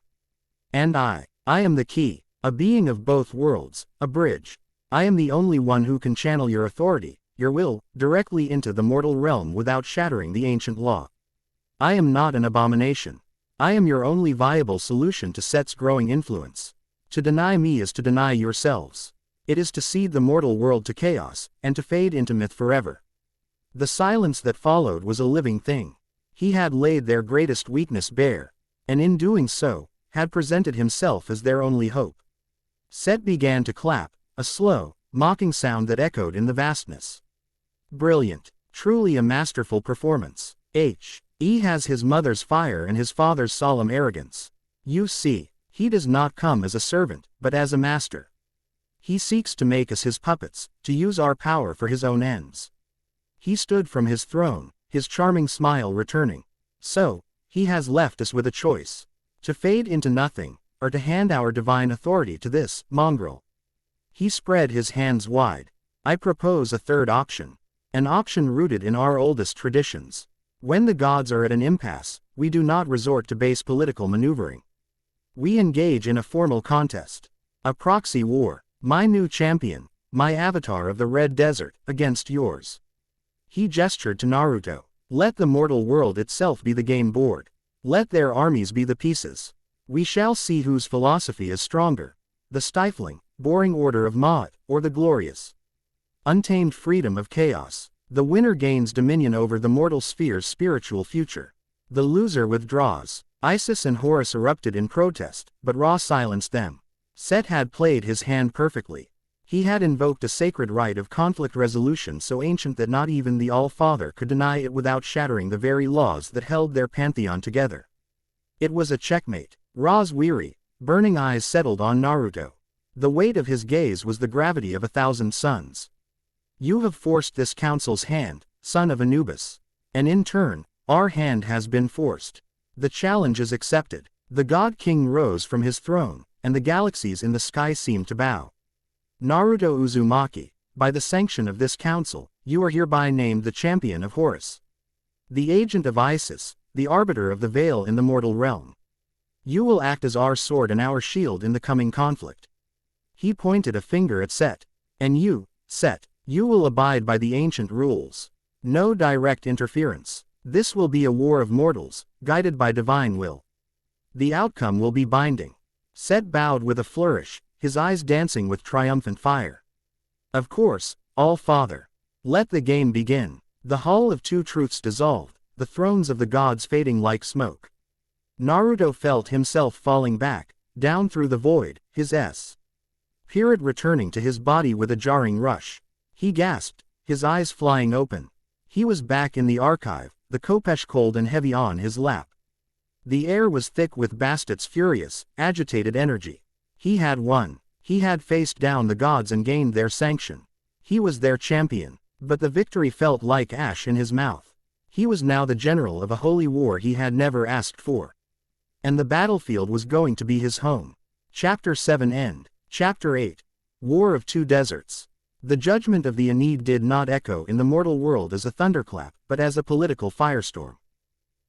And I am the key, a being of both worlds, a bridge. I am the only one who can channel your authority, your will, directly into the mortal realm without shattering the ancient law. I am not an abomination. I am your only viable solution to Set's growing influence. To deny me is to deny yourselves. It is to cede the mortal world to chaos, and to fade into myth forever. The silence that followed was a living thing. He had laid their greatest weakness bare, and in doing so, had presented himself as their only hope. Set began to clap, a slow, mocking sound that echoed in the vastness. Brilliant, truly a masterful performance. He has his mother's fire and his father's solemn arrogance. You see, he does not come as a servant, but as a master. He seeks to make us his puppets, to use our power for his own ends. He stood from his throne, his charming smile returning. So, he has left us with a choice. To fade into nothing, or to hand our divine authority to this mongrel. He spread his hands wide. I propose a third option. An option rooted in our oldest traditions. When the gods are at an impasse, we do not resort to base political maneuvering. We engage in a formal contest. A proxy war. My new champion, my avatar of the Red Desert, against yours. He gestured to Naruto. Let the mortal world itself be the game board. Let their armies be the pieces. We shall see whose philosophy is stronger. The stifling, boring order of Ma'at, or the glorious, untamed freedom of chaos. The winner gains dominion over the mortal sphere's spiritual future. The loser withdraws. Isis and Horus erupted in protest, but Ra silenced them. Set had played his hand perfectly. He had invoked a sacred rite of conflict resolution so ancient that not even the All-Father could deny it without shattering the very laws that held their pantheon together. It was a checkmate. Ra's weary, burning eyes settled on Naruto. The weight of his gaze was the gravity of 1,000 suns. You have forced this council's hand, son of Anubis. And in turn, our hand has been forced. The challenge is accepted. The God King rose from his throne, and the galaxies in the sky seemed to bow. Naruto Uzumaki, by the sanction of this council, you are hereby named the champion of Horus. The agent of Isis, the arbiter of the veil in the mortal realm. You will act as our sword and our shield in the coming conflict. He pointed a finger at Set. And you, Set, you will abide by the ancient rules. No direct interference. This will be a war of mortals, guided by divine will. The outcome will be binding. Set bowed with a flourish, his eyes dancing with triumphant fire. Of course, All-Father. Let the game begin. The Hall of Two Truths dissolved, the thrones of the gods fading like smoke. Naruto felt himself falling back, down through the void, his spirit returning to his body with a jarring rush. He gasped, his eyes flying open. He was back in the archive, the khopesh cold and heavy on his lap. The air was thick with Bastet's furious, agitated energy. He had won. He had faced down the gods and gained their sanction. He was their champion, but the victory felt like ash in his mouth. He was now the general of a holy war he had never asked for. And the battlefield was going to be his home. Chapter 7 End. Chapter 8. War of Two Deserts. The judgment of the Aeneid did not echo in the mortal world as a thunderclap, but as a political firestorm.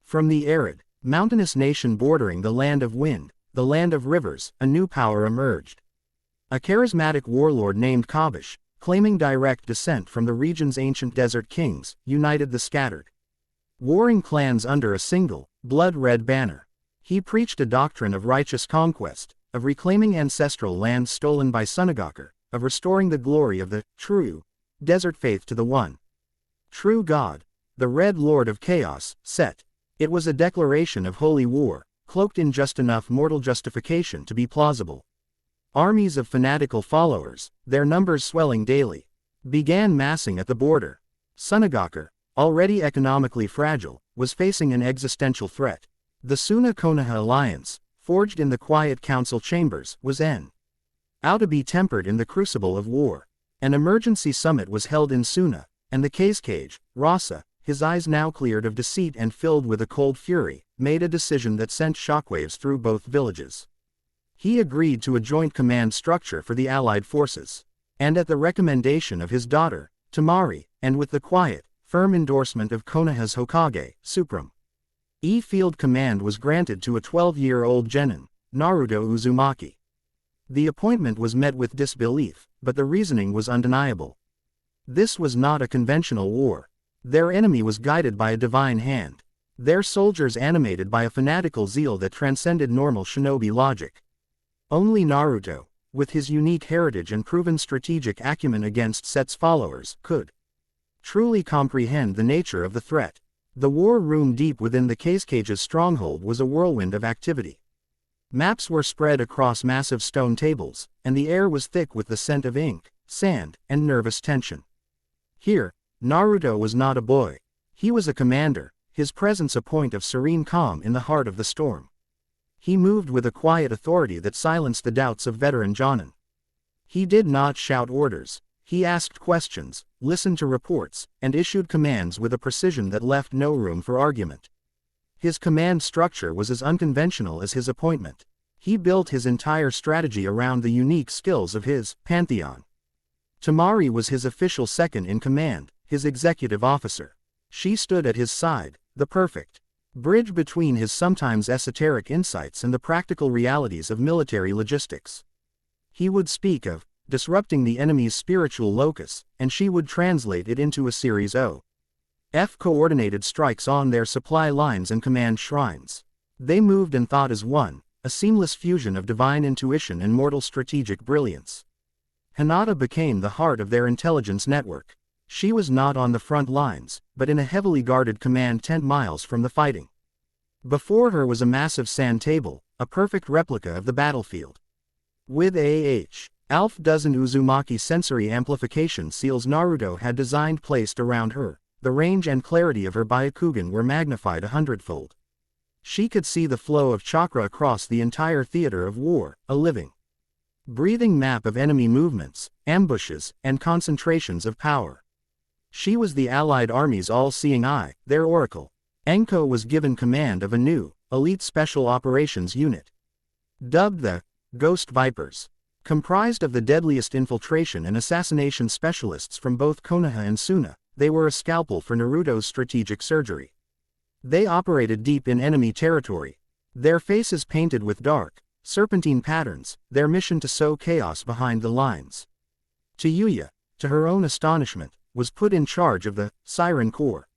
From the arid, mountainous nation bordering the land of wind, the land of rivers, a new power emerged. A charismatic warlord named Khopesh, claiming direct descent from the region's ancient desert kings, united the scattered, warring clans under a single, blood-red banner. He preached a doctrine of righteous conquest, of reclaiming ancestral lands stolen by Sunagaker, of restoring the glory of the true desert faith to the one true God, the Red Lord of Chaos, Set. It was a declaration of holy war, cloaked in just enough mortal justification to be plausible. Armies of fanatical followers, their numbers swelling daily, began massing at the border. Sunagaker, already economically fragile, was facing an existential threat. The Suna-Konoha alliance, forged in the quiet council chambers, was out to be tempered in the crucible of war. An emergency summit was held in Suna, and the case Rasa, his eyes now cleared of deceit and filled with a cold fury, made a decision that sent shockwaves through both villages. He agreed to a joint command structure for the allied forces. And at the recommendation of his daughter, Temari, and with the quiet, firm endorsement of Konoha's Hokage, Supreme Field Command was granted to a 12-year-old genin, Naruto Uzumaki. The appointment was met with disbelief, but the reasoning was undeniable. This was not a conventional war. Their enemy was guided by a divine hand. Their soldiers animated by a fanatical zeal that transcended normal shinobi logic. Only Naruto, with his unique heritage and proven strategic acumen against Set's followers, could truly comprehend the nature of the threat. The war room deep within the Cage's stronghold was a whirlwind of activity. Maps were spread across massive stone tables, and the air was thick with the scent of ink, sand, and nervous tension. Here, Naruto was not a boy. He was a commander, his presence a point of serene calm in the heart of the storm. He moved with a quiet authority that silenced the doubts of veteran Jonin. He did not shout orders. He asked questions, listened to reports, and issued commands with a precision that left no room for argument. His command structure was as unconventional as his appointment. He built his entire strategy around the unique skills of his pantheon. Temari was his official second-in-command, his executive officer. She stood at his side, the perfect bridge between his sometimes esoteric insights and the practical realities of military logistics. He would speak of disrupting the enemy's spiritual locus, and she would translate it into a series of coordinated strikes on their supply lines and command shrines. They moved and thought as one, a seamless fusion of divine intuition and mortal strategic brilliance. Hinata became the heart of their intelligence network. She was not on the front lines, but in a heavily guarded command 10 miles from the fighting. Before her was a massive sand table, a perfect replica of the battlefield. With half dozen Uzumaki sensory amplification seals Naruto had designed placed around her, the range and clarity of her Byakugan were magnified 100-fold. She could see the flow of chakra across the entire theater of war, a living, breathing map of enemy movements, ambushes, and concentrations of power. She was the allied army's all-seeing eye, their oracle. Enko was given command of a new, elite special operations unit, dubbed the Ghost Vipers. Comprised of the deadliest infiltration and assassination specialists from both Konoha and Suna, they were a scalpel for Naruto's strategic surgery. They operated deep in enemy territory, their faces painted with dark, serpentine patterns, their mission to sow chaos behind the lines. Yuya, to her own astonishment, was put in charge of the Siren Corps.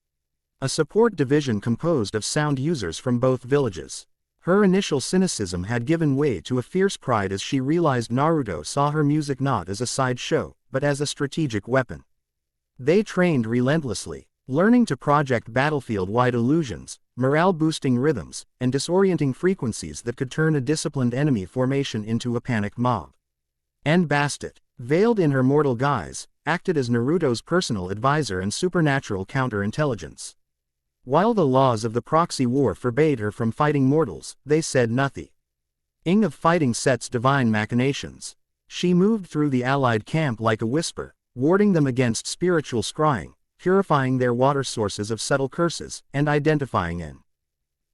a support division composed of sound users from both villages. Her initial cynicism had given way to a fierce pride as she realized Naruto saw her music not as a sideshow, but as a strategic weapon. They trained relentlessly, learning to project battlefield-wide illusions, morale-boosting rhythms, and disorienting frequencies that could turn a disciplined enemy formation into a panicked mob. And Bastet, veiled in her mortal guise, acted as Naruto's personal advisor and supernatural counterintelligence. While the laws of the proxy war forbade her from fighting mortals, they said nothing of fighting Set's divine machinations. She moved through the allied camp like a whisper, warding them against spiritual scrying, purifying their water sources of subtle curses, and identifying and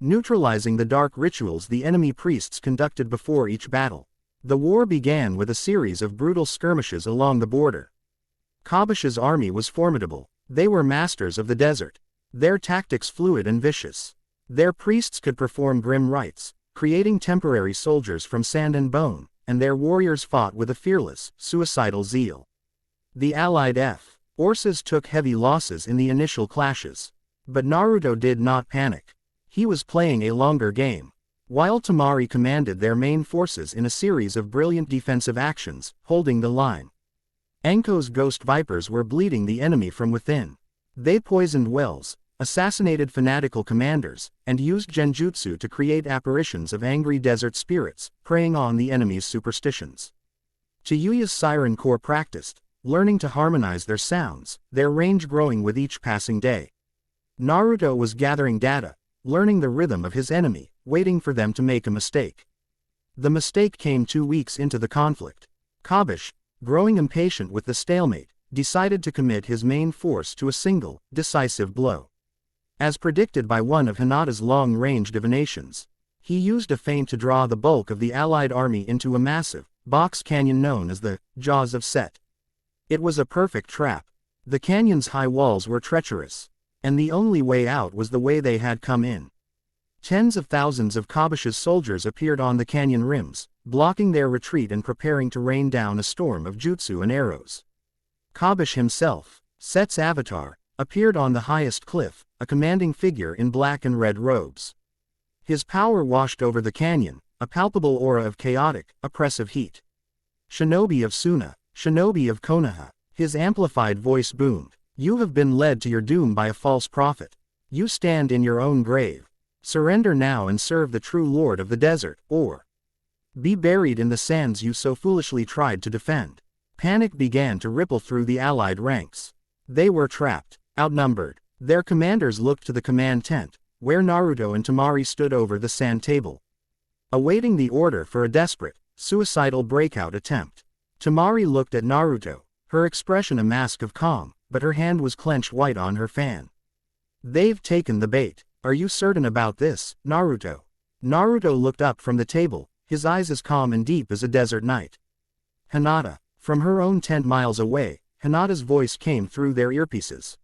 neutralizing the dark rituals the enemy priests conducted before each battle. The war began with a series of brutal skirmishes along the border. Kabish's army was formidable. They were masters of the desert. Their tactics fluid and vicious. Their priests could perform grim rites, creating temporary soldiers from sand and bone, and their warriors fought with a fearless, suicidal zeal. The allied forces took heavy losses in the initial clashes. But Naruto did not panic. He was playing a longer game. While Temari commanded their main forces in a series of brilliant defensive actions, holding the line, Enko's ghost vipers were bleeding the enemy from within. They poisoned wells, assassinated fanatical commanders, and used genjutsu to create apparitions of angry desert spirits, preying on the enemy's superstitions. Chiyuya's siren corps practiced, learning to harmonize their sounds, their range growing with each passing day. Naruto was gathering data, learning the rhythm of his enemy, waiting for them to make a mistake. The mistake came 2 weeks into the conflict. Kabish, growing impatient with the stalemate, decided to commit his main force to a single, decisive blow. As predicted by one of Hinata's long-range divinations, he used a feint to draw the bulk of the allied army into a massive, box canyon known as the Jaws of Set. It was a perfect trap. The canyon's high walls were treacherous, and the only way out was the way they had come in. Tens of thousands of Kabish's soldiers appeared on the canyon rims, blocking their retreat and preparing to rain down a storm of jutsu and arrows. Kabish himself, Set's avatar, appeared on the highest cliff, a commanding figure in black and red robes. His power washed over the canyon, a palpable aura of chaotic, oppressive heat. "Shinobi of Suna, Shinobi of Konoha," his amplified voice boomed. "You have been led to your doom by a false prophet. You stand in your own grave. Surrender now and serve the true lord of the desert, or be buried in the sands you so foolishly tried to defend." Panic began to ripple through the allied ranks. They were trapped, outnumbered. Their commanders looked to the command tent, where Naruto and Temari stood over the sand table, awaiting the order for a desperate, suicidal breakout attempt. Temari looked at Naruto, her expression a mask of calm, but her hand was clenched white on her fan. "They've taken the bait. Are you certain about this, Naruto?" Naruto looked up from the table, his eyes as calm and deep as a desert night. "Hinata." From her own 10 miles away, Hinata's voice came through their earpieces.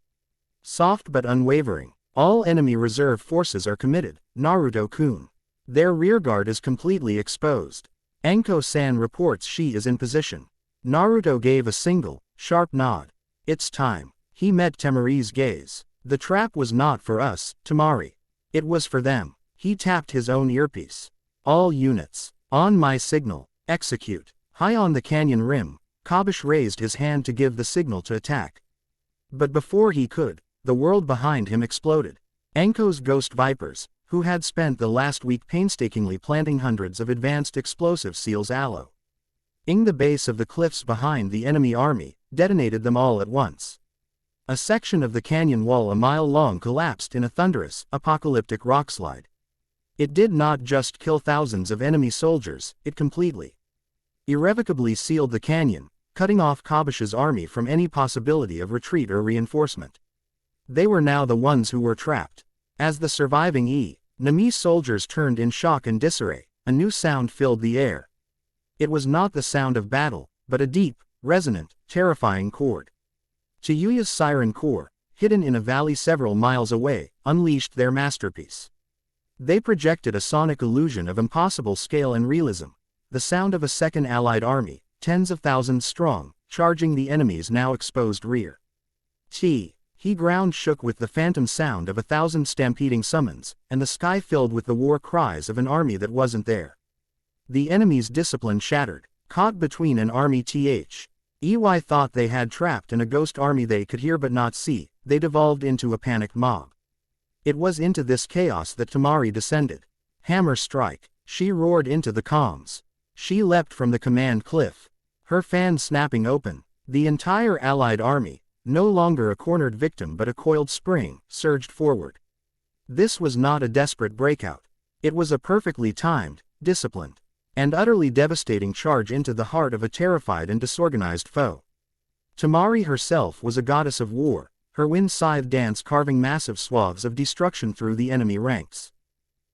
Soft but unwavering. "All enemy reserve forces are committed, Naruto-kun. Their rearguard is completely exposed. Enko-san reports she is in position." Naruto gave a single, sharp nod. "It's time." He met Temari's gaze. "The trap was not for us, Temari. It was for them." He tapped his own earpiece. "All units, on my signal, execute." High on the canyon rim, Kabish raised his hand to give the signal to attack. But before he could, the world behind him exploded. Enko's ghost vipers, who had spent the last week painstakingly planting hundreds of advanced explosive seals aloe in the base of the cliffs behind the enemy army, detonated them all at once. A section of the canyon wall a mile long collapsed in a thunderous, apocalyptic rockslide. It did not just kill thousands of enemy soldiers, it completely, irrevocably sealed the canyon, cutting off Kabish's army from any possibility of retreat or reinforcement. They were now the ones who were trapped. As the surviving enemy soldiers turned in shock and disarray, a new sound filled the air. It was not the sound of battle, but a deep, resonant, terrifying chord. Chiyuya's siren corps, hidden in a valley several miles away, unleashed their masterpiece. They projected a sonic illusion of impossible scale and realism, the sound of a second allied army, tens of thousands strong, charging the enemy's now exposed rear. He ground shook with the phantom sound of 1,000 stampeding summons, and the sky filled with the war cries of an army that wasn't there. The enemy's discipline shattered. Caught between an army EY thought they had trapped in a ghost army they could hear but not see, they devolved into a panicked mob. It was into this chaos that Tamari descended. Hammer strike. She roared into the comms. She leapt from the command cliff. Her fan snapping open. The entire allied army, no longer a cornered victim but a coiled spring, surged forward. This was not a desperate breakout. It was a perfectly timed, disciplined, and utterly devastating charge into the heart of a terrified and disorganized foe. Tamari herself was a goddess of war, her wind-scythe dance carving massive swaths of destruction through the enemy ranks.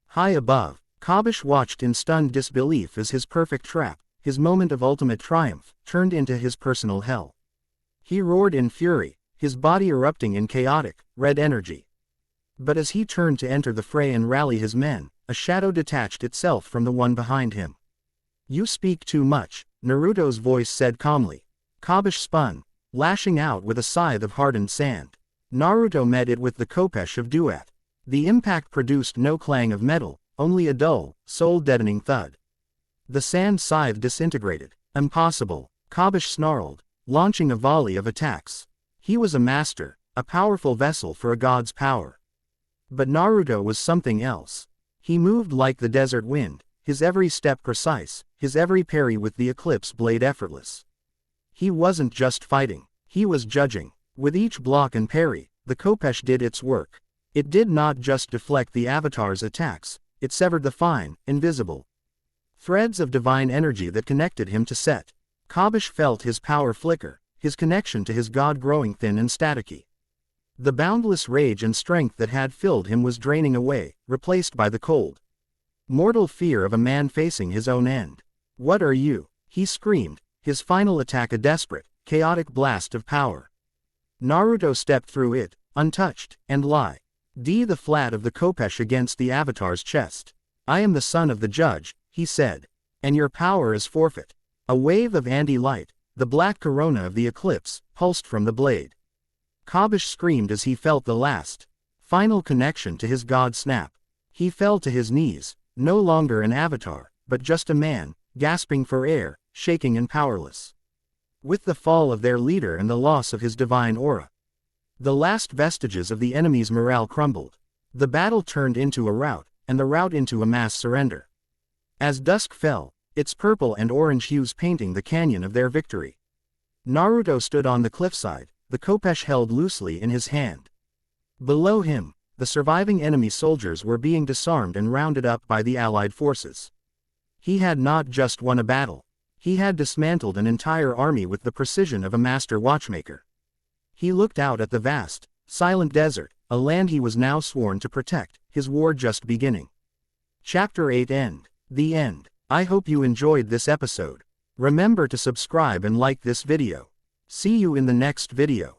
High above, Kabish watched in stunned disbelief as his perfect trap, his moment of ultimate triumph, turned into his personal hell. He roared in fury, his body erupting in chaotic, red energy. But as he turned to enter the fray and rally his men, a shadow detached itself from the one behind him. "You speak too much," Naruto's voice said calmly. Kabish spun, lashing out with a scythe of hardened sand. Naruto met it with the Kopesh of Duat. The impact produced no clang of metal, only a dull, soul-deadening thud. The sand scythe disintegrated. "Impossible," Kabish snarled, launching a volley of attacks. He was a master, a powerful vessel for a god's power. But Naruto was something else. He moved like the desert wind, his every step precise, his every parry with the eclipse blade effortless. He wasn't just fighting, he was judging. With each block and parry, the Kopesh did its work. It did not just deflect the Avatar's attacks, it severed the fine, invisible threads of divine energy that connected him to Set. Kabish felt his power flicker, his connection to his god growing thin and staticky. The boundless rage and strength that had filled him was draining away, replaced by the cold, mortal fear of a man facing his own end. "What are you?" he screamed, his final attack a desperate, chaotic blast of power. Naruto stepped through it, untouched, and the flat of the Kopesh against the Avatar's chest. "I am the son of the judge," he said. "And your power is forfeit." A wave of anti-light, the black corona of the eclipse, pulsed from the blade. Kabish screamed as he felt the last, final connection to his god snap. He fell to his knees, no longer an avatar, but just a man, gasping for air, shaking and powerless. With the fall of their leader and the loss of his divine aura, the last vestiges of the enemy's morale crumbled. The battle turned into a rout, and the rout into a mass surrender. As dusk fell, its purple and orange hues painting the canyon of their victory. Naruto stood on the cliffside, the Kopesh held loosely in his hand. Below him, the surviving enemy soldiers were being disarmed and rounded up by the allied forces. He had not just won a battle. He had dismantled an entire army with the precision of a master watchmaker. He looked out at the vast, silent desert, a land he was now sworn to protect, his war just beginning. Chapter 8 End. The end. I hope you enjoyed this episode. Remember to subscribe and like this video. See you in the next video.